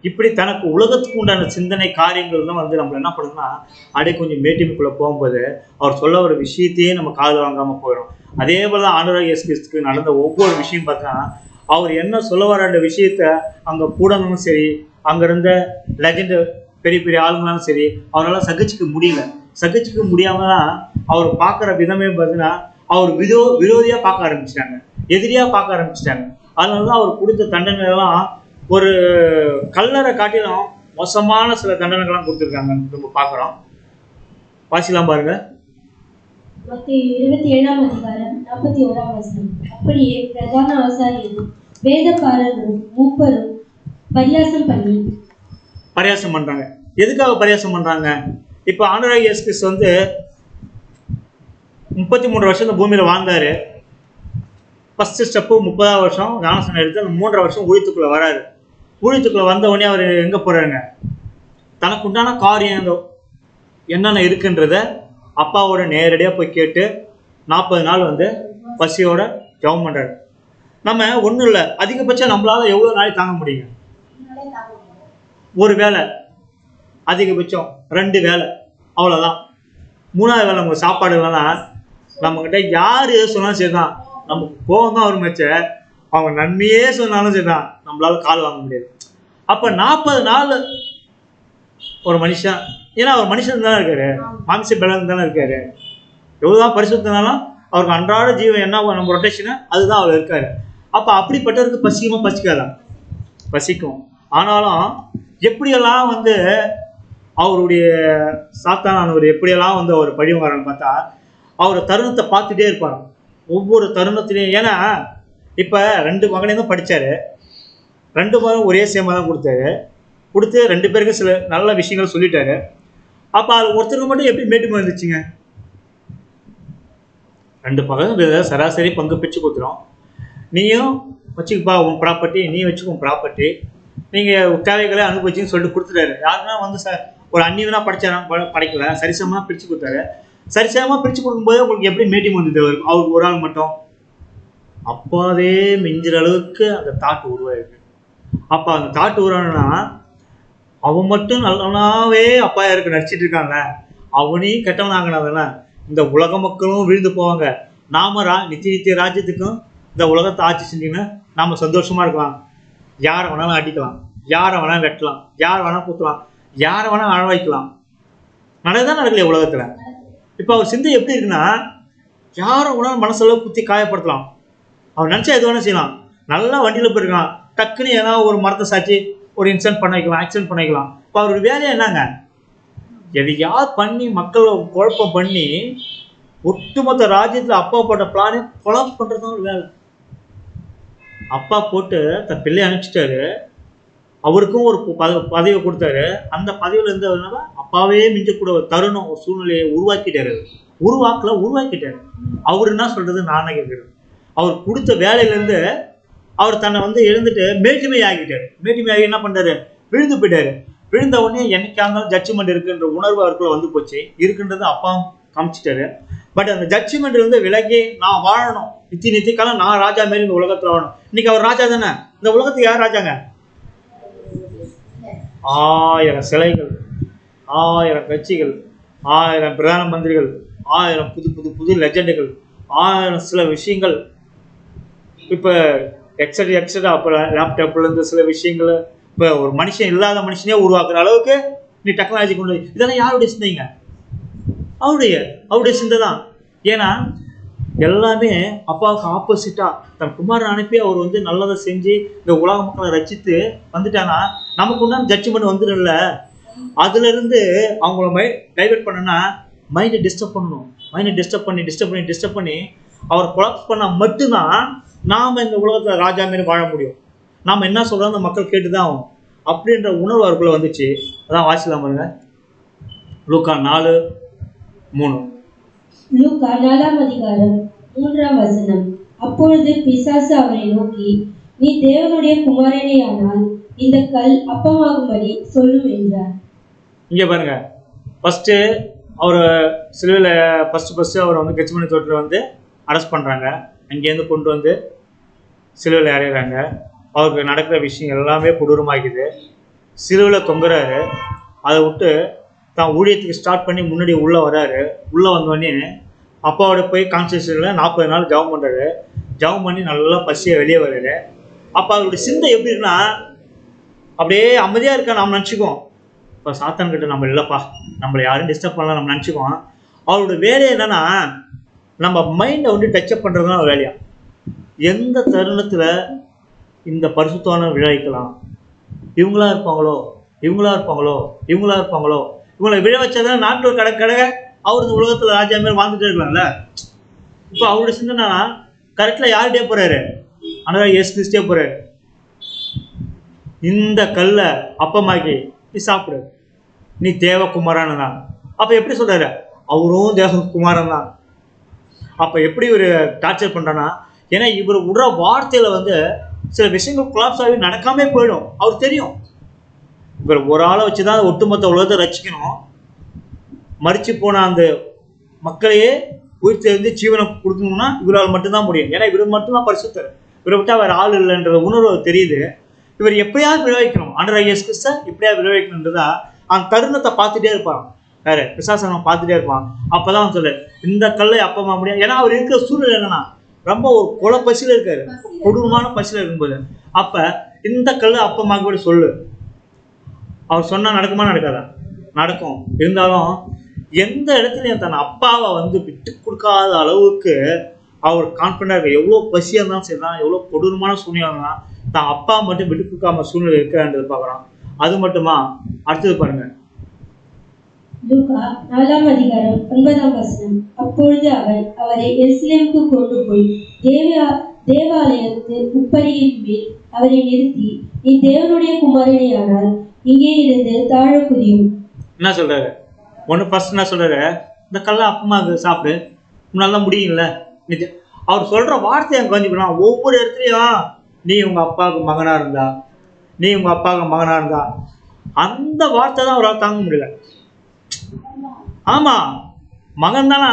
B: இப்படி தனக்கு உலகத்துக்கு உண்டான சிந்தனை காரியங்கள் தான் வந்து நம்மள என்ன பண்ணுதுன்னா அப்படியே கொஞ்சம் மேட்டிமைக்குள்ளே போகும்போது அவர் சொல்ல ஒரு விஷயத்தையே நம்ம காது வாங்காமல் போயிடும். அதே போல் தான் ஆண்டவராகிய இயேசு கிறிஸ்துவுக்கு நடந்த ஒவ்வொரு விஷயம் பார்த்தா அவர் என்ன சொல்ல வர விஷயத்த அங்கே கூடங்களும் சரி, அங்கே இருந்த லெஜெண்டு பெரிய பெரிய ஆளுங்களாலும் சரி அவரால் சகிச்சுக்க முடியல. சகிச்சுக்க முடியாமல் தான் அவர் பார்க்குற விதமே பார்த்தீங்கன்னா அவர் விரோதியாக பார்க்க ஆரம்பிச்சிட்டாங்க, எதிரியாக பார்க்க ஆரம்பிச்சிட்டாங்க. அதனால தான் அவர் கொடுத்த தண்டனைலாம் ஒரு கல்லறை காட்டிலும் மோசமான சில தண்டனைகள்லாம் கொடுத்துருக்காங்க நம்ம பார்க்குறோம். வாசிலாம் பாருங்க.
C: மத்தேயு 27ஆம் அதிகாரம் 41ஆம் வசனம். அப்படியே பிரதான ஆசாரியரும் வேதக்காரரும் மூப்பரும் பரியாசம் பண்றாங்க.
B: எதுக்காக பரியாசம் பண்றாங்க? இப்போ ஆண்டவராகிய இயேசு கிறிஸ்து வந்து 33 வருஷம் இந்த பூமியில வாழ்ந்தாரு. ஃபர்ஸ்ட் ஸ்டெப்பு 30ஆவது வருஷம் ஞானஸ்நானம் எடுத்து அந்த 3.5 வருஷம் ஊழியத்துக்குள்ள வராரு. ஊழியத்துக்குள்ள வந்த உடனே அவர் எங்க போறாருங்க, தனக்கு உண்டான காரியம் என்னென்ன இருக்குன்றத அப்பாவோட நேரடியாக போய் கேட்டு 40 நாள் வந்து பசியோட ஜெபம் பண்ணுறாரு. நம்ம ஒன்றும் இல்லை, அதிகபட்சம் நம்மளால எவ்வளோ நாளைக்கு தாங்க முடியுங்க? ஒரு வேலை, அதிகபட்சம் 2 வேலை, அவ்வளோதான். 3ஆவது வேலை நம்ம சாப்பாடு இல்லைன்னா நம்மக்கிட்ட யார் சொன்னாலும் சரி தான், நமக்கு கோபம் தான் ஒரு மச்ச, அவங்க நன்மையே சொன்னாலும் சரி தான் நம்மளால கால் வாங்க முடியாது. அப்போ 40 நாள் ஒரு மனுஷன், ஏன்னா அவர் மனுஷன் தானே இருக்காரு, மாமிச பலன் தானே இருக்காரு, எவ்வளோதான் பரிசுத்தினாலும் அவருக்கு அன்றாட ஜீவன் என்ன நம்ம ரொட்டேஷனு அதுதான் அவர் இருக்காரு. அப்போ அப்படிப்பட்டவருக்கு பசிக்குமா? பசிக்காதான்? பசிக்கும். ஆனாலும் எப்படியெல்லாம் வந்து அவருடைய சாத்தானவர் எப்படியெல்லாம் வந்து அவர் பழிவாரன்னு பார்த்தா அவர் தருணத்தை பார்த்துட்டே இருப்பார் ஒவ்வொரு தருணத்திலையும். ஏன்னா இப்போ 2 மகனையும் தான் படித்தார், 2 மகனும் ஒரே சேமாக தான் கொடுத்து 2 பேருக்கும் சில நல்ல விஷயங்கள் சொல்லிட்டாரு. அப்போ அது ஒருத்தருக்கு மட்டும் எப்படி மேட்டுமை வந்துச்சுங்க? 2 பக்கம் சராசரி பங்கு பிச்சு கொடுத்துரும். நீயும் வச்சுக்கப்பா உன் ப்ராப்பர்ட்டி, நீ வச்சுக்கோ உன் ப்ராப்பர்ட்டி, நீங்கள் தேவைகளை அனுபவிச்சுன்னு சொல்லிட்டு கொடுத்துட்டாரு. யாருன்னா வந்து ஒரு அந்நியனா படைக்கல, சரிசமமாக பிரித்து கொடுத்தாரு. சரிசமமாக பிரித்து கொடுக்கும்போது உங்களுக்கு எப்படி மேட்டிமை வந்தது அவருக்கு ஒரு ஆள் மட்டும்? அப்பாவே மிஞ்சிற அளவுக்கு அந்த தாட்டு உருவாயிருக்கு. அப்போ அந்த தாட்டு உருவானா அவன் மட்டும் நல்லவனாவே அப்பா இருக்கு நடிச்சிட்டு இருக்காங்க, அவனையும் கெட்டவனாங்கனாதானே இந்த உலக மக்களும் விழுந்து போவாங்க. நாம நித்திய ராஜ்யத்துக்கும் இந்த உலகத்தை ஆட்சி செஞ்சீங்கன்னா நாம சந்தோஷமா இருக்கலாம். யாரை வேணாலும் அடிக்கலாம், யாரை வேணாலும் வெட்டலாம், யாரை வேணாலும் குத்தலாம், யாரை வேணாலும் அழ வைக்கலாம். நடக்குதான் நடக்கலையே உலகத்துல. இப்போ அவர் சிந்தை எப்படி இருக்குன்னா யாரை வேணாலும் மனசளவு குத்தி காயப்படுத்தலாம், அவன் நினச்சா எது வேணாலும் செய்யலாம். நல்லா வண்டியில் போயிருக்கலாம், டக்குன்னு ஏதாவது ஒரு மரத்தை சாச்சி ஒரு இன்சிடென்ட் பண்ண வைக்கலாம், ஆக்சிடென்ட் பண்ண வைக்கலாம். இப்போ அவருடைய வேலையை என்னங்க? எதையாவது பண்ணி மக்களை குழப்பம் பண்ணி ஒட்டுமொத்த ராஜ்யத்தில் அப்பா போட்ட பிளானே கொலாப்ஸ் பண்ணுறது தான் ஒரு வேலை. அப்பா போட்டு தன் பிள்ளையை அனுப்பிச்சிட்டாரு, அவருக்கும் ஒரு பதவியை கொடுத்தாரு. அந்த பதவியில் இருந்தவங்க அப்பாவே மிஞ்சக்கூட ஒரு தருணம் ஒரு சூழ்நிலையை உருவாக்கிட்டாரு. உருவாக்கிட்டாரு. அவர் என்ன சொல்றது நானே கேட்குறது. அவர் கொடுத்த வேலையிலேருந்து அவர் தன்னை வந்து எழுந்துட்டு மேட்டுமை ஆகிட்டார். மேட்டுமை ஆகி என்ன பண்ணுறாரு? விழுந்து போயிட்டாரு. விழுந்த உடனே என்னைக்கா இருந்தாலும் ஜட்ஜ்மெண்ட் இருக்குன்ற உணர்வு அவருக்குள்ள வந்து போச்சு. இருக்குன்றது அப்பா காமிச்சிட்டாரு. பட் அந்த ஜட்ஜ்மெண்ட் வந்து விலகி நான் வாழணும், நித்திய காலம் நான் ராஜா மாரி இந்த உலகத்தில் வாழணும். இன்னைக்கு அவர் ராஜா தானே. இந்த உலகத்துக்கு யார் ராஜாங்க? 1000 சிலைகள், 1000 கட்சிகள், 1000 பிரதான மந்திரிகள், 1000 புது லெஜெண்டுகள், 1000 சில விஷயங்கள். இப்போ எக்ஸட்ரா அப்போ லேப்டாப்லேருந்து சில விஷயங்கள். இப்போ ஒரு மனுஷன் இல்லாத மனுஷனே உருவாக்குற அளவுக்கு நீ டெக்னாலஜி கொண்டு இதெல்லாம் யாருடைய சிந்தைங்க? அவருடைய சிந்தை தான். ஏன்னா எல்லாமே அப்பாவுக்கு ஆப்போசிட்டாக தன் குமாரன் அனுப்பி அவர் வந்து நல்லதை செஞ்சு இந்த உலக மக்களை ரசித்து வந்துட்டாங்கன்னா நமக்கு உண்டான ஜட்ஜ்மெண்ட் வந்துடும்ல. அதுலேருந்து அவங்கள டைவெர்ட் பண்ணனா மைண்டை டிஸ்டர்ப் பண்ணணும். மைண்டை டிஸ்டர்ப் பண்ணி அவர் கொலாப்ஸ் பண்ணால் மட்டும்தான் நாம் இந்த உலகத்தில் ராஜா மாரி வாழ முடியும். நாம் என்ன சொல்கிறோம் அந்த மக்கள் கேட்டு தான் ஆகும் அப்படின்ற உணர்வு அவருக்குள்ளே வந்துச்சு. அதான் வாசிக்கலாம் பாருங்க, லூக்கா 4:3.
C: லூக்கா 4ஆம் அதிகாரம் 3ஆம் வசனம். அப்பொழுது பிசாசு அவரை நோக்கி, நீ தேவனுடைய குமாரனே ஆனால் இந்த கல் அப்பமாகும்படி சொல்லும் என்றார்.
B: இங்கே பாருங்க, ஃபஸ்ட்டு அவர் சிலுவையில் ஃபஸ்ட்டு அவரை வந்து கெட்செமனே தோட்டத்தில் வந்து அரெஸ்ட் பண்ணுறாங்க. அங்கேருந்து கொண்டு வந்து சிலுவையில் அறையிறாங்க. அவருக்கு நடக்கிற விஷயம் எல்லாமே கொடூரமாகிக்குது. சிலுவையில் தொங்குறாரு. அதை விட்டு தான் ஊழியத்துக்கு ஸ்டார்ட் பண்ணி முன்னாடி உள்ளே வராரு. உள்ளே வந்தோடனே அப்பாவோட போய் கான்ஸ்டியூஷனில் 40 நாள் ஜபம் பண்ணுறாரு. ஜபம் பண்ணி நல்லா பசியை வெளியே வர்றாரு. அப்போ அவருடைய சிந்தை எப்படி இருக்குன்னா, அப்படியே அமைதியாக இருக்கா நாம் நினச்சிக்குவோம். இப்போ சாத்தான்கிட்ட நம்ம இல்லைப்பா, நம்மளை யாரும் டிஸ்டர்ப் பண்ணலாம் நம்ம நினச்சிக்குவோம். அவரோட வேலை என்னன்னா, நம்ம மைண்டை வந்து டச்சப் பண்ணுறது தான் வேலையா. எந்த தருணத்தில் இந்த பரிசுத்தவான விளைவிக்கலாம், இவங்களா இருப்பாங்களோ இவங்களா இருப்பாங்களோ இவங்களா இருப்பாங்களோ, இவங்களை விழ வச்சாதான் நாட்டில் கடை அவர் இந்த உலகத்தில் ராஜா மாரி வாழ்ந்துட்டே இருக்கலாம்ல. இப்போ அவருடைய சிந்தனை கரெக்டில் யார்கிட்டே போகிறாரு, ஆனால் இயேசு கிறிஸ்டே போகிறாரு. இந்த கல்லை அப்பமாக்கி நீ சாப்பிடு, நீ தேவகுமாரன் தான். அப்போ எப்படி சொல்கிறாரு, அவரும் தேவகுமாரன் தான். அப்போ எப்படி ஒரு டார்ச்சர் பண்ணுறான்னா, ஏன்னா இவர் விடுற வார்த்தையில் வந்து சில விஷயங்கள் கொலாப்ஸ் ஆகி நடக்காமே போயிடும். அவர் தெரியும், இவர் ஒரு ஆளை வச்சு தான் ஒட்டுமொத்த உலகத்தை ரசிக்கணும். மறித்து போன அந்த மக்களையே உயிர் தெரிந்து ஜீவனை கொடுக்கணும்னா இவரால் மட்டும்தான் முடியும். ஏன்னா இவர் மட்டும்தான் பரிசுத்தர். இவரை விட்டால் வேறு ஆள் இல்லைன்ற உணர்வு தெரியுது. இவர் எப்படியாவது விளைவிக்கணும், ஆண்டவராகிய இயேசு கிறிஸ்துவை எப்படியாவது விளைவிக்கணுன்றதா அந்த தருணத்தை பார்த்துட்டே இருப்பான். வேறு பிசாசனம் பார்த்துட்டே இருப்பான். அப்போ தான் சொல்லு, இந்த கல்லை அப்பமா முடியாது. ஏன்னா அவர் இருக்கிற சூழ்நிலை என்னன்னா, ரொம்ப ஒரு கொலை பசியில் இருக்காரு, கொடூரமான பசியில் இருக்கும்போது. அப்போ இந்த கல்லை அப்பமாக கூட சொல்லு. அவர் சொன்னால் நடக்குமா நடக்காதா? நடக்கும். இருந்தாலும் எந்த இடத்துலையும் தன் அப்பாவை வந்து விட்டு கொடுக்காத அளவுக்கு அவர் கான்ஃபிடண்டாக இருக்க. எவ்வளோ பசியாக இருந்தாலும் சரி தான், எவ்வளோ கொடூரமான சூழ்நிலை இருந்தால் தான் அப்பா மட்டும் விட்டு கொடுக்காம சூழ்நிலை இருக்கான்றது பார்க்குறோம். அது மட்டுமா, அடுத்தது பாருங்க,
C: லூக்கா 4ஆம் அதிகாரம் 9ஆம் வசனம். அப்பொழுது அவர் அவரை எருசலேமுக்கு கொண்டு போய் தேவாலயத்து உப்பரியின் மேல் அவரை நிறுத்தி, நீ தேவனுடைய குமாரனையானால் இங்கே இருந்து தாழ குதியும். என்ன
B: சொல்றாரு? ஃபர்ஸ்ட் என்ன சொல்றாரு, இந்த கல்லை அப்பமாக சாப்பிடு, நல்லா முடியும்ல. அவர் சொல்ற வார்த்தையை கொஞ்சம் ஒவ்வொரு இடத்துலையும் நீ உங்க அப்பாவுக்கு மகனா இருந்தா, நீ உங்க அப்பாவுக்கு மகனா இருந்தா, அந்த வார்த்தை தான் அவரால் தாங்க முடியல. ஆமா, மகன் தானா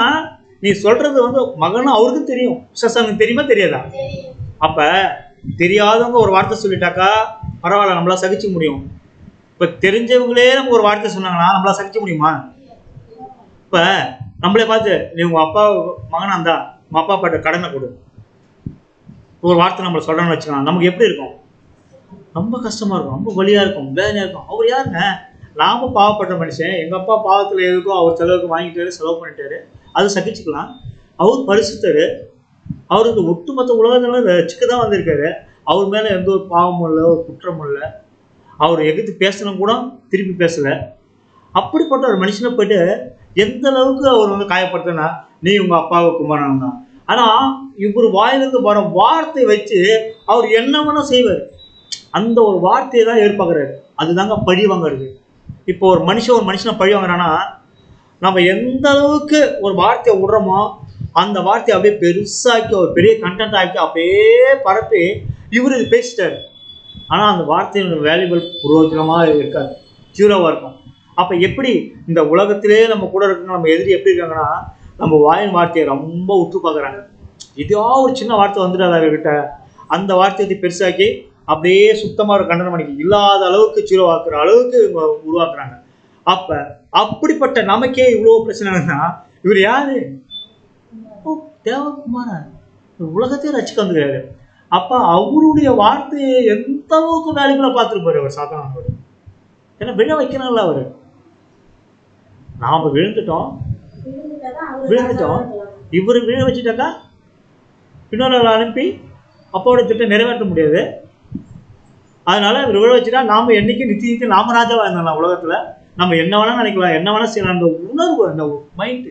B: நீ சொல்றது வந்து மகன் அவருக்கும் தெரியும். விசேஷம் தெரியுமா தெரியாதா? அப்ப தெரியாதவங்க ஒரு வார்த்தை சொல்லிட்டாக்கா பரவாயில்ல, நம்மளா சகிச்சு முடியும். இப்ப தெரிஞ்சவங்களே நமக்கு ஒரு வார்த்தை சொன்னாங்கன்னா நம்மளா சகிக்க முடியுமா? இப்ப நம்மளே பார்த்து நீ உங்க அப்பா மகனா இருந்தா உங்க அப்பா பாட்ட கடனை கொடு, ஒரு வார்த்தை நம்மளை சொல்றோம்னு வச்சுக்கலாம், நமக்கு எப்படி இருக்கும்? ரொம்ப கஷ்டமா இருக்கும், ரொம்ப வலியா இருக்கும், வேதனையா இருக்கும். அவர் யாருங்க? நாம பாவப்பட்ட மனுஷன், எங்க அப்பா பாவத்துல எதுக்கோ அவர் செலவுக்கு வாங்கிட்டாரு, செலவு பண்ணிட்டாரு, அது சகிச்சுக்கலாம். அவர் பரிசுத்தரு, அவருக்கு ஒட்டுமொத்த உலகத்துல ரசிக்க தான் வந்திருக்காரு. அவர் மேல எந்த ஒரு பாவமும் இல்லை, ஒரு குற்றமும் இல்லை. அவர் எதிர்த்து பேசணும் கூட திருப்பி பேசல. அப்படிப்பட்ட ஒரு மனுஷனை போயிட்டு எந்த அளவுக்கு அவர் வந்து காயப்படுத்தினா, நீ உங்க அப்பாவை குமாரன் தான். ஆனா இவர் வாயிலிருந்து வர வார்த்தை வச்சு அவர் என்ன வேணா செய்வார். அந்த ஒரு வார்த்தையை தான் எதிர்பார்க்குறாரு. அதுதாங்க பழி வாங்குறது. இப்போ ஒரு மனுஷனை பழி வாங்குறான்னா, நம்ம எந்த அளவுக்கு ஒரு வார்த்தையை விடுறோமோ அந்த வார்த்தையை அப்படியே பெருசாக்கி ஒரு பெரிய கண்டென்ட் ஆக்கி அப்படியே பரப்பி இவர் இது பேசிட்டாரு. ஆனால் அந்த வார்த்தையோட வேல்யூபிள் புரோஜனமாக இருக்காது, ஜீரோவாக இருக்கும். அப்போ எப்படி இந்த உலகத்திலே நம்ம கூட இருக்க நம்ம எதிரி எப்படி இருக்காங்கன்னா, நம்ம வாயின் வார்த்தையை ரொம்ப உற்று பார்க்குறாங்க. இதோ ஒரு சின்ன வார்த்தை வந்துட்டு அவர்கிட்ட அந்த வார்த்தையை பெருசாக்கி அப்படியே சுத்தமாக ஒரு கண்டனம் பண்ணிக்க இல்லாத அளவுக்கு ஜீரோவாக்குற அளவுக்கு இவங்க உருவாக்குறாங்க. அப்போ அப்படிப்பட்ட நமக்கே இவ்வளோ பிரச்சனைனா இவர் யாரு? தேவகுமாரன், உலகத்தையும் ரசிக்க வந்துக்கிறாரு. அப்போ அவருடைய வார்த்தையை எந்த அளவுக்கு வேலைக்குள்ள பார்த்துருப்பாரு அவர் சாத்தானவர். ஏன்னா விழ வைக்கணும்ல அவரு. நாம விழுந்துட்டோம், இவரு விழ வச்சுட்டாக்கா இன்னொரு அனுப்பி அப்பாவோட திட்டம் நிறைவேற்ற முடியாது. அதனால இவர் விழ வச்சுட்டா நாம என்னைக்கு நித்திய நாம ராஜாவா இருந்தோம் உலகத்துல. நம்ம என்ன வேணா நினைக்கலாம், என்ன வேணா செய்யலாம். அந்த உணர்வு, அந்த மைண்டு,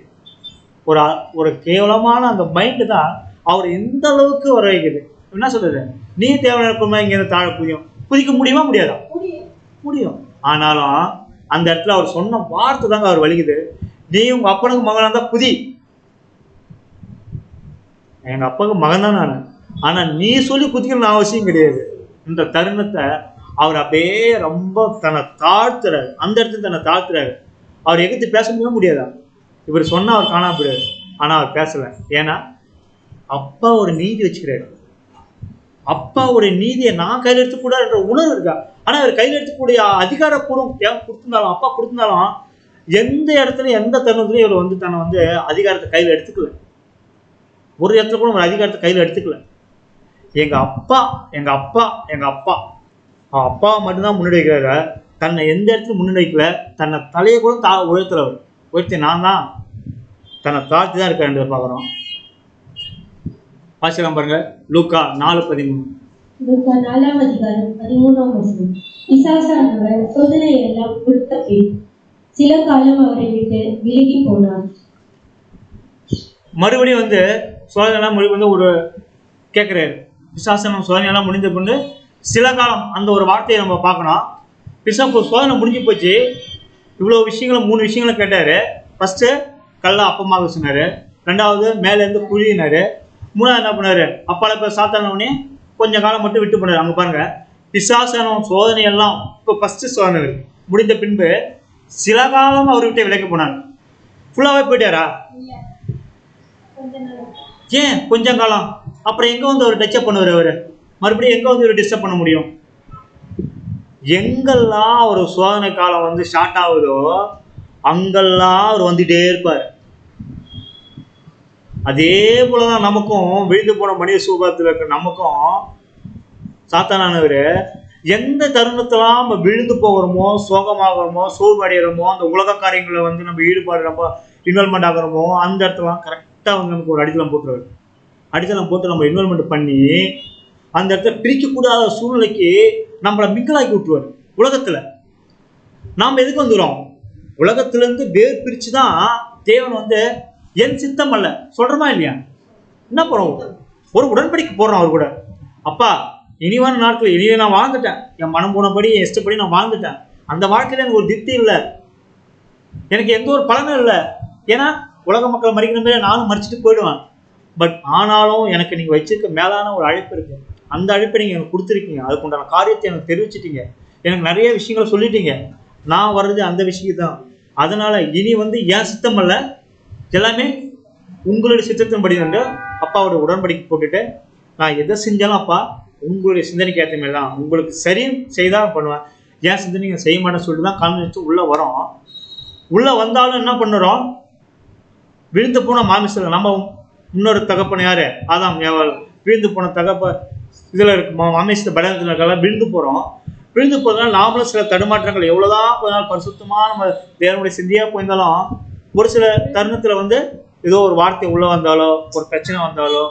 B: ஒரு கேவலமான அந்த மைண்டு தான் அவர் எந்த அளவுக்கு வர வைக்குது. என்ன சொல்றது, நீ தேவையான இங்க தாழ குதிக்க முடியுமா? முடியாதா? முடியும். ஆனாலும் அந்த இடத்துல அவர் சொன்ன வார்த்தை தாங்க அவர் வலிக்குது. நீ உங்க அப்பனுக்கு மகனா தான் குதி. எங்க அப்பாவுக்கு மகன் தான் நான், ஆனா நீ சொல்லி குதிக்கணும்னு அவசியம் கிடையாது. இந்த தருணத்தை அவர் அப்படியே ரொம்ப தன்னை தாழ்த்துறாரு. அந்த இடத்துல தன்னை தாழ்த்துறாரு. அவர் எதிர்த்து பேச முடியாதா? இவர் சொன்னா அவர் காணாம போயிடாரு. ஆனா அவர் பேசல. ஏன்னா அப்பா ஒரு நீதி வச்சுக்கிறாரு. அப்பாவுடைய நீதியை நான் கையில் எடுத்துக்கூடாதுன்ற உணர்வு இருக்கா. ஆனா அவர் கையில் எடுத்துக்கூடிய அதிகாரப்பூர்வம் கொடுத்திருந்தாலும், அப்பா கொடுத்திருந்தாலும் எந்த இடத்துல எந்த தருணத்துலையும் இவர் வந்து தன்னை வந்து அதிகாரத்தை கையில் எடுத்துக்கல. ஒரு இடத்துல கூட ஒரு அதிகாரத்தை கையில் எடுத்துக்கல. எங்க அப்பா அப்பாவை மட்டும்தான் முன்னாடி வைக்கிறாரு. தன்னை எந்த இடத்துல முன்னாடி வைக்கல. தன்னை தலையை கூட உயர்த்துறவர். உயர்த்தி நான் தான் தன்னை தாழ்த்தி தான் இருக்க பார்க்குறோம். வாசிக்கலாம் பாருங்க. லூக்கா 4:13.
C: லூக்கா 4ஆம் அதிகாரம் 13ஆம் வசனம். பிசாசானவர் சோதனை எல்லாம் கொடுத்த பின் சில காலம் அவரை விட்டு விலகி போனார்.
B: மறுபடியும் வந்து சோதனைலாம் வந்து ஒரு கேட்குறாரு. பிசாசனம் சோதனையெல்லாம் முடிஞ்ச பின்னு சில காலம், அந்த ஒரு வார்த்தையை நம்ம பார்க்கணும். பிசாசு சோதனை முடிஞ்சு போச்சு. இவ்வளோ விஷயங்களை 3 விஷயங்களை கேட்டார். ஃபஸ்ட்டு கல்லை அப்பமாக சொன்னார். 2வது மேலேருந்து குழியினார். 3வது என்ன பண்ணார்? அப்பால இப்போ சாத்தானவனே கொஞ்சம் காலம் மட்டும் விட்டு போனார். அங்கே பாருங்க, பிசாசனம் சோதனையெல்லாம் இப்போ ஃபஸ்ட்டு சோதனை முடிந்த பின்பு சில காலம் அவர் விட்டு விலகி போனார். ஃபுல்லாகவே போயிட்டாரா? ஏன் கொஞ்சம் காலம்? அப்புறம் எங்கே வந்து அவர் டச்சப் பண்ணுவார்? அவர் மறுபடியும் எங்கே வந்து ஒரு டிஸ்டர்ப் பண்ண முடியும்? எங்கெல்லாம் ஒரு சோதனை காலம் வந்து ஸ்டார்ட் ஆகுதோ அங்கெல்லாம் அவர் வந்துட்டே இருப்பார். அதே போலதான் நமக்கும் விழுந்து போன மனித சுபாவத்தில் இருக்க நமக்கும் சாத்தானவர் எந்த தருணத்தெல்லாம் நம்ம விழுந்து போகிறோமோ, சோகமாகிறோமோ, சோர்வடைகிறோமோ, அந்த உலக காரியங்களை வந்து நம்ம ஈடுபாடு நம்ம இன்வால்மெண்ட் ஆகிறோமோ, அந்த இடத்துலாம் கரெக்டாக வந்து நமக்கு ஒரு அடித்தளம் போட்டுருவார். அடித்தளம் போட்டு நம்ம இன்வால்மெண்ட் பண்ணி அந்த இடத்துல பிரிக்கக்கூடாத சூழ்நிலைக்கு நம்மளை மிங்கலாக்கி விட்டுருவார். உலகத்தில் நாம் எதுக்கு வந்துடுறோம்? உலகத்திலேருந்து வேர் பிரித்து தான் தேவன் வந்து என் சித்தம் அல்ல சொல்கிறோமா இல்லையா? என்ன பண்ணுறோம்? ஒரு உடன்படிக்கை போடுறோம் அவர் கூட. அப்பா, இனிவான நாட்கள் இனியே நான் வாழ்ந்துட்டேன். என் மனம் போனபடி, என் இஷ்டப்படி நான் வாழ்ந்துட்டேன். அந்த வாழ்க்கையில் எனக்கு ஒரு திருப்தி இல்லை, எனக்கு எந்த ஒரு பலனும் இல்லை. ஏன்னா உலக மக்கள் மறிக்கிற மாதிரி நானும் மறிச்சுட்டு போயிடுவேன். பட் ஆனாலும் எனக்கு நீங்கள் வச்சிருக்க மேலான ஒரு அழைப்பு இருக்குது. அந்த அழைப்பை நீங்கள் எனக்கு கொடுத்துருக்கீங்க. அதுக்குண்டான காரியத்தை எனக்கு தெரிவிச்சிட்டீங்க. எனக்கு நிறைய விஷயங்களை சொல்லிட்டீங்க. நான் வர்றது அந்த விஷயம் தான். அதனால் இனி வந்து என் சித்தம் அல்ல, எல்லாமே உங்களுடைய சித்தத்தின்படி வந்து அப்பாவோட உடன்படிக்கை போட்டுட்டு நான் எதை செஞ்சாலும் அப்பா உங்களுடைய சிந்தனைக்கு ஏற்ற மாதிரி தான், உங்களுக்கு சரி செய்தான் பண்ணுவேன். ஏன் சிந்தனை செய்ய மாட்டேன்னு சொல்லிட்டு தான் காமிச்சு உள்ளே வரோம். உள்ளே வந்தாலும் என்ன பண்ணுறோம்? விழுந்து போன மாமிசத்தில் நம்ம இன்னொரு தகப்பன யார்? ஆதாம் ஏவாள். விழுந்து போன தகப்ப இதில் இருக்கு மாமிசத்தை பலத்தில் இருக்கலாம். விழுந்து போகிறோம். விழுந்து போகிறதுனால நாமளும் சில தடுமாற்றங்கள் எவ்வளோதான் கொஞ்ச நாள் பரிசுத்தமாக நம்ம தேவனுடைய சிந்தியாக போயிருந்தாலும் ஒரு சில தருணத்தில் வந்து ஏதோ ஒரு வார்த்தை உள்ளே வந்தாலோ, ஒரு பிரச்சனை வந்தாலோ,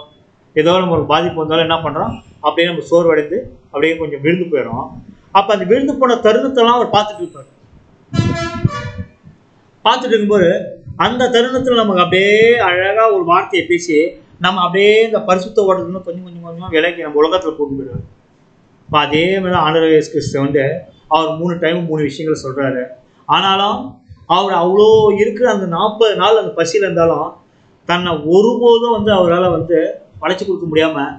B: ஏதோ நம்ம ஒரு பாதிப்பு வந்தாலும் என்ன பண்ணுறோம்? அப்படியே நம்ம சோர்வடைந்து அப்படியே கொஞ்சம் விழுந்து போயிடும். அப்போ அந்த விழுந்து போன தருணத்தெல்லாம் அவர் பார்த்துட்டு இருப்பார். பார்த்துட்டு இருக்கும்போது அந்த தருணத்தில் நமக்கு அப்படியே அழகாக ஒரு வார்த்தையை பேசி நம்ம அப்படியே இந்த பரிசுத்த ஓட்டத்துலேருந்து கொஞ்சம் கொஞ்சம் கொஞ்சமாக விலைக்கு நம்ம உலகத்தில் கூட்டு போயிடுவார். இப்போ அதே மாதிரி ஆண்டவர் இயேசு கிறிஸ்து வந்து அவர் 3 டைம் 3 விஷயங்களை சொல்கிறாரு. ஆனாலும் அவர் அவ்வளோ இருக்கிற அந்த 40 நாள் அந்த பசியில் இருந்தாலும் தன்னை ஒருபோதும் வந்து அவரால் வந்து படைச்சி கொடுக்க முடியாமல்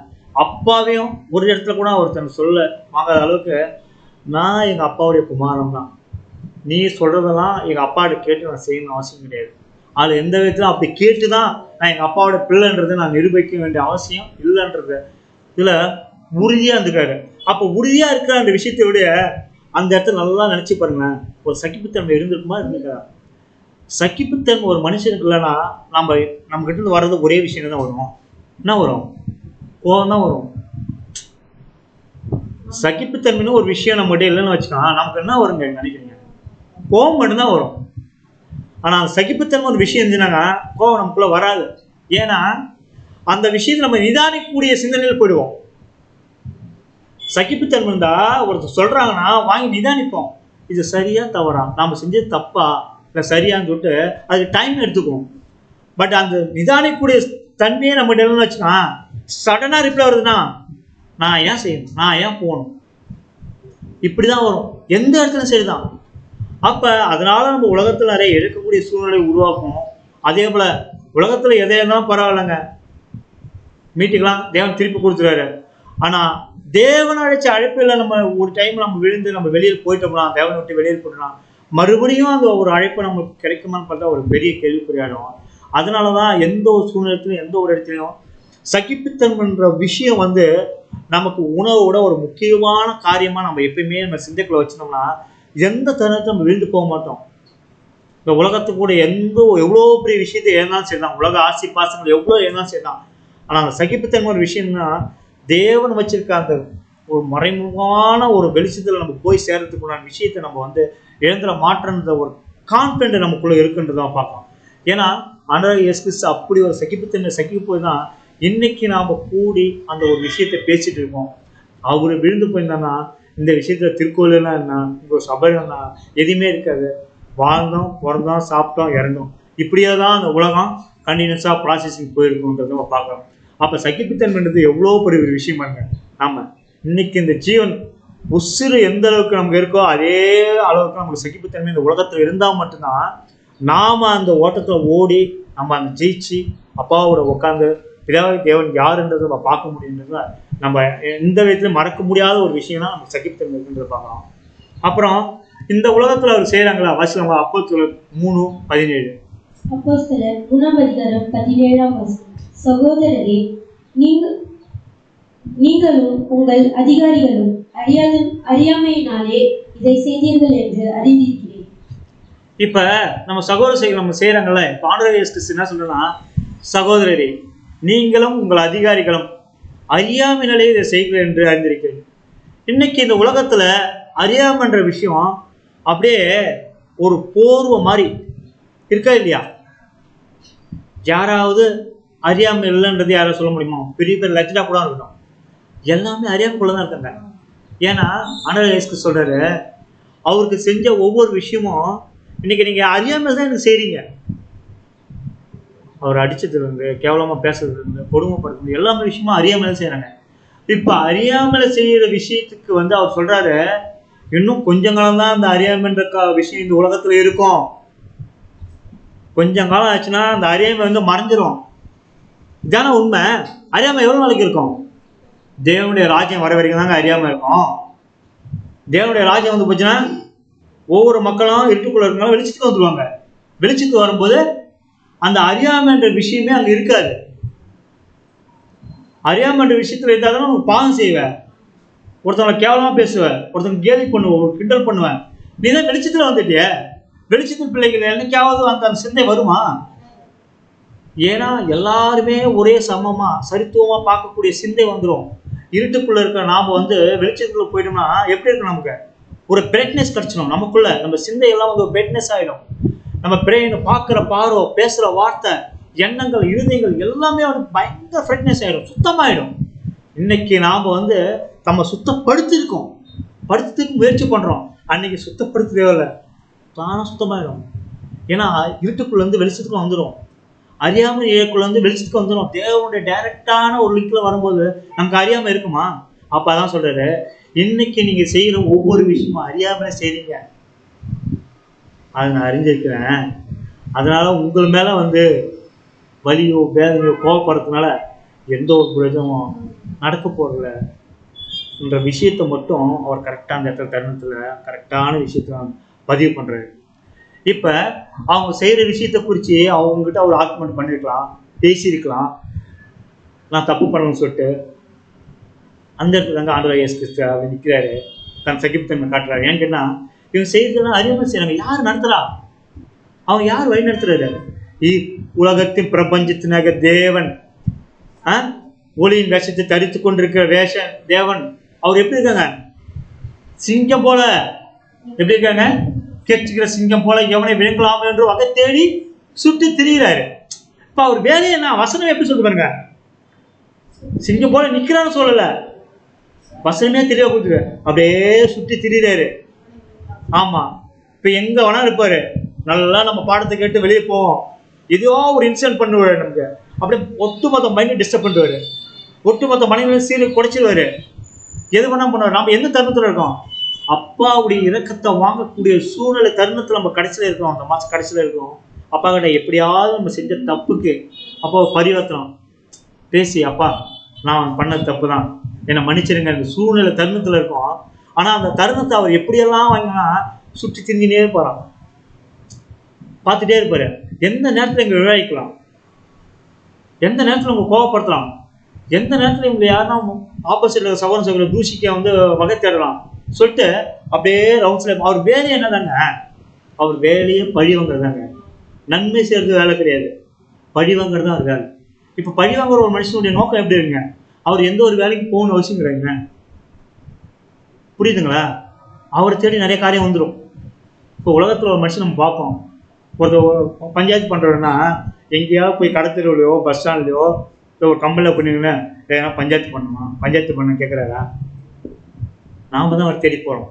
B: அப்பாவையும் ஒரு இடத்துல கூட அவர் தன்னை சொல்ல வாங்காத அளவுக்கு நான் எங்கள் அப்பாவுடைய குமாரன் தான், நீ சொல்கிறதெல்லாம் எங்கள் அப்பாவோட கேட்டு நான் செய்யணும்னு அவசியம் கிடையாது. அது எந்த விதத்தில் அப்படி கேட்டு தான் நான் எங்கள் அப்பாவோட பிள்ளைன்றதை நான் நிரூபிக்க வேண்டிய அவசியம் இல்லைன்றது இதில் உறுதியாக இருந்துக்காரு. அப்போ உறுதியாக இருக்கிற அந்த விஷயத்தை விட அந்த இடத்துல நல்லா நினச்சி பாருங்களேன், ஒரு சகிப்புத்தன்மை இருந்திருக்குமா? இருந்துக்கா? சகிப்புத்தன்மை ஒரு மனுஷனுக்கு இல்லைன்னா நம்மகிட்ட இருந்து வர்றது ஒரே விஷயம் தான் வரும். என்ன வரும்? கோவம் தான் வரும். சகிப்புத்தன்மைன்னு ஒரு விஷயம் நம்மகிட்ட இல்லைன்னு வச்சுக்கலாம், நமக்கு என்ன வருங்க நினைக்கிறீங்க? கோவம் மட்டும்தான் வரும். ஆனால் அந்த சகிப்புத்தன்மை ஒரு விஷயம் இருந்துச்சுனாங்க கோவம் நமக்குள்ளே வராது. ஏன்னா அந்த விஷயத்தை நம்ம நிதானிக்கக்கூடிய சிந்தனையில் போயிடுவோம். சகிப்புத்தன்மை இருந்தால் ஒருத்தர் சொல்கிறாங்கன்னா வாங்கி நிதானிப்போம். இது சரியா தவறா, நாம் செஞ்சது தப்பா இல்லை சரியான்னு சொல்லிட்டு அதுக்கு டைம் எடுத்துக்குவோம். பட் அந்த நிதானிக்கக்கூடிய தன்மையே நம்மகிட்ட இல்லைன்னு வச்சுக்கா, சடனாக ரிப்ளை வருதுன்னா நான் ஏன் செய்யணும், நான் ஏன் போகணும், இப்படி தான் வரும். எந்த இடத்துலையும் சரி தான். அப்போ அதனால் நம்ம உலகத்தில் நிறைய எடுக்கக்கூடிய சூழ்நிலை உருவாக்கும். அதே போல் உலகத்தில் எதை இருந்தாலும் பரவாயில்லைங்க, மீட்டிங்லாம் தேவன் திருப்பி கொடுத்துருவாரு. ஆனால் தேவன் அழைச்ச அழைப்பில் நம்ம ஒரு டைம் நம்ம விழுந்து நம்ம வெளியில் போயிட்டோம்னா, தேவனை விட்டு வெளியில் போயிட்டோம்னா மறுபடியும் அந்த ஒரு அழைப்பு நமக்கு கிடைக்குமான்னு பார்த்தா ஒரு பெரிய கேள்விக்குறியாடும். அதனால தான் எந்த ஒரு சூழ்நிலையிலும் எந்த ஒரு இடத்துலையும் சகிப்புத்தன்மைன்ற விஷயம் நமக்கு உணவோட ஒரு முக்கியமான காரியமாக நம்ம எப்பயுமே நம்ம சிந்தைக்குள்ள வச்சிருந்தோம்னா எந்த தருணத்தை நம்ம விழுந்து போக மாட்டோம். இந்த உலகத்துக்கு கூட எவ்வளோ பெரிய விஷயத்தை ஏதாலும் செய்யலாம், உலக ஆசி பாசங்கள் எவ்வளோ ஏதாலும் செய்யலாம். ஆனால் அந்த சகிப்புத்தன்மை ஒரு விஷயம்னா தேவன் வச்சிருக்க அந்த ஒரு மறைமுகமான ஒரு வெளிச்சத்தில் நம்ம போய் சேர்றதுக்குண்டான விஷயத்தை நம்ம இழந்துட மாற்றன்ற ஒரு கான்ஃபிடென்ட் நமக்குள்ளே இருக்குன்றதை பார்க்கலாம். ஏன்னா ஆண்டவர் இயேசு கிறிஸ்து அப்படி ஒரு சகிப்புத்தன்மை சகிப்பு தான் இன்னைக்கு நாம் கூடி அந்த ஒரு விஷயத்தை பேசிட்டு இருக்கோம். அவர் விழுந்து போயிருந்தான்னா இந்த விஷயத்தில் திருக்கோயிலாம் என்ன, இங்கே சபைனா எதுவுமே இருக்காது. வாழ்ந்தோம், பிறந்தோம், சாப்பிட்டோம், இறந்தோம், இப்படியே தான் அந்த உலகம் கண்டினியூஸாக ப்ராசஸிங் போயிருக்குன்றதை நம்ம பார்க்கலாம். அப்போ சகிப்புத்தன்மைன்றது எவ்வளோ பெரிய ஒரு விஷயமாங்க. நம்ம இன்னைக்கு இந்த ஜீவன் உசுறு எந்த அளவுக்கு நமக்கு இருக்கோ அதே அளவுக்கு நமக்கு சகிப்புத்தன்மை இந்த உலகத்தில் இருந்தால் மட்டும்தான் நாம் அந்த ஓட்டத்தில் ஓடி நம்ம அந்த ஜெயிச்சு அப்பாவோட உட்காந்து பிதாவை தேவன் யாருன்றதை நம்ம பார்க்க முடியுன்றத நம்ம எந்த விதத்துலையும் மறக்க முடியாத ஒரு விஷயம்னா நம்ம சகிப்புத்தன்மை இருக்குன்றதை பார்க்கலாம். அப்புறம் இந்த உலகத்தில் அவர் செய்கிறாங்களா வாசிக்கலாம். அப்போஸ்தலர் 3:17.
C: அப்போஸ்தலர் 3:17. சகோதரரே, நீங்களும் உங்கள் அதிகாரிகளும் அறியாமையினாலே இதை செய்தீர்கள் என்று அறிந்திருக்கிறேன்.
B: இப்ப நம்ம சகோதரர் நம்ம செய்யறாங்கல்ல, ஆண்டவர் இயேசு கிறிஸ்து என்ன சொல்றேன்னா, சகோதரரே நீங்களும் உங்கள் அதிகாரிகளும் அறியாமையினாலே இதை செய்கிறீர்கள் என்று அறிந்திருக்கிறேன். இன்னைக்கு இந்த உலகத்துல அறியாமன்ற விஷயம் அப்படியே ஒரு போர்வை மாதிரி இருக்கா இல்லையா? யாராவது அறியாமல் இல்லைன்றது யாராவது சொல்ல முடியுமா? பெரிய பெரிய லட்சணா கூட இருக்கணும், எல்லாமே அறியாமைக்குள்ளதான் இருக்காங்க. ஏன்னா ஆண்டவர் இயேசு கிறிஸ்து சொல்றாரு, அவருக்கு செஞ்ச ஒவ்வொரு விஷயமும் இன்னைக்கு நீங்க அறியாமல் தான் எனக்கு செய்றீங்க. அவர் அடிச்சதுலேருந்து, கேவலமா பேசுறதுலேருந்து, கொடுமைப்படுத்துறது எல்லாமே விஷயமும் அறியாமல் செய்யறாங்க. இப்ப அறியாமல் செய்யற விஷயத்துக்கு அவர் சொல்றாரு, இன்னும் கொஞ்சம் காலம் தான் அந்த அறியாமைன்ற விஷயம் இந்த உலகத்துல இருக்கும். கொஞ்சம் காலம் ஆச்சுன்னா அந்த அறியாமை மறைஞ்சிரும். இதான உண்மை. அறியாமை எவ்வளவு நாளைக்கு இருக்கும்? தேவனுடைய ராஜ்யம் வர வரைக்கும் தாங்க அறியாம இருக்கும். தேவனுடைய ராஜ்யம் போச்சுன்னா ஒவ்வொரு மக்களும் இருட்டுக்குள்ள இருக்கனால வெளிச்சத்துக்கு வந்துடுவாங்க. வெளிச்சத்துக்கு வரும்போது அந்த அறியாமைன்ற விஷயமே அங்க இருக்காது. அறியாமைன்ற விஷயத்துல இருந்தால் தானே உனக்கு பாவம் செய்வேன், ஒருத்தவங்களை கேவலமா பேசுவேன், ஒருத்தவங்க கேலி பண்ணுவேன், ஒரு கிண்டல் பண்ணுவேன். நீ தான் வெளிச்சத்துல வந்துட்டிய. வெளிச்சத்து பிள்ளைகள் என்னைக்காவது அந்த சிந்தை வருமா? ஏன்னா எல்லாருமே ஒரே சமமா சரித்துவமா பார்க்கக்கூடிய சிந்தை வந்துடும். இருட்டுக்குள்ள இருக்க நாம வெளிச்சத்துக்குள்ள போயிட்டோம்னா எப்படி இருக்கும்? நமக்கு ஒரு பிரைட்னஸ் கிடைச்சிடும். நமக்குள்ள நம்ம சிந்தை எல்லாம் ஒரு பிரைட்னஸ் ஆகிடும். நம்ம பிரெயின் பார்க்குற பார்வை, பேசுகிற வார்த்தை, எண்ணங்கள், இருதயங்கள் எல்லாமே பயங்கர ஃப்ரெட்னஸ் ஆகிடும், சுத்தமாகிடும். இன்னைக்கு நாம் நம்ம சுத்தப்படுத்திருக்கோம், படுத்துக்கு முயற்சி பண்ணுறோம். அன்னைக்கு சுத்தப்படுத்தவே இல்லை, தானாக சுத்தமாகிடும். ஏன்னா இருட்டுக்குள்ளேருந்து வெளிச்சத்துக்குள்ள வந்துடும், அறியாமல் ஏக்குள்ளேருந்து வெளிச்சத்துக்கு வந்துடும். தேவனுடைய டைரக்டான ஒரு லிங்கில் வரும்போது நமக்கு அறியாமல் இருக்குமா? அப்போ அதான் சொல்கிறாரு, இன்னைக்கு நீங்கள் செய்கிற ஒவ்வொரு விஷயமும் அறியாமலே செய்கிறீங்க, அதை நான் அறிஞ்சிருக்கிறேன். அதனால உங்கள் மேலே வலியோ வேதனையோ கோபப்படுறதுனால எந்த ஒரு பிரயோஜனமும் நடக்க போகிறதில்ல என்ற விஷயத்தை மட்டும் அவர் கரெக்டாக அந்த இடத்துல தருணத்தில் கரெக்டான விஷயத்த பதிவு பண்ணுறாரு. இப்போ அவங்க செய்கிற விஷயத்தை குறித்து அவங்ககிட்ட அவர் ஆர்குமெண்ட் பண்ணியிருக்கலாம், பேசியிருக்கலாம், நான் தப்பு பண்ணணும்னு சொல்லிட்டு. அந்த இடத்துல தாங்க ஆண்டவர் இயேசு கிறிஸ்து அவர் நிற்கிறாரு, தன் சகிப்புத்தன்மை காட்டுறாரு. ஏன்னு கேட்டால் இவங்க செய்யறதுலாம் அறியாமல் செய்கிறாங்க. யார் நடத்துகிறா? அவங்க யார் வழி நடத்துறாரு? உலகத்தின் பிரபஞ்சத்தினாக தேவன், ஒளியின் வேஷத்தை தரித்து கொண்டிருக்கிற வேஷன் தேவன். அவர் எப்படி இருக்காங்க? சிங்கம் போல. எப்படி இருக்காங்க? கேட்கிற சிங்கம் போல எவனை விழுங்கலாம் என்று வகை தேடி சுற்றி திரிகிறாரு. இப்ப அவர் வேலையை என்ன வசனம் எப்படி சொல்லிட்டு பாருங்க, சிங்கம் போல நிக்கிறான்னு சொல்லல, வசனமே தெளிவா கொடுத்துரு, அப்படியே சுற்றி திரிகிறாரு. ஆமா, இப்ப எங்க வேணா இருப்பாரு, நல்லா நம்ம பாடத்தை கேட்டு வெளியே போவோம், ஏதோ ஒரு இன்சிடென்ட் பண்ணுவாரு, நமக்கு அப்படியே ஒட்டுமொத்த மைண்ட் டிஸ்டர்ப் பண்ணுவாரு, ஒட்டுமொத்த மனைவி சீரை குறைச்சிடுவாரு, எது வேணா பண்ணுவாரு. நம்ம எந்த தருணத்துல இருக்கோம்? அப்பாவுடைய இரக்கத்தை வாங்கக்கூடிய சூழ்நிலை தருணத்துல நம்ம கடைசியில இருக்கோம், அந்த மாசம் கடைசியில இருக்கோம். அப்பா கிட்ட எப்படியாவது நம்ம செஞ்ச தப்புக்கு அப்பா பரிவர்த்தனம் பேசி, அப்பா நான் பண்ண தப்பு தான், என்னை மன்னிச்சிருங்க அந்த சூழ்நிலை தருணத்தில் இருக்கும். ஆனால் அந்த தருணத்தை அவர் எப்படியெல்லாம் வாங்கினா சுற்றி திரிஞ்சினே இருப்பாராம், பார்த்துட்டே இருப்பாரு. எந்த நேரத்தில் இங்கே விவாதிக்கலாம், எந்த நேரத்தில் உங்க கோவப்படுத்தலாம், எந்த நேரத்தில் இவங்க யாருன்னா ஆப்போசிட்ல சகோதர சகோதர தூஷிக்க வந்து வகை தேடலாம் சொல்லிட்டு அப்படியே ரவுண்ட்ஸ்ல. அவர் வேலையை என்னதாங்க, அவர் வேலையே பழி வாங்குறதாங்க. நன்மை செய்யறது வேலை கிடையாது, பழி வாங்குறது தான் அவர் வேலை. இப்போ பழி வாங்குற ஒரு மனுஷனுடைய நோக்கம் எப்படி இருங்க, அவர் எந்த ஒரு வேலைக்கு போகணும்னு அவசியம் கிடையாதுங்க. புரியுதுங்களா? அவரை தேடி நிறைய காரியம் வந்துடும். இப்போ உலகத்தில் ஒரு மனுஷன் நம்ம பார்ப்போம், ஒருத்தர் பஞ்சாயத்து பண்ணுறோன்னா எங்கேயாவது போய் கடத்தெருவுலையோ பஸ் ஸ்டாண்ட்லையோ இல்லை ஒரு கம்பெனியில் பண்ணிங்கன்னா ஏன்னா பஞ்சாயத்து பண்ணணுமா, பஞ்சாயத்து பண்ண கேட்குறாரா? நாம் தான் அவர் தேடி போகிறோம்.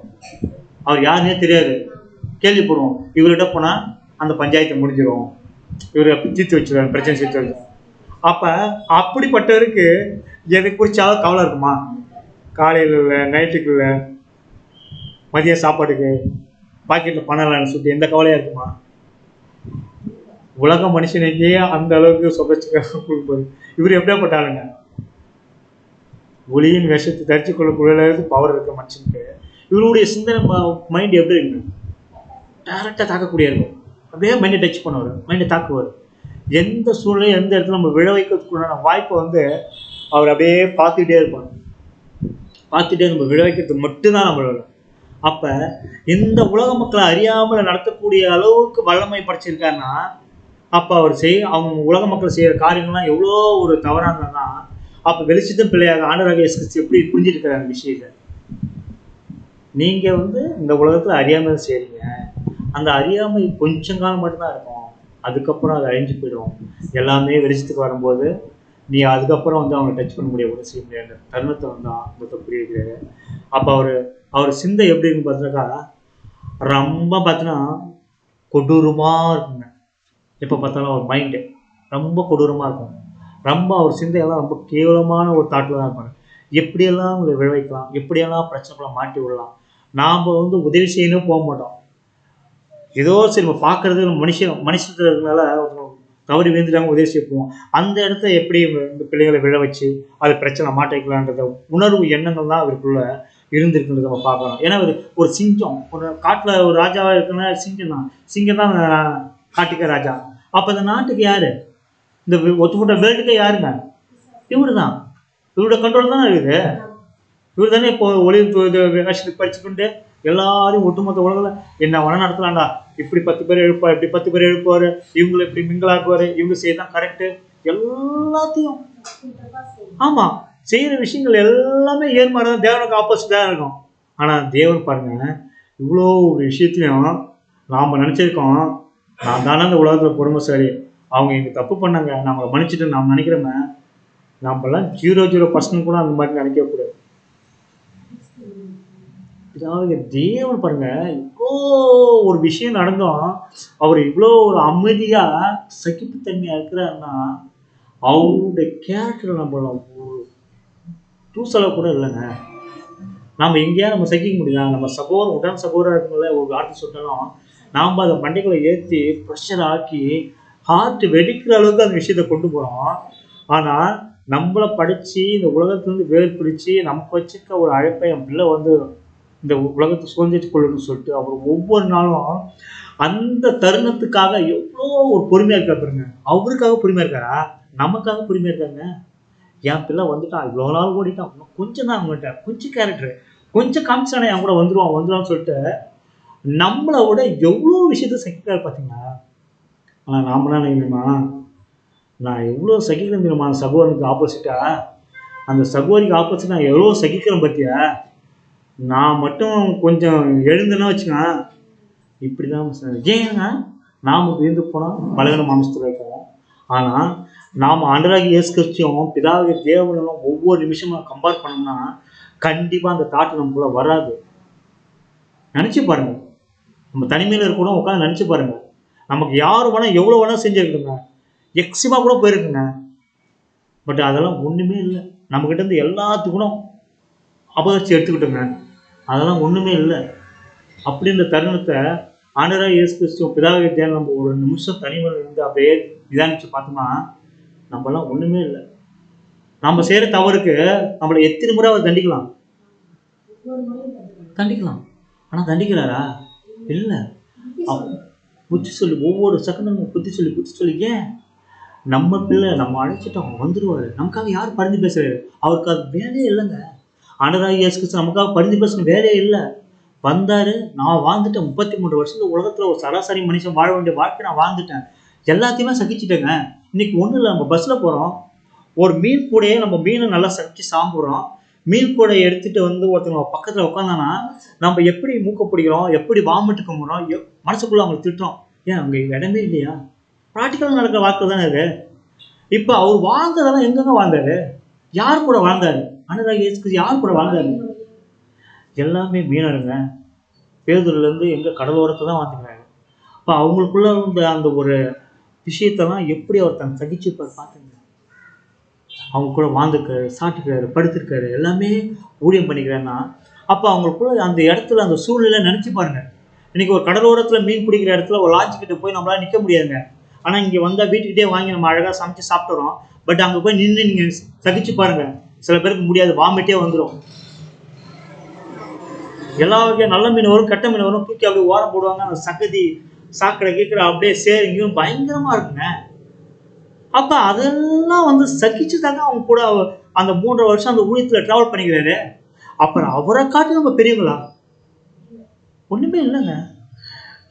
B: அவர் யாருன்னே தெரியாது, கேள்விப்படுவோம். இவர்கிட்ட போனால் அந்த பஞ்சாயத்தை முடிஞ்சிடும், இவர் தீர்த்து வச்சுருவாங்க, பிரச்சனை தீர்த்து வச்சுருவாங்க. அப்போ அப்படிப்பட்டவருக்கு எதை குறிச்சாலும் கவலை இருக்குமா? காலையில் இல்லை, நைட்டுக்கு இல்லை, மதிய சாப்பாட்டுக்கு பாக்கெட்டில் பணம் இல்லைன்னு சொல்லிட்டு எந்த கவலையாக இருக்குமா? உலக மனுஷனுக்கே அந்த அளவுக்கு சொகச்சு கொடுப்பாரு. இவர் எப்படியாப்பட்டாலுங்க, ஒளியின் விஷத்தை தரிச்சு கொள்ளக்கூடிய அளவுக்கு பவர் இருக்க மனுஷனுக்கு இவருடைய சிந்தனை மைண்ட் எப்படி இருக்கு, டேரெக்டாக தாக்கக்கூடிய இருக்கும். அப்படியே மைண்டை டச் பண்ணுவார், மைண்டை தாக்குவார். எந்த சூழ்நிலையும் எந்த இடத்துல நம்ம விழ வைக்கிறதுக்குண்டான வாய்ப்பை வந்து அவர் அப்படியே பார்த்துக்கிட்டே இருப்பாங்க. பார்த்துட்டே நம்ம விழ வைக்கிறதுக்கு மட்டும்தான் நம்மளோட. அப்போ இந்த உலக மக்களை அறியாமல் நடத்தக்கூடிய அளவுக்கு வல்லமை படைச்சிருக்காருன்னா, அப்போ அவர் அவங்க உலக மக்கள் செய்கிற காரியங்கள்லாம் எவ்வளோ ஒரு தவறானதுன்னா, அப்போ வெளிச்சத்தின் பிள்ளையாக ஆண்டவராகிய இயேசு கிறிஸ்து எப்படி புரிஞ்சிருக்கிற அந்த விஷயத்தை. நீங்கள் வந்து இந்த உலகத்தில் அறியாமல் செய்கிறீங்க, அந்த அறியாமை கொஞ்சம் காலம் மட்டும்தான் இருக்கும், அதுக்கப்புறம் அது அழிஞ்சு போயிடும். எல்லாமே வெளிச்சத்துக்கு வரும்போது நீ அதுக்கப்புறம் வந்து அவங்க டச் பண்ண முடியாது, கூட செய்ய முடியாது. தருணத்தை வந்து அந்த புரியுது. அப்போ அவர் சிந்தை எப்படி இருக்குன்னு பார்த்தாக்கா ரொம்ப பார்த்தீங்கன்னா கொடூரமாக இருக்குங்க. எப்போ பார்த்தாலும் அவர் மைண்டு ரொம்ப கொடூரமாக இருக்கும். ரொம்ப அவர் சிந்தையெல்லாம் ரொம்ப கேவலமான ஒரு தாட்டில் தான் இருப்பாங்க. எப்படியெல்லாம் அவங்களை விளைவிக்கலாம், எப்படியெல்லாம் பிரச்சனைகளை மாட்டி விடலாம். நாம் வந்து உதவி செய்யணும் போக மாட்டோம். ஏதோ சரி நம்ம பார்க்குறது மனுஷத்தில் இருக்கிறதுனால தவறி வீழ்ந்துட்டாங்க, உதவி செய்ய போவோம். அந்த இடத்த எப்படி இந்த பிள்ளைகளை விழ வச்சு அது பிரச்சனை மாட்டிக்கலான்றத உணர்வு எண்ணங்கள் தான் அவருக்குள்ள இருந்திருக்குன்றத நம்ம பார்க்கலாம். ஏன்னா ஒரு சிங்கம், ஒரு காட்டில் ஒரு ராஜாவாக இருக்குன்னா சிங்கம் தான் காட்டுக்க ராஜா. அப்போ இந்த நாட்டுக்கு யாரு, இந்த ஒத்துப்பட்ட வேர்ல்டுக்கே யாருங்க, இவரு தான். இவரோட கண்ட்ரோல் தானே இருக்குது. இவர் தானே இப்போ ஒளி வேஷத்துக்கு படிச்சுக்கிட்டு எல்லாரையும் ஒட்டுமொத்த உலகில் என்ன வேணா நடத்தலாம்டா, இப்படி 10 பேர் எழுப்பார், இப்படி 10 பேர் எழுப்புவார், இவங்களை இப்படி மிங்கலாக்குவார், இவங்க செய்யதான் கரெக்டு, எல்லாத்தையும் ஆமாம் செய்கிற விஷயங்கள் எல்லாமே ஏற்மாறு தேவனுக்கு ஆப்போசிட்டாக இருக்கும். ஆனால் தேவன் பாருங்க, இவ்வளோ ஒரு விஷயத்துலையும் நாம் நினச்சிருக்கோம் நான் தானே அந்த உலகத்தில் பொறுமைசாலி, அவங்க இங்கே தப்பு பண்ணாங்க, நம்மளை மன்னிச்சுட்டு நாம் நினைக்கிறோமே, நம்மளாம் 0% கூட அந்த மாதிரி நினைக்கக்கூடாது. இதாவது தேவன் பாருங்க, இவ்வளோ ஒரு விஷயம் நடந்தோம் அவர் இவ்வளோ ஒரு அமைதியாக சகிப்புத்தன்மையாக இருக்கிறாருன்னா, அவருடைய கேரக்டர் நம்மள ஒரு தூசலாக கூட இல்லைங்க. நம்ம எங்கேயா நம்ம சகிக்க முடியல, நம்ம சகோதரன் உடன் சகோதராக இருக்கல ஒரு வார்த்தை சொன்னாலும் நாம் அதை மண்டைகளை ஏற்றி ப்ரெஷர் ஆக்கி ஹார்ட் வெடிக்கிற அளவுக்கு அந்த விஷயத்தை கொண்டு போகிறோம். ஆனால் நம்மளை படித்து இந்த உலகத்துலேருந்து வேர் பிடிச்சி நமக்கு வச்சுருக்க ஒரு அழைப்பை என் பிள்ளை வந்து இந்த உலகத்தை சுதந்திரித்து கொள்ளணும்னு சொல்லிட்டு அவர் ஒவ்வொரு நாளும் அந்த தருணத்துக்காக எவ்வளோ ஒரு பொறுமையாக இருக்கா பாருங்க. அவருக்காக பொறுமையாக இருக்காரா, நமக்காக பொறுமையாக இருக்காங்க. என் பிள்ளை வந்துட்டான், இவ்வளோ நாள் ஓடிட்டான், கொஞ்சம் தான் அவங்ககிட்ட கொஞ்சம் கேரக்டர் கொஞ்சம் காமிச்சானே என் கூட வந்துடுவான்னு சொல்லிட்டு நம்மளை விட எவ்வளோ விஷயத்த சகிக்கிறாரு பார்த்தீங்களா. ஆனால் நாம தான் நினைக்கணுமா, நான் எவ்வளோ சகிக்கிறேன் தெரியுமா அந்த சகோதரனுக்கு ஆப்போசிட்டாக, அந்த சகோதரிக்கு ஆப்போசிட் நான் எவ்வளோ சகிக்கிறேன் பார்த்தியா. நான் மட்டும் கொஞ்சம் எழுந்துன்னா வச்சுக்கேன் இப்படி தான். ஏன்னா நாம் விழுந்து போனால் பலகீன மாம்சத்தில் இருக்கோம். ஆனால் நாம் ஆண்டவராகிய இயேசு கிறிஸ்துவும் பிதாவாகிய தேவனும் ஒவ்வொரு நிமிஷமும் கம்பேர் பண்ணோம்னா கண்டிப்பாக அந்த தாட்டு நமக்குள்ள வராது. நினச்சி பாருங்கள், நம்ம தனிமையில் இருக்கணும் உட்காந்து நினச்சி பாருங்கள், நமக்கு யார் வேணால் எவ்வளோ வேணால் செஞ்சுருக்குங்க, எக்ஸிமா கூட போயிருக்குங்க. பட் அதெல்லாம் ஒன்றுமே இல்லை. நம்மக்கிட்ட இருந்து எல்லாத்துக்கும் அபகரித்து எடுத்துக்கிட்டோங்க, அதெல்லாம் ஒன்றுமே இல்லை. அப்படின்ற தருணத்தை ஆண்டவராகிய இயேசு கிறிஸ்துவ பிதாவாகிய தேவன் நம்ம ஒரு நிமிஷம் தனிமையில் இருந்து அப்படியே நிதானித்து பார்த்தோம்னா நம்மளாம் ஒன்றுமே இல்லை. நம்ம செய்யற தவறுக்கு நம்மளை எத்தனை முறை அவர் தண்டிக்கலாம். ஆனா தண்டிக்கிறாரா? இல்லை. புத்தி சொல்லி ஒவ்வொரு செகண்டும் புத்தி சொல்லி ஏன் நம்ம பிள்ளை நம்ம அழைச்சிட்டோம் வந்துடுவாரு. நமக்காக யார் பரிந்து பேசுறாரு? அவருக்கு அது வேலையே இல்லைங்க. ஆண்டவராகிய இயேசு கிறிஸ்து நமக்காக பரிந்து பேசணும் வேலையே இல்லை. வந்தாரு, நான் வாழ்ந்துட்டேன் 33 வருஷத்துல உலகத்துல ஒரு சராசரி மனுஷன் வாழ வேண்டிய வாழ்க்கை நான் வாழ்ந்துட்டேன். எல்லாத்தையுமே சகிச்சுட்டேங்க. இன்னைக்கு ஒன்றும் இல்லை, நம்ம பஸ்ல போறோம், ஒரு மீன் கூடையே நம்ம மீனை நல்லா சகிச்சு சாப்பிட்றோம். மீன் கூடையை எடுத்துட்டு வந்து ஒருத்தவங்க பக்கத்துல உட்காந்தானா நம்ம எப்படி மூக்க பிடிக்கிறோம், எப்படி வாமிட்டு கும்புறோம், மனசுக்குள்ள அவங்களை திட்டுறோம். ஏன் அங்க இடமே இல்லையா? ப்ராக்டிக்கலாக நடக்கிற வாக்கு தானே இது. இப்போ அவர் வாழ்ந்ததெல்லாம் எங்கெங்க வாழ்ந்தாரு? யார் கூட வாழ்ந்தாரு? ஆண்டவராகிய இயேசு கிறிஸ்து யார் கூட வாழ்ந்தாரு? எல்லாமே மீனருங்க. பேதுருலேருந்து எங்க கடலோரத்தை தான் வாழ்ந்துக்கிறாங்க. அப்போ அவங்களுக்குள்ள இருந்த அந்த ஒரு விஷயத்தெல்லாம் எப்படி அவர் தன் சகிச்சுப்பார் பார்த்துங்க. அவங்க கூட வாழ்ந்துருக்காரு, சாப்பிட்டுக்கிறாரு, படுத்திருக்காரு, எல்லாமே ஊழியம் பண்ணிக்கிறாருன்னா அப்போ அவங்களுக்குள்ள அந்த இடத்துல அந்த சூழ்நிலை நினைச்சு பாருங்க. இன்னைக்கு ஒரு கடலோரத்துல மீன் பிடிக்கிற இடத்துல ஒரு லாட்ஜ் கிட்ட போய் நம்மளால நிற்க முடியாதுங்க. ஆனா இங்க வந்தா வீட்டுக்கிட்டே வாங்கி நம்ம அழகா சமைச்சு சாப்பிட்டுறோம். பட் அங்க போய் நின்று நீங்க சகிச்சு பாருங்க, சில பேருக்கு முடியாது, வாமிட்டே வந்துடும். எல்லா வகையும் நல்ல மீன் வரும், கெட்ட மீன் வரும், தூக்கி அப்படியே ஓரம் போடுவாங்க. அந்த சகதி சாக்கடை கீக்கடை அப்படியே சேருங்கும் பயங்கரமா இருக்குங்க. அப்ப அதெல்லாம் வந்து சகிச்சு தாங்க அவங்க கூட அந்த 3 வருஷம் அந்த ஊழியத்துல டிராவல் பண்ணிக்கிறாரு. அப்புறம் அவரை காட்டி நம்ம பெரியவங்களா? ஒண்ணுமே இல்லைங்க.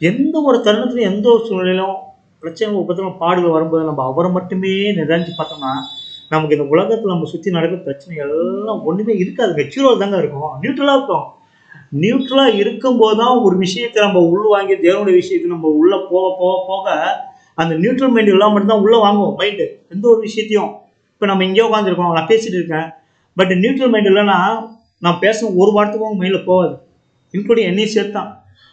B: எந்த ஒரு தருணத்திலும் எந்த ஒரு சூழ்நிலையிலும் பிரச்சனை உபத்திரம் பாடுகள் வரும்போது நம்ம அவரை மட்டுமே நிதானிச்சு பார்த்தோம்னா நமக்கு இந்த உலகத்துல நம்ம சுத்தி நடக்கிற பிரச்சனை எல்லாம் ஒண்ணுமே இருக்காதுங்க. ஜீரோல தாங்க இருக்கும், நியூட்ரலா இருக்கும். நியூட்ரலா இருக்கும்போது தான் ஒரு விஷயத்தை நம்ம உள்வாங்கி தேவனுடைய விஷயத்தை நம்ம உள்ள போக போக போக அந்த நியூட்ரல் மைண்ட் எல்லாம் மட்டும்தான் உள்ள வாங்குவோம் மைண்டு எந்த ஒரு விஷயத்தையும். இப்போ நம்ம இங்கே உட்காந்துருக்கோம், நான் பேசிட்டு இருக்கேன், பட் நியூட்ரல் மைண்ட் இல்லைன்னா நான் பேசணும் ஒரு வாரத்துக்கும் மைண்டில் போகாது, இன்க்ளூடிங் என்னையும் சேர்த்தான்.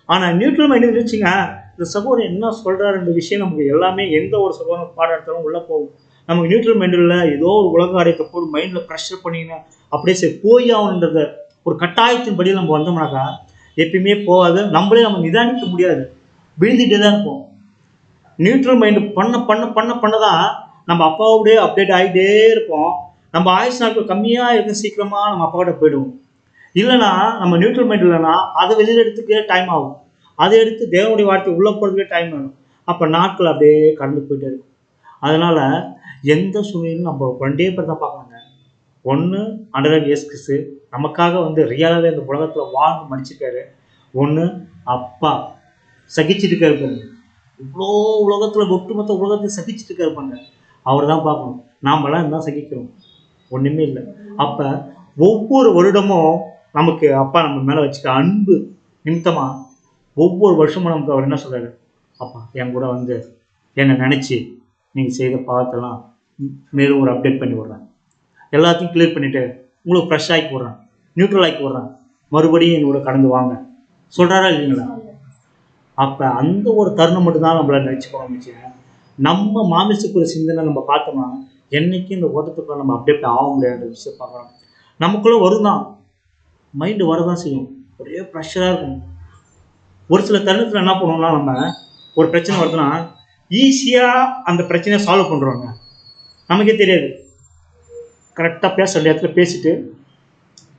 B: ஆனால் நியூட்ரல் மைண்ட் இருந்துச்சுங்க, இந்த சகோதரன் என்ன சொல்கிறாருன்ற விஷயம் நமக்கு எல்லாமே எந்த ஒரு சகோதரன் பாடம் எடுத்தாலும் உள்ளே போகும். நமக்கு நியூட்ரல் மைண்டில் ஏதோ ஒரு உலக காரியத்தை போய் மைண்டில் ப்ரெஷர் பண்ணிங்கன்னா அப்படியே சரி போய் ஆகணுன்றத ஒரு கட்டாயத்தின் படி நம்ம வந்தோம்னாக்கா எப்பயுமே போகாது. நம்மளே நம்ம நிதானிக்க முடியாது, விழுந்துட்டே தான் இருப்போம். நியூட்ரல் மைண்டு பண்ண பண்ண பண்ண பண்ணதான் நம்ம அப்பாவோடய அப்டேட் ஆகிட்டே இருப்போம். நம்ம ஆயுஷ் நாட்கள் கம்மியாக இருக்கும், சீக்கிரமாக நம்ம அப்பாவோட போயிடுவோம். இல்லைனா நம்ம நியூட்ரல் மைண்ட் இல்லைன்னா அதை வெளியில் எடுத்துக்கே டைம் ஆகும், அதை எடுத்து தேவனுடைய வார்த்தை உள்ளே போகிறதுக்கே டைம் ஆகும். அப்போ நாட்கள் அப்படியே கடந்து போயிட்டே இருக்கும். அதனால் எந்த சூழ்நிலையும் நம்ம 2 பேர் தான் பார்க்கணுங்க. ஒன்று ஆண்டவராகிய இயேசு கிறிஸ்து நமக்காக வந்து ரியலாகவே இந்த உலகத்தில் வாழ்ந்து மடிச்சிருக்காரு. ஒன்று அப்பா சகிச்சுட்டு இருக்காரு. இவ்வளோ உலகத்தில் ஒட்டுமொத்த உலகத்தை சகிச்சுட்டு இருக்காருப்பாங்க, அவர் தான் பார்க்கணும். நாமெல்லாம் என்ன சகிக்கிறோம்? ஒன்றுமே இல்லை. அப்போ ஒவ்வொரு வருடமும் நமக்கு அப்பா நம்ம மேலே வச்சுக்க அன்பு நிமித்தமாக ஒவ்வொரு வருஷமும் நமக்கு அவர் என்ன சொல்கிறாரு? அப்பா என் கூட வந்து என்னை நினச்சி நீங்கள் செய்த பாவத்தெல்லாம் மேலும் ஒரு அப்டேட் பண்ணி விட்றேன், எல்லாத்தையும் கிளியர் பண்ணிவிட்டு உங்களுக்கு ஃப்ரெஷ் ஆக்கி விட்றேன், நியூட்ரல் ஆக்கி விட்றேன், மறுபடியும் என்னோட கடந்து வாங்க சொல்கிறாரா இல்லைங்களா? அப்போ அந்த ஒரு தருணம் மட்டும்தான் நம்மளால் நினச்சிக்க ஆரம்பிச்சு நம்ம மாமிசக்குரிய சிந்தனை நம்ம பார்த்தோம்னா என்றைக்கும் இந்த ஓட்டத்துக்குள்ள நம்ம அப்டேட் ஆக முடியாத விஷயம் பார்க்குறோம். நமக்குள்ளே வரும் தான், மைண்டு வரதான் செய்யும், ஒரே ப்ரெஷராக இருக்கும். ஒரு சில தருணத்தில் என்ன பண்ணுவோம்னா நம்ம ஒரு பிரச்சனை வருதுன்னா ஈஸியாக அந்த பிரச்சனையை சால்வ் பண்ணுறோங்க, நமக்கே தெரியாது. கரெக்டாக பேச வேண்டிய இடத்துல பேசிட்டு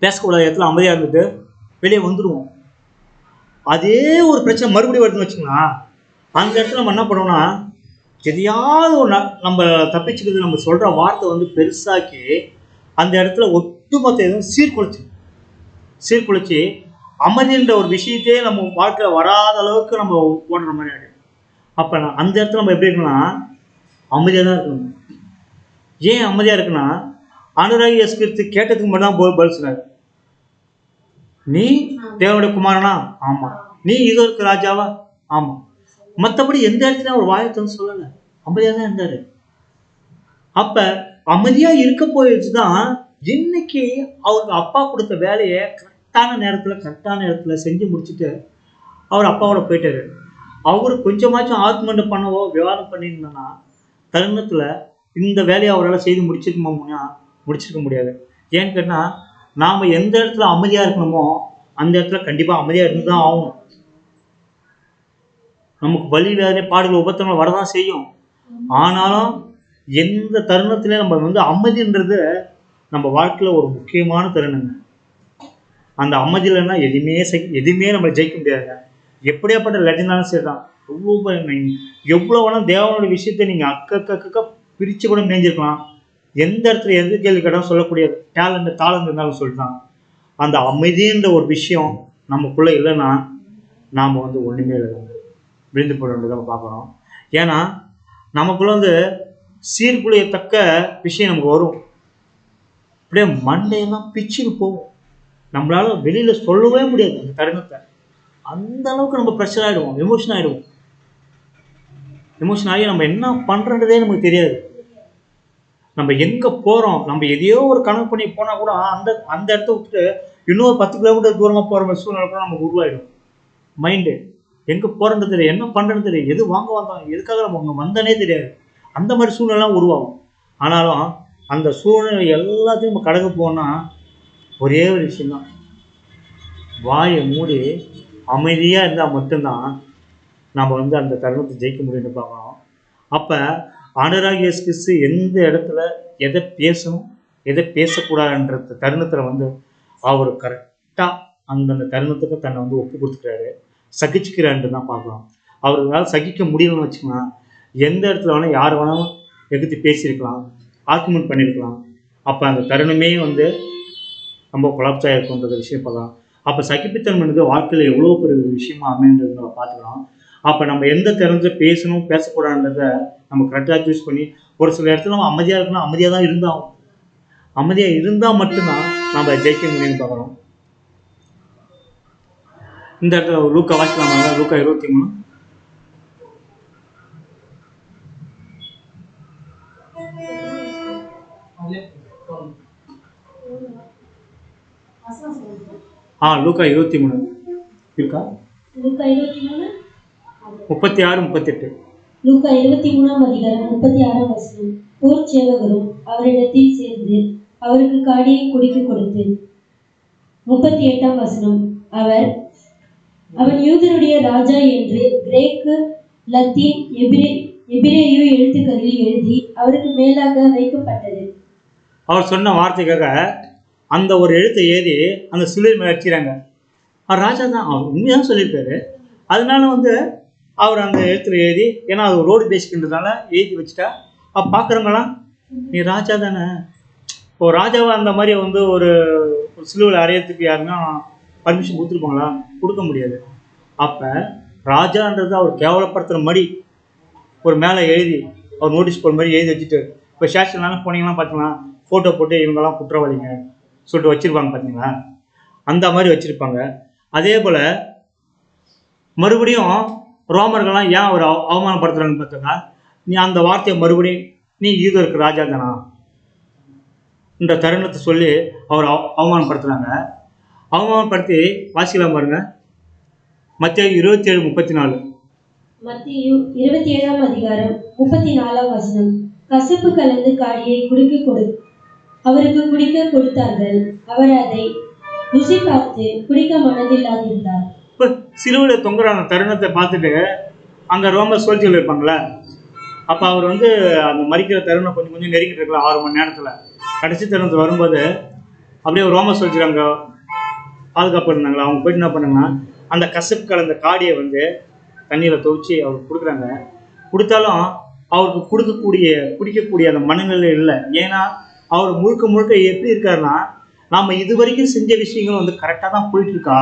B: பேசக்கூடாத இடத்துல அமைதியாக இருந்துட்டு வெளியே வந்துடுவோம். அதே ஒரு பிரச்சனை மறுபடியும் வருதுன்னு வச்சுக்கோங்களா, அந்த இடத்துல நம்ம என்ன பண்ணுவோம்னா எதையாவது ஒரு நம்ம தப்பிச்சுக்கிறது நம்ம சொல்கிற வார்த்தை வந்து பெருசாக்கி அந்த இடத்துல ஒட்டுமொத்த எதுவும் சீர்குலைச்சி அமைதின்ற ஒரு விஷயத்தையே நம்ம வாழ்க்கையில் வராத அளவுக்கு நம்ம ஓடுற மாதிரி ஆகிடும். அப்போ அந்த இடத்துல நம்ம எப்படி இருக்கணும்னா அமைதியாக தான் இருக்கணும். ஏன் அமைதியாக இருக்குன்னா ஆண்டவராகிய இயேசு கிறிஸ்து கேட்டதுக்கு மட்டும் தான் பதில் சொன்னார். நீ தேவனுடைய குமாரனா? ஆமாம். நீ இதோ இருக்க ராஜாவா? ஆமாம். மற்றபடி எந்த இடத்துலையும் அவர் வாயத்தன்னு சொல்லலை, அமைதியாக தான் இருந்தார். அப்போ அமைதியாக இருக்க போயிடுச்சு தான் இன்னைக்கு அவருக்கு அப்பா கொடுத்த வேலையை கரெக்டான நேரத்தில் செஞ்சு முடிச்சுட்டு அவர் அப்பாவோட போயிட்டாரு. அவர் கொஞ்சமாச்சும் ஆத்மண்டம் பண்ணவோ விவாதம் பண்ணியிருந்தோன்னா தருணத்தில் இந்த வேலையை அவரால் செய்து முடிச்சிருக்க முடியாது. ஏன்னு கேட்டால் நாம் எந்த இடத்துல அமைதியாக இருக்கணுமோ அந்த இடத்துல கண்டிப்பாக அமைதியாக இருந்து தான் ஆகணும். நமக்கு வலி வேதனை பாடுகள் உபத்திரங்கள் வரதான் செய்யும். ஆனாலும் எந்த தருணத்திலே நம்ம வந்து அமைதின்றது நம்ம வாழ்க்கையில் ஒரு முக்கியமான தருணங்க. அந்த அமைதியிலன்னா எதுவுமே நம்ம ஜெயிக்க முடியாதுங்க. எப்படியாப்பட்ட லெஜனாலும் சரி தான். எவ்வளோ வேணால் தேவனோட விஷயத்தை நீங்கள் அக்க பிரித்து கூட மேய்ஞ்சிருக்கலாம். எந்த இடத்துல எந்த கேள்வி கேட்டாலும் சொல்லக்கூடிய தாளம் இருந்தாலும் சொல்லிட்டான். அந்த அமைதின்ற ஒரு விஷயம் நமக்குள்ளே இல்லைன்னா நாம் ஒன்றுமே இல்லை, விழுந்து போட நம்ம பார்க்குறோம். ஏன்னா நமக்குள்ள சீர்குலையத்தக்க விஷயம் நமக்கு வரும். அப்படியே மண்டையெல்லாம் பிச்சுன்னு போகும். நம்மளால வெளியில் சொல்லவே முடியாது அந்த தருணத்தை. அந்த அளவுக்கு நம்ம ப்ரெஷர் ஆகிடுவோம், எமோஷன் ஆகிடுவோம். எமோஷன் ஆகி நம்ம என்ன பண்ணுறதே நமக்கு தெரியாது. நம்ம எங்கே போகிறோம், நம்ம எதையோ ஒரு கணக்கு பண்ணி போனால் கூட அந்த இடத்த விட்டுட்டு இன்னொரு 10 கிலோமீட்டர் தூரமாக போகிற மாதிரி சூழ்நிலை கூட நமக்கு உருவாயிடும். மைண்டு எங்கே போகிறது தெரியாது, என்ன பண்ணுறது தெரியாது, எது வாங்க வந்தோம், எதுக்காக நம்ம அங்கே வந்தனே தெரியாது. அந்த மாதிரி சூழ்நிலாம் உருவாகும். ஆனாலும் அந்த சூழ்நிலை எல்லாத்தையும் நம்ம கடக்க போனால் ஒரே ஒரு விஷயந்தான், வாயை மூடி அமைதியாக இருந்தால் மட்டும்தான் நம்ம அந்த தருணத்தை ஜெயிக்க முடியும்னு பார்க்கணும். அப்போ ஆண்டவராகிய இயேசு கிறிஸ்து எந்த இடத்துல எதை பேசணும் எதை பேசக்கூடாதுன்ற தருணத்தில் அவர் கரெக்டாக அந்தந்த தருணத்துக்கு தன்னை ஒப்பு கொடுத்துக்கிறாரு, சகிச்சுக்கிறாருன்னு தான் பார்க்கலாம். அவர்களால் சகிக்க முடியலன்னு வச்சுக்கலாம், எந்த இடத்துல வேணால் யார் வேணாலும் எதிர்த்து பேசியிருக்கலாம், ஆர்குமெண்ட் பண்ணியிருக்கலாம். அப்போ அந்த தருணமே ரொம்ப கொலாப்ஸாக இருக்குன்ற விஷயம் பார்க்கலாம். அப்போ சகிப்புத்தன்மை வாழ்க்கையில் எவ்வளோ பெரிய விஷயமா அமைன்றது நம்ம பார்த்துக்கலாம். அப்போ நம்ம எந்த தருணத்தில் பேசணும் பேசக்கூடாதுன்றதை நம்ம கரெக்டாக சூஸ் பண்ணி, ஒரு சில இடத்துல நம்ம அமைதியாக இருக்கணும், அமைதியாக தான் இருந்தாலும், அமைதியாக இருந்தால் மட்டும்தான் நம்ம ஜெயிக்க முடியும்னு பார்க்குறோம். இந்த இடத்துல லூக்கா வாசிக்கலாமா? லூக்கா 23. லூக்கா 23 இருக்கா? 36, 38.
C: லூக்கா 23ஆம் அதிகாரம் 36ஆம் வசனம். போர் சேவகரும் அவரிடத்தில் சேர்ந்து அவருக்கு காடியை குடிக்க கொடுத்து. 38ஆம் வசனம். அவன் யூதருடைய ராஜா என்று கிரேக்கு, லத்தீன், எபிரேயு எழுத்துக்களில் எழுதி அவருக்கு மேலாக வைக்கப்பட்டது.
B: அவர் சொன்ன வார்த்தைக்காக அந்த ஒரு எழுத்தை ஏறி அந்த சிலுவை மேலே அடிக்கிறாங்க. அவர் ராஜா தான், அவர் உண்மையாக சொல்லியிருக்காரு. அதனால அவர் அந்த எழுத்துல எழுதி, ஏன்னா அது ரோடு பேசிக்கின்றதுனால எழுதி வச்சுட்டா, அப்போ பார்க்குறவங்களாம் நீ ராஜா தானே. இப்போ ராஜாவை அந்த மாதிரி ஒரு சிலுவையில் அறையத்துக்கு யாருன்னா பர்மிஷன் கொடுத்துருப்பாங்களா? கொடுக்க முடியாது. அப்போ ராஜான்றது அவர் கேவலப்படுத்துகிற மாதிரி ஒரு மேலே எழுதி அவர் நோட்டீஸ் போகிற மாதிரி எழுதி வச்சுட்டு, இப்போ ஸ்டேஷன்லாம் போனீங்கன்னா பார்த்தீங்களா, ஃபோட்டோ போட்டு இவங்கெல்லாம் குற்றவாளிங்க சொல்லிட்டு வச்சுருப்பாங்க பார்த்தீங்களா, அந்த மாதிரி வச்சுருப்பாங்க. அதே போல் மறுபடியும் ரோமர்கள்லாம் ஏன் அவர் அவமானப்படுத்துகிறாங்கன்னு பார்த்தோன்னா, நீ அந்த வார்த்தையை மறுபடியும் நீ யூதருக்கு ராஜா தானா என்ற தருணத்தை சொல்லி அவர் அவமானப்படுத்துகிறாங்க. அவமானப்படுத்தி வாசிக்கலாம் பாருங்க, மத்தேயு 27:34.
C: மத்தேயு 27ஆம் அதிகாரம் 34ஆம் வசனம். கசப்பு கலந்து காடியை அவருக்கு குடிக்க கொடுத்தார்கள். அவர் அதை ருசி பார்த்து குடிக்க மனதில்லாதிருந்தார்.
B: இப்போ சிலுவையில் தொங்குற அந்த தருணத்தை பார்த்துட்டு அங்கே ரோமர் சோல்ஜர்கள் இருப்பாங்களே, அப்போ அவர் அந்த மறிக்கிற தருணம் கொஞ்சம் கொஞ்சம் நெருங்கிட்டு இருக்கலாம். 6 மணி நேரத்தில் கடைசி தருணத்தில் வரும்போது அப்படியே ஒரு ரோமர் சோல்ஜர் அங்கே பாதுகாப்பு இருந்தாங்களா, அவங்க போய்ட்டு என்ன பண்ணாங்கன்னா, அந்த கசப்பு கலந்த காடியை தண்ணியில் துவைச்சி அவருக்கு கொடுக்குறாங்க. கொடுத்தாலும் அவருக்கு குடிக்கக்கூடிய அந்த மனநிலை இல்லை. ஏன்னா அவர் முழுக்க எப்படி இருக்காருன்னா, நாம் இது வரைக்கும் செஞ்ச விஷயங்கள் கரெக்டாக தான் போயிட்டுருக்கா,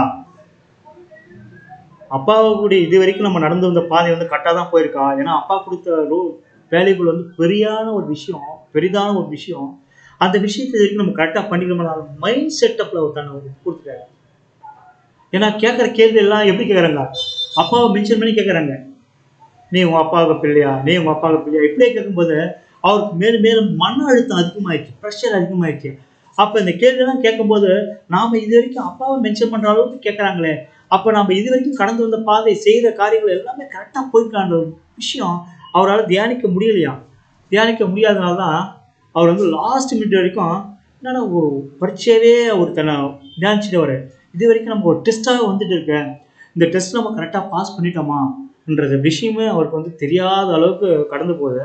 B: அப்பாவுடைய இது வரைக்கும் நம்ம நடந்து வந்த பாதை கரெக்டாக தான் போயிருக்கா. ஏன்னா அப்பா கொடுத்த வேலைகள் பெரிதான ஒரு விஷயம். அந்த விஷயத்தை வரைக்கும் நம்ம கரெக்டாக பண்ணிக்கணும் மைண்ட் செட்டப்பில் ஒருத்தனை கொடுத்துட்டாரு. ஏன்னா கேட்குற கேள்வி எல்லாம் எப்படி கேட்குறாங்க, அப்பாவை மென்ஷன் பண்ணி கேட்குறாங்க, நீ உங்கள் அப்பாவுக்கு பிள்ளையா, இப்படியே கேட்கும்போது அவருக்கு மேலும் மேலும் மன அழுத்தம் அதிகமாகிடுச்சு, ப்ரெஷர் அதிகமாகிடுச்சு. அப்போ இந்த கேள்வியெல்லாம் கேட்கும்போது நாம் இது வரைக்கும் அப்பாவை மென்ஷன் பண்ணுற அளவுக்கு கேட்குறாங்களே, அப்போ நம்ம இது வரைக்கும் கடந்து வந்த பாதை செய்கிற காரியங்கள் எல்லாமே கரெக்டாக போயிருக்கான்ற விஷயம் அவரால் தியானிக்க முடியலையா. தியானிக்க முடியாதனால தான் அவர் லாஸ்ட் மினிட் வரைக்கும் என்னன்னா ஒரு பரீட்சையாகவே அவர் தன்னை தியானிச்சுட்டு வர, இது வரைக்கும் நம்ம ஒரு டெஸ்ட்டாக வந்துட்டு இருக்கேன், இந்த டெஸ்ட் நம்ம கரெக்டாக பாஸ் பண்ணிட்டோமான்ற விஷயமே அவருக்கு தெரியாத அளவுக்கு கடந்து போகுது.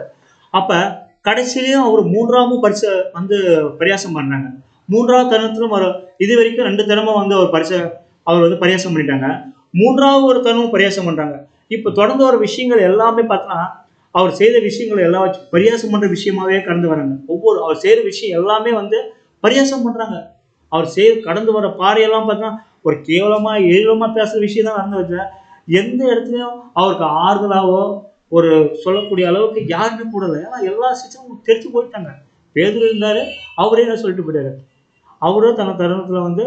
B: அப்போ கடைசியிலையும் அவர் மூன்றாமும் வந்து பரியாசம் பண்றாங்க. மூன்றாவது தருணத்திலும் இது வரைக்கும் 2 தருணமும் வந்து அவர் வந்து பரியாசம் பண்ணிட்டாங்க. மூன்றாவது ஒரு தருணமும் பரியாசம் பண்றாங்க. இப்போ தொடர்ந்து வர விஷயங்கள் எல்லாமே பார்த்தோன்னா அவர் செய்த விஷயங்கள் எல்லாம் வச்சு பரியாசம் பண்ற விஷயமாவே கடந்து வராங்க. அவர் செய்யற விஷயம் எல்லாமே வந்து பரியாசம் பண்றாங்க. அவர் கடந்து வர பாறையெல்லாம் பார்த்தோன்னா ஒரு கேவலமா ஏளனமா பேசுற விஷயம் தான் நடந்து வச்ச. எந்த இடத்துலையும் அவருக்கு ஆறுதலாவோ ஒரு சொல்லக்கூடிய அளவுக்கு யாருமே கூடல. ஏன்னா எல்லா சிஸ்டமும் தெரிச்சு போயிட்டாங்க. பேதுரு இருந்தாரு, அவரே என்ன சொல்லிட்டு போயிட்டாரு. அவரும் தன தருணத்துல வந்து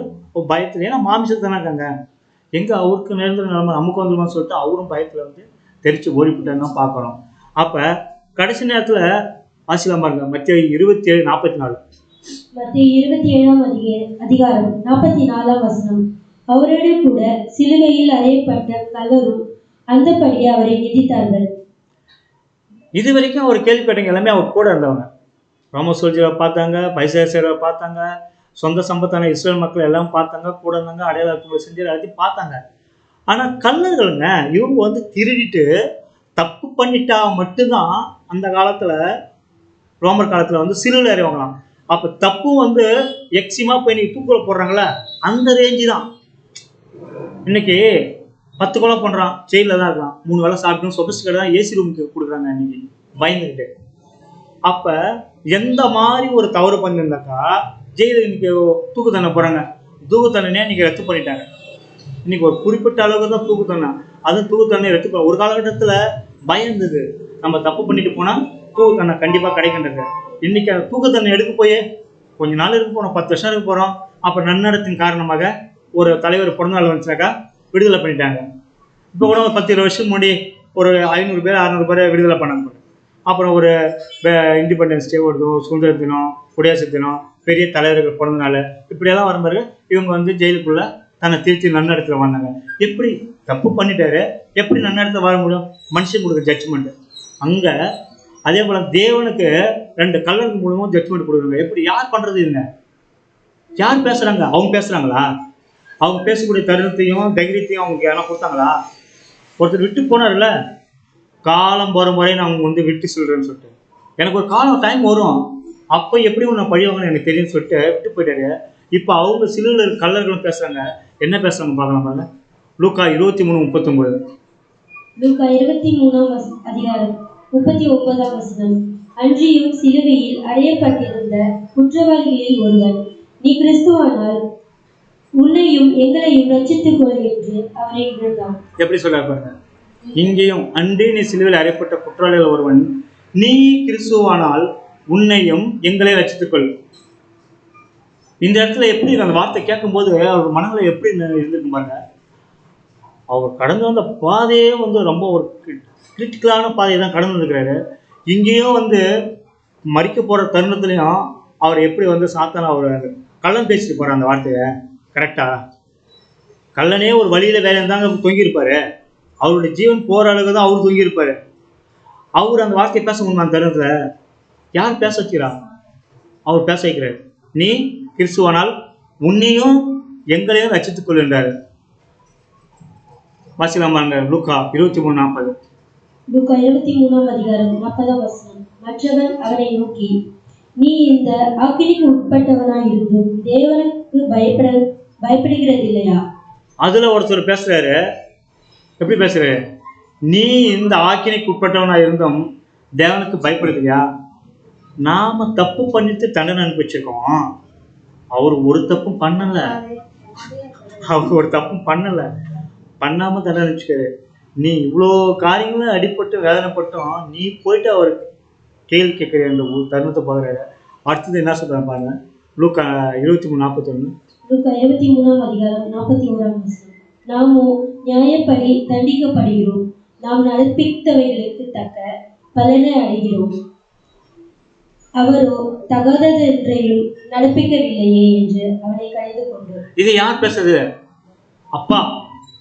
B: பயத்துல, ஏன்னா மாமிசத்தானே இருக்காங்க, எங்க அவருக்கு நேர்ந்த நிலைமை நமக்கு வந்துருமான்னு சொல்லிட்டு அவரும் பயத்துல வந்து தெரிச்சு ஓடிவிட்டான்னு தான் பார்க்குறோம். அப்ப கடைசி நேரத்துல வாசிக்கலாம் பாருங்க, மத்திய 27:44.
C: மத்திய 27ஆம் அதிகாரம் 44ஆம் வசனம். அவரோடு கூட சிலுவையில் அறையப்பட்ட கல்லரும் அந்தபடியே அவரை மிதித்தார்கள்.
B: இது வரைக்கும் அவர் கேள்விப்பட்டவங்க எல்லாமே அவர் கூட இருந்தவங்க. ரோம சோல்ஜரை பார்த்தாங்க, பைசேசரை பார்த்தாங்க, சொந்த சம்பத்தான இஸ்ரேல் மக்கள் எல்லாம் பார்த்தாங்க, கூட இருந்தாங்க, அடையாள செஞ்சு எல்லாத்தையும் பார்த்தாங்க. ஆனா கல்லர்களுங்க இவங்க வந்து திருடிட்டு தப்பு பண்ணிட்டா மட்டும்தான் அந்த காலத்துல ரோமர் காலத்துல வந்து சிலுவையில் அறிவாங்களாம். அப்ப தப்பு வந்து எக்ஸிமா போய் நீ தூக்குல போடுறாங்களே அந்த ரேஞ்சு தான். இன்னைக்கு 10 கொலை பண்றான், ஜெயில தான் இருக்கான், 3 வேளை சாப்பிட்டு சொபிஸ்டிகேட் தான் ஏசி ரூமுக்கு கொடுக்குறாங்க இன்னைக்கு பயந்துக்கிட்டு. அப்ப எந்த மாதிரி ஒரு தவறு பண்ணிருந்தாக்கா ஜெயில இன்னைக்கு தூக்கு தண்டனை போறாங்க. தூக்கு தண்டனையே இன்னைக்கு ரத்து பண்ணிட்டாங்க. இன்னைக்கு ஒரு குறிப்பிட்ட அளவுக்கு தான் தூக்கு தண்டனை, அதுவும் தூக்கு தண்டனை ரத்து பண்ண. ஒரு காலகட்டத்துல பயம் இருந்தது, நம்ம தப்பு பண்ணிட்டு போனா தூக்கு தண்டனை கண்டிப்பா கிடைக்கின்றது. இன்னைக்கு அந்த தூக்கு தண்டனை எடுக்க போய் கொஞ்ச நாள் இருக்க போறோம், 10 வருஷம் இருக்க போறோம். அப்ப நன்னடத்தின் காரணமாக ஒரு தலைவர் பிறந்தநாள் வந்துச்சாக்கா விடுதலை பண்ணிட்டாங்க. இப்போ கூட ஒரு 10-20 வருஷம் முன்னாடி ஒரு 500 பேர் 600 பேரை விடுதலை பண்ணாங்க. அப்புறம் ஒரு இண்டிபெண்டன்ஸ் டே வருதோ, சுதந்திர தினம், குடியரசு தினம், பெரிய தலைவர்கள் பிறந்த நாள், இப்படியெல்லாம் வரும்போது இவங்க வந்து ஜெயிலுக்குள்ள தன்னை திருச்சி நன்னடத்துல வந்தாங்க. எப்படி தப்பு பண்ணிட்டாரு, எப்படி நன்னடத்துல வர முடியும்? மனுஷன் கொடுக்குற ஜட்ஜ்மெண்ட் அங்க. அதே போல தேவனுக்கு 2 கல்லருக்கு மூலமும் ஜட்ஜ்மெண்ட் கொடுக்குறாங்க. எப்படி, யார் பண்றது? இதுங்க யார் பேசுறாங்க? அவங்க பேசுறாங்களா? அவங்க பேசக்கூடிய தருணத்தையும் தைரியத்தையும் அவங்களுக்கு யாரும் கொடுத்தாங்களா? ஒருத்தர் விட்டு போனார்ல, காலம் போற முறை நான் அவங்க வந்து விட்டு சொல்றேன்னு சொல்லிட்டு, எனக்கு ஒரு காலம் டைம் வரும், அப்போ எப்படி உன்னை பழிவாங்கன்னு எனக்கு தெரியும்னு சொல்லிட்டு விட்டு போயிட்டாரு. இப்போ அவங்க சிலுவையில் கல்லர்களும் பேசுறாங்க. என்ன பேசுறாங்க பார்க்கலாம் பாருங்க. லூக்கா 23:39.
C: லூக்கா 23ஆம் அதிகாரம் 39ஆம் வசனம். அன்றியும் சிலுவையில் அறையப்பட்டிருந்த குற்றவாளிகளில் ஒருவன், நீ கிறிஸ்துவானால் உன்னையும் எங்களையும் ரட்சித்துக் கொள் என்று அவரை இழந்தான். எப்படி சொல்றாரு பாருங்க. இங்கேயும் அன்றி நீ சிலுவையில் அறையப்பட்ட குற்றவாளிகள் ஒருவன், நீ கிறிஸ்துவானால் உன்னையும் எங்களை ரட்சித்துக்கொள். இந்த இடத்துல எப்படி அந்த வார்த்தை கேட்கும் போது அவர் மனநிலை எப்படி இருந்திருக்கு பாருங்க. அவர் கடந்து வந்த பாதையே வந்து ரொம்ப ஒரு கிரிட்டிக்கலான பாதையை தான் கடந்து வந்துருக்கிறாரு. இங்கேயும் வந்து மறிக்க போற தருணத்துலையும் அவர் எப்படி வந்து சாத்தான அவர் கள்ளம் பேசிட்டு போற அந்த வார்த்தையை கரெக்டா? கள்ளனே ஒரு வழியில வேலை இருந்தாங்க தொங்கியிருப்பாரு. அவருடைய ஜீவன் போற அளவுக்கு தான் அவர் தொங்கியிருப்பாரு. அவர் அந்த வார்த்தையை பேச முடியுமா? அந்த தருணத்துல யார் பேச வைக்கிறா? அவர் பேச வைக்கிறார். நீ கிறிஸ்துவானால் உன்னையும் எங்களையும் ரட்சித்துக் கொள் என்றாரு. வாசிக்கலாமாங்க லூக்கா 23:40. லூக்கா 23ஆம் அதிகாரம் 40ஆம் வசனம். மற்றவன் அவனை நோக்கி, நீ இந்த ஆக்கினைக்கு உட்பட்டவனாய் இருந்தும் தேவனுக்கு பயப்படுகிறது இல்லையா? அதுல
B: ஒருத்தர் பேசுறாரு. எப்படி பேசுறாரு? நீ இந்த ஆக்கினைக்கு உட்பட்டவனாய் இருந்தும் தேவனுக்கு பயப்படுதியா? நாம தப்பு பண்ணிட்டு தண்டனை அனுப்பிச்சிருக்கோம். அவர் ஒரு தப்பும் பண்ணல. பண்ணாம தண்டனை அனுப்பிச்சிருக்காரு. நீ இவ்வளோ காரியங்களும் அடிபட்டு வேதனைப்பட்டோம், நீ போயிட்டு அவர் கேள்வி கேட்குற அந்த தருணத்தை பார்க்குறாரு. அடுத்தது என்ன சொல்றாங்க பாருங்க. லூக்கா 23:41.
C: லூக்கா 23ஆம் அதிகாரம் 41ஆம் வசனம். நாமோ நியாயப்படி தண்டிக்கப்படுகிறோம், நாம் நடப்பித்தவைகளுக்கு தக்க பலனை அடைகிறோம், அவரோ தகாததென்றையும் நடப்பிக்கவில்லையே என்று அவனை கடிந்து கொண்டு.
B: இது யார் பேசுறது? அப்பா.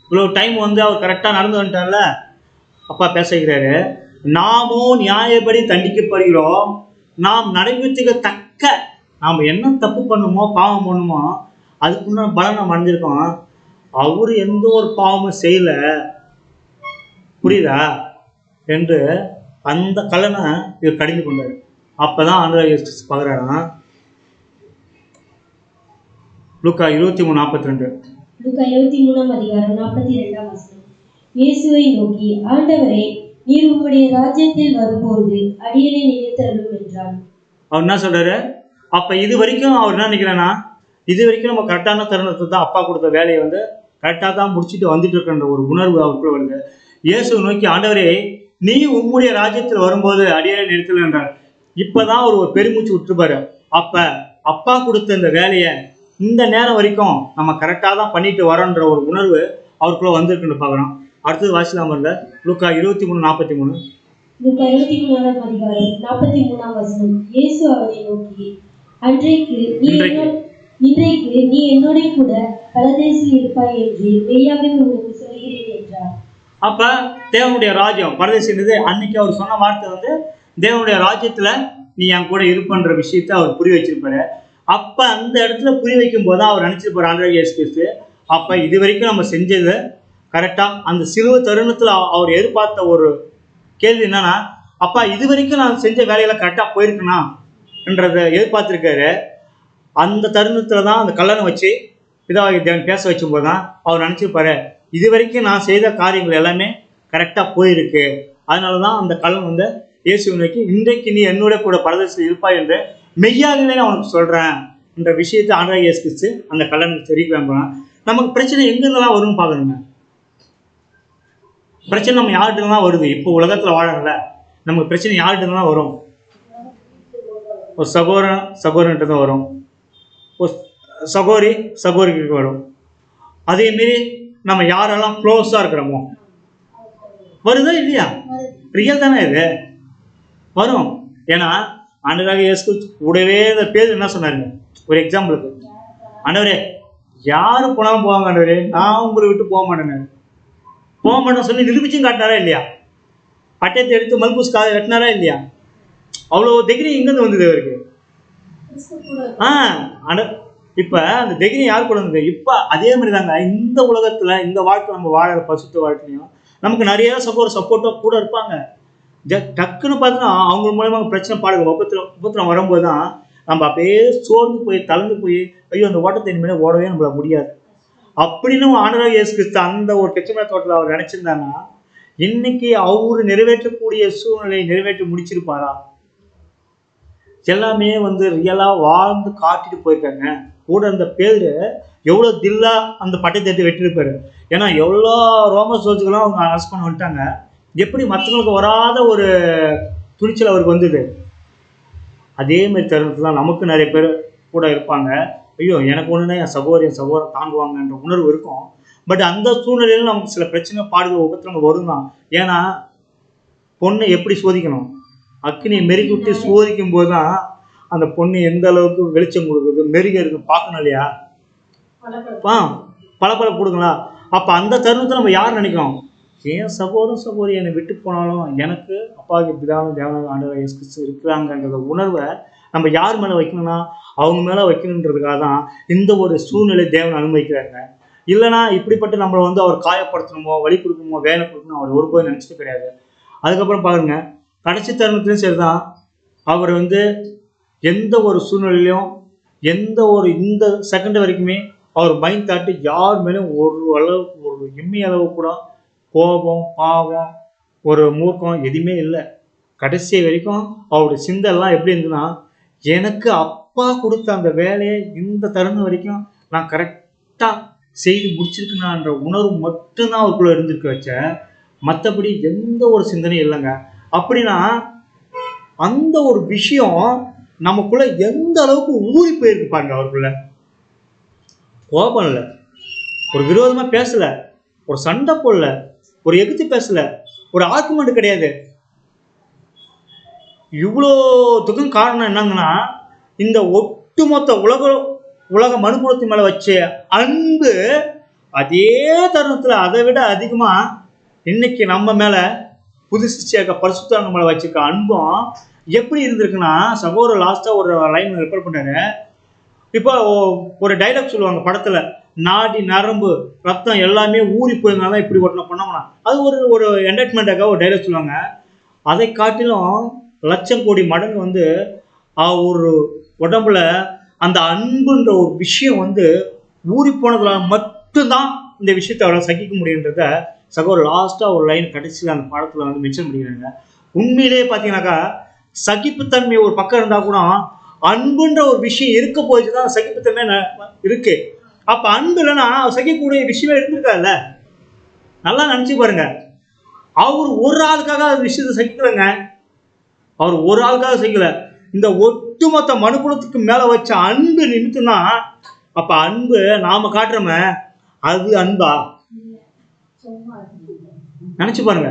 B: இவ்வளவு டைம் வந்து அவர் கரெக்டா நடந்து வந்துட்டார்ல, அப்பா பேசுகிறாரு. நாமோ நியாயப்படி தண்டிக்கப்படுகிறோம், நாம் நடைமுறைக்கு தக்க, நாம் என்ன தப்பு பண்ணுமோ பாவம் பண்ணுமோ அதுக்குன்னு பலன் நாம் அடைஞ்சிருக்கோம். அவரு எந்த ஒரு பாவமும் செய்யல, புரியுதா என்று அந்த கலனை இவர் கடிந்து கொண்டார். அப்பதான் ஆண்டவர் இயேசு கிறிஸ்து பார்க்குறாராம். லூக்கா 23:42.
C: லூக்கா 23:42 இயேசுவை நோக்கி, ஆண்டவரே, நீர் உம்முடைய ராஜ்யத்தில் வரும்போது அடியேனை நினைத்தருளும் என்றார்.
B: அவர் என்ன சொல்றாரு? அப்ப இது வரைக்கும் அவர் என்ன நினைக்கிறேன்னா, இது வரைக்கும் நம்ம கரெக்டான தருணத்தை தான் அப்பா கொடுத்த வேலையை வந்து கரெக்டாக தான் முடிச்சுட்டு வந்துட்டு இருக்கின்ற ஒரு உணர்வு அவருக்குள்ள வருது. இயேசுவை நோக்கி, ஆண்டவரே, நீ உம்முடைய ராஜ்யத்தில் வரும்போது அடியேனை நிறுத்தல் என்றார். இப்பதான் அவர் ஒரு பெருமூச்சு விட்டுருப்பாரு. அப்ப அப்பா கொடுத்த இந்த வேலையை இந்த நேரம் வரைக்கும் நம்ம கரெக்டாக தான் பண்ணிட்டு வரோன்ற ஒரு உணர்வு அவருக்குள்ள வந்திருக்குன்னு பார்க்குறோம். அடுத்தது வாசிக்கலாம் பாருங்க. லூக்கா 23:43.
C: லூக்கா 23:43 இயேசு அவரை நோக்கி, இன்றைக்கு நீ என்னோட கூட பரதேசில் இருப்பாய் என்று மெய்யாகவே உங்களுக்கு சொல்கிறேன் என்றார்.
B: அப்ப தேவனுடைய ராஜ்யம் பரதேசின்றது அன்னைக்கு அவர் சொன்ன வார்த்தை வந்து தேவனுடைய ராஜ்யத்துல நீ என் கூட இருப்பன்ற விஷயத்த அவர் புரிய வச்சிருப்பாரு. அப்ப அந்த இடத்துல புரிய வைக்கும் போது அவர் நினைச்சிருப்பாரு ஆண்டவர் இயேசு கிறிஸ்து, அப்ப இது வரைக்கும் நம்ம செஞ்சது கரெக்டா. அந்த சிலுவை தருணத்துல அவர் எதிர்பார்த்த ஒரு கேள்வி என்னன்னா, அப்பா இது வரைக்கும் நான் செஞ்ச வேலையில கரெக்டா போயிருக்கேனா என்றதை எதிர்பார்த்திருக்காரு. அந்த தருணத்துல தான் அந்த கல்லணை வச்சு பிதாவாகிய தேவன் பேச வச்சும் போதுதான் அவர் நினைச்சிருப்பாரு, இது வரைக்கும் நான் செய்த காரியங்கள் எல்லாமே கரெக்டா போயிருக்கு. அதனாலதான் அந்த கல்லன் வந்து இயேசுவை நோக்கி, இன்றைக்கு நீ என்னோட கூட பரதேசில் இருப்பாய் என்று மெய்யாகவே நான் உனக்கு சொல்றேன் என்ற விஷயத்தை ஆண்டவர் இயேசு கிறிஸ்து அந்த கல்லனுக்கு தெரிவிக்க. நமக்கு பிரச்சனை எங்கிருந்தெல்லாம் வரும்னு பாக்கணுங்க. பிரச்சனை நம்ம யார்கிட்ட தான் வருது? இப்போ உலகத்துல வாழறல நமக்கு பிரச்சனை யார்கிட்ட தான் வரும்? ஒரு சகோதரன்கிட்ட தான் வரும், ஒரு சகோதரிக்கு வரும். அதே மாரி நம்ம யாரெல்லாம் க்ளோஸா இருக்கிறோமோ வருதா இல்லையா? ரியல் தானே இது வரும். ஏன்னா ஆண்டவராக இயேசு கூடவே இந்த பேர் என்ன சொன்னாருங்க, ஒரு எக்ஸாம்பிளுக்கு, ஆண்டவரே யாரு போனாலும் போவாங்க ஆண்டவரே, நான் உங்களை விட்டு போக மாட்டேன்னு சொல்லி நிரூபிச்சும் காட்டினாரா இல்லையா? பட்டயத்தை எடுத்து மல்பூஸ் வெட்டினாரா இல்லையா? அவ்வளோ தைரியம் எங்கேருந்து வந்தது அவருக்கு? இப்ப அந்த தைரியம் யார் கூட வந்தது? இப்ப அதே மாதிரி தாங்க இந்த உலகத்துல இந்த வாழ்க்கை நம்ம வாழற பசுத்த வாழ்க்கையும் நமக்கு நிறைய சப்போர்ட்டா கூட இருப்பாங்க. டக்குன்னு பார்த்தோன்னா அவங்க மூலமா பிரச்சனை பாடுங்க உபத்திரம் வரும்போது தான் நம்ம அப்படியே சோர்ந்து போய் தளர்ந்து போய், ஐயோ அந்த ஓட்டத்தை இனிமேல் ஓடவே நம்மள முடியாது அப்படின்னு ஆண்டவராக இயேசு கிறிஸ்து அந்த ஒரு கெச்சமேல தோட்டத்தில் அவர் நினைச்சிருந்தாங்கன்னா இன்னைக்கு அவரு நிறைவேற்றக்கூடிய சூழ்நிலையை நிறைவேற்றி முடிச்சிருப்பாரா? எல்லாமே வந்து ரியலா வாழ்ந்து காட்டிட்டு போயிருக்காங்க. கூட அந்த பேரு எவ்வளவு தில்லா அந்த பட்டத்தை வெட்டிருப்பாரு. ஏன்னா எவ்வளோ ரோம சோல்ஜர்களும் அவங்க அரெஸ்ட் பண்ண வந்துட்டாங்க. எப்படி மற்றவங்களுக்கு வராத ஒரு துணிச்சல் அவருக்கு வந்தது? அதே மாதிரி தருணத்துல தான் நமக்கு நிறைய பேர் கூட இருப்பாங்க. ஐயோ எனக்கு ஒண்ணுன்னா என் சகோதரன் தாங்குவாங்கன்ற உணர்வு இருக்கும். பட் அந்த சூழ்நிலையில நமக்கு சில பிரச்சனை பாடுகள் உபத்திரங்கள் வரும் தான். ஏன்னா பொண்ணை எப்படி சோதிக்கணும்? அக்னியை மெருகிவிட்டு சோதிக்கும் போது தான் அந்த பொண்ணு எந்த அளவுக்கு வெளிச்சம் கொடுக்குது, மெருக இருக்கு பார்க்கணும் இல்லையா? பல கொடுங்களா? அப்ப அந்த தருணத்தை நம்ம யார் நினைக்கிறோம்? என் சகோதரி என்னை விட்டு போனாலும் எனக்கு அப்பாவுக்கு பிதாவும் தேவனாக ஆண்டவர் இயேசு கிறிஸ்து இருக்கிறாங்கன்ற உணர்வை நம்ம யார் மேலே வைக்கணும்னா அவங்க மேலே வைக்கணுன்றதுக்காக தான் இந்த ஒரு சூழ்நிலை தேவன் அனுமதிக்கிறாங்க. இல்லைனா இப்படிப்பட்டு நம்மளை வந்து அவர் காயப்படுத்தணுமோ, வழி கொடுக்கணுமோ, வேலை கொடுக்கணுமோ அவர் ஒருபோதும் நினச்சிட்டு கிடையாது. அதுக்கப்புறம் பாருங்க, கடைசி தருணத்துலையும் சரிதான், அவர் வந்து எந்த ஒரு சூழ்நிலையிலையும் இந்த செகண்ட் வரைக்குமே அவர் மைண்ட் தாட்டு யார் மேலும் ஒரு எம்மி அளவு கூட கோபம், பாவம், ஒரு மூர்க்கம் எதுவுமே இல்லை. கடைசி வரைக்கும் அவருடைய சிந்தெல்லாம் எப்படி இருந்ததுன்னா, எனக்கு அப்பா கொடுத்த அந்த வேலையை இந்த தருணம் வரைக்கும் நான் கரெக்டாக செய்து முடிச்சிருக்கேனான்ற உணர்வு மட்டும்தான் அவருக்குள்ள இருந்திருக்க வச்ச, மற்றபடி எந்த ஒரு சிந்தனையும் இல்லைங்க. அப்படின்னா அந்த ஒரு விஷயம் நமக்குள்ள எந்த அளவுக்கு ஊறி போயிருக்கு பாருங்க. அவருக்குள்ள கோபம் இல்லை, ஒரு விரோதமா பேசல, ஒரு சண்டை போடல, ஒரு எதிர்த்து பேசல, ஒரு ஆர்குமெண்ட் கிடையாது. இவ்வளோ துக்கம் காரணம் என்னங்கன்னா, இந்த ஒட்டுமொத்த உலக மனுக்குலத்தின் மேல வச்ச அன்பு அதே தருணத்துல அதை விட அதிகமா இன்னைக்கு நம்ம மேல புதுசிச்சாக்க பரிசுத்தவங்க மேல வச்சிருக்க அன்பும் எப்படி இருந்திருக்குன்னா, சகோதரர் லாஸ்டா ஒரு லைன் ரெஃபர் பண்ணாரு. இப்போ ஒரு டைலாக் சொல்லுவாங்க படத்துல, நாடி நரம்பு ரத்தம் எல்லாமே ஊறி போயிருந்தாலும் இப்படி ஒட்டணும் பண்ணோம்னா அது ஒரு என்டர்டைன்மெண்ட்டாக ஒரு டைலாக் சொல்லுவாங்க. அதை காட்டிலும் லட்சம் கோடி மடங்கு வந்து ஒரு உடம்புல அந்த அன்புன்ற ஒரு விஷயம் வந்து ஊறி போனதுனால மட்டும்தான் இந்த விஷயத்தை அவரால் சகிக்க முடியுன்றத சகோதரர் லாஸ்ட்டாக ஒரு லைன் கடைசியில் அந்த பாடத்தில் வந்து மென்ஷன் பண்ணிக்கிறாங்க. உண்மையிலேயே பார்த்தீங்கன்னாக்கா சகிப்புத்தன்மை ஒரு பக்கம் இருந்தால் கூட அன்புன்ற ஒரு விஷயம் இருக்க போயிட்டு தான் சகிப்புத்தன்மை இருக்கு. அப்போ அன்பு இல்லைன்னா சகிக்கக்கூடிய விஷயமே இருந்திருக்காதுல்ல. நல்லா நினச்சி பாருங்க, அவர் ஒரு ஆளுக்காக அந்த விஷயத்தை சகிக்கலைங்க. அவர் ஒரு ஆளுக்காக சகிக்கல, இந்த ஒட்டுமொத்த மனுக்குலத்துக்கு மேலே வச்ச அன்பு நிமித்தம் தான். அப்போ அன்பு நாம காட்டுறோமே, அது அன்பா? நினச்சி பாருங்க.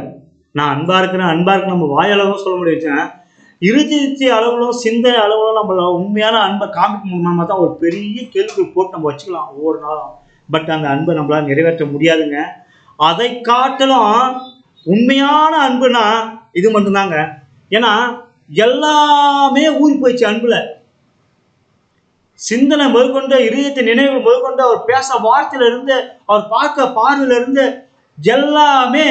B: நான் அன்பா இருக்கிறேன் நம்ம வாயளவும் சொல்ல முடியும், இறுதி அளவுலும் சிந்தனை அளவுலும் நம்மள உண்மையான அன்பை காமிக்க முடியுமா தான் ஒரு பெரிய கேள்வி போட்டு நம்ம வச்சுக்கலாம் ஒவ்வொரு நாளும். பட் அந்த அன்பை நம்மளால நிறைவேற்ற முடியாதுங்க. அதை காட்டிலும் உண்மையான அன்புனா இது மட்டும்தாங்க. ஏன்னா எல்லாமே ஊறி போயிடுச்சு அன்புல. சிந்தனை முதற்கொண்டு, இதயத்தை நினைவு முதற்கொண்டு, அவர் பேச வார்த்தையில இருந்து, அவர் பார்க்க பார்வையில இருந்து எல்லாமே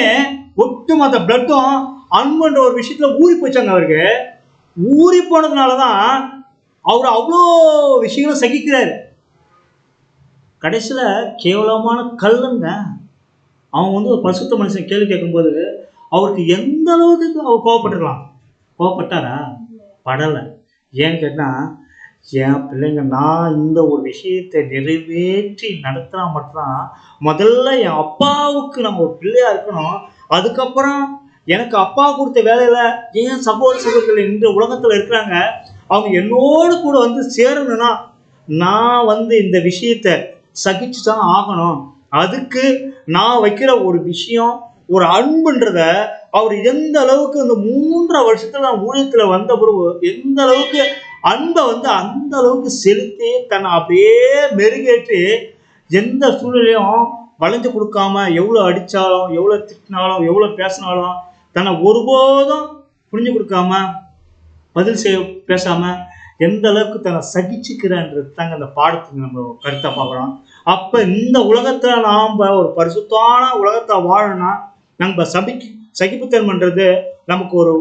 B: ஒட்டுமொத்த பிளட்டும் அன்புன்ற ஒரு விஷயத்துல ஊறி போச்சாங்க. அவருக்கு ஊறி போனதுனாலதான் அவர் அவ்வளோ விஷயங்களும் சகிக்கிறாரு. கடைசியில கேவலமான கல்லுங்க. அவன் வந்து ஒரு பரிசுத்த மனுஷன் கேள்வி கேட்கும்போது அவருக்கு எந்த அளவுக்கு அவர் கோவப்பட்டுருக்கலாம். கோவப்பட்டாரா? படலை. ஏன்னு கேட்டால், என் பிள்ளைங்க நான் இந்த ஒரு விஷயத்தை நிறைவேற்றி நடத்தினா மட்டும்தான் முதல்ல என் அப்பாவுக்கு நம்ம ஒரு பிள்ளையா இருக்கணும். அதுக்கப்புறம் எனக்கு அப்பா கொடுத்த வேலையில ஏன் சகோதர சகோதரிகள் இந்த உலகத்தில் இருக்கிறாங்க, அவங்க என்னோடு கூட வந்து சேரணும்னா நான் வந்து இந்த விஷயத்தை சகிச்சு தான் ஆகணும். அதுக்கு நான் வைக்கிற ஒரு விஷயம் ஒரு அன்புன்றத அவர் எந்த அளவுக்கு இந்த 3 வருஷத்துல நான் ஊழியத்துல வந்த பிறகு எந்த அளவுக்கு அன்பை வந்து அந்த அளவுக்கு செலுத்தி தன்னை அப்படியே மெருகேற்றி எந்த சூழ்நிலையும் வளைஞ்சு கொடுக்காம, எவ்வளோ அடித்தாலும் எவ்வளோ திட்டினாலும் எவ்வளோ பேசினாலும் தன்னை ஒருபோதும் புரிஞ்சு கொடுக்காம பதில் செய்ய பேசாம எந்த அளவுக்கு தன்னை சகிச்சுக்கிறன்றது தாங்க அந்த பாடத்துக்கு நம்ம கருத்தை பார்க்குறோம். அப்போ இந்த உலகத்துல நாம் ஒரு பரிசுத்தான உலகத்தை வாழணும்னா நம்ம சகிப்புத்தன்மைன்றது நமக்கு ஒரு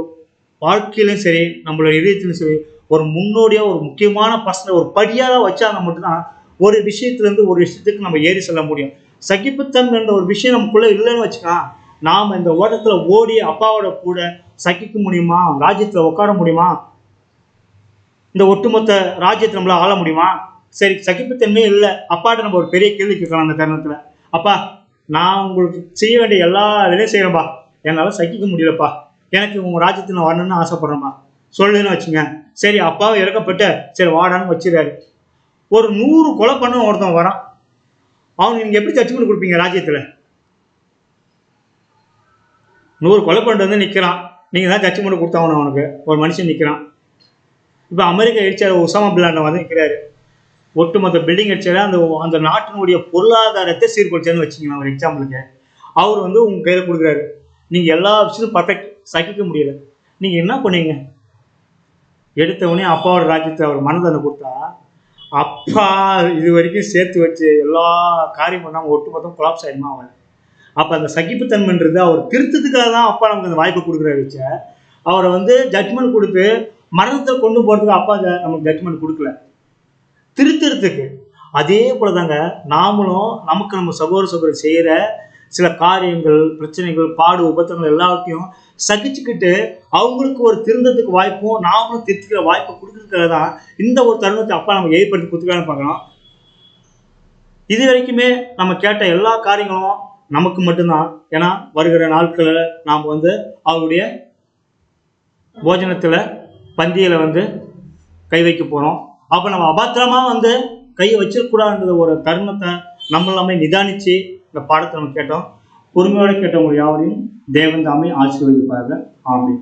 B: வாழ்க்கையிலும் சரி, நம்மளோட இதயத்திலும் சரி, ஒரு முன்னோடியாக ஒரு முக்கியமான பர்சனை ஒரு படியாக வச்சாங்க மட்டும்தான் ஒரு விஷயத்துலேருந்து ஒரு விஷயத்துக்கு நம்ம ஏறி செல்ல முடியும். சகிப்புத்தன்மைன்ற ஒரு விஷயம் நமக்குள்ளே இல்லைன்னு வச்சுக்கலாம், நாம் இந்த ஓட்டத்தில் ஓடி அப்பாவோட கூட சகிக்க முடியுமா? ராஜ்யத்தில் உட்கார முடியுமா? இந்த ஒட்டுமொத்த ராஜ்யத்தை நம்மளால் ஆள முடியுமா? சரி, சகிப்புத்தன்மையே இல்லை. அப்பாட்ட நம்ம ஒரு பெரிய கேள்வி கேட்கலாம் அந்த தருணத்தில். அப்பா, நான் உங்களுக்கு செய்ய வேண்டிய எல்லா வேலையும் செய்கிறேன்ப்பா, என்னால் சகிக்க முடியலப்பா, எனக்கு உங்கள் ராஜ்யத்தில் நான் வரணும்னு ஆசைப்பட்றேன்ப்பா சொல்லுன்னு வச்சுங்க. சரி, அப்பாவை இறக்கப்பட்டு சரி வாடான்னு வச்சுறாரு. ஒரு 100 கொலை பண்ண ஒருத்தன் வரான். அவனுக்கு நீங்கள் எப்படி ஜட்ஜ்மெண்ட் கொடுப்பீங்க? ராஜ்யத்தில் 100 கொலை பண்ணிட்டு வந்து நிற்கிறான், நீங்கள் தான் ஜட்ஜ்மெண்ட் கொடுத்தாவணும். அவனுக்கு ஒரு மனுஷன் நிற்கிறான். இப்போ அமெரிக்கா அடிச்சார் உசாமா பின் லாடன் வந்து நிற்கிறாரு. ஒட்டுமொத்த பில்டிங் அடிச்சாரு. அந்த நாட்டினுடைய பொருளாதாரத்தை சீர்குலைச்சாருன்னு வச்சுக்கலாம் ஒரு எக்ஸாம்பிளுக்கு. அவர் வந்து உங்கள் கையில் கொடுக்குறாரு. நீங்கள் எல்லா விஷயத்தையும் பர்ஃபெக்ட் சகிக்க முடியல. நீங்கள் என்ன பண்ணுவீங்க? எடுத்தவொடனே அப்பாவோட ராஜ்யத்தை அவர் மனதனை கொடுத்தா, அப்பா இது வரைக்கும் சேர்த்து வச்சு எல்லா காரியம் பண்ணாமல் ஒட்டுமொத்தம் கொலாப்ஸ் ஆகிடுமா அவன். அப்போ அந்த சகிப்புத்தன்மைன்றது அவர் திருத்தத்துக்காக தான் அப்பா நமக்கு அந்த வாய்ப்பை கொடுக்குறாரு. வச்ச அவரை வந்து ஜட்ஜ்மெண்ட் கொடுத்து மரணத்தை கொண்டு போகிறதுக்கு அப்பா நமக்கு ஜட்ஜ்மெண்ட் கொடுக்கல, திருத்துறதுக்கு. அதே போல தாங்க நாமளும் நமக்கு நம்ம சகோதர செய்கிற சில காரியங்கள், பிரச்சனைகள், பாடு, உபத்திரங்கள் எல்லாத்தையும் சகிச்சுக்கிட்டு அவங்களுக்கு ஒரு திருந்தத்துக்கு வாய்ப்பும் நாமளும் திருத்திக்கிற வாய்ப்பை கொடுக்குறதுக்காக தான் இந்த ஒரு தருணத்தை அப்பா நம்ம ஏற்படுத்தி கொடுத்துக்கலான்னு பார்க்கலாம். இது வரைக்குமே நம்ம கேட்ட எல்லா காரியங்களும் நமக்கு மட்டும்தான். ஏன்னா வருகிற நாட்களில் நாம் வந்து அவருடைய போஜனத்தில் பந்தியில் வந்து கை வைக்க போகிறோம். அப்போ நம்ம அபாத்திரமாக வந்து கையை வச்சிடக்கூடாதுன்ற ஒரு தருணத்தை நம்ம எல்லாமே நிதானித்து இந்த பாடத்தை நம்ம கேட்டோம். பொறுமையோடு கேட்டவங்க யாவரையும் தேவன் தாமே ஆசீர்வதிப்பார்கள். ஆமென்.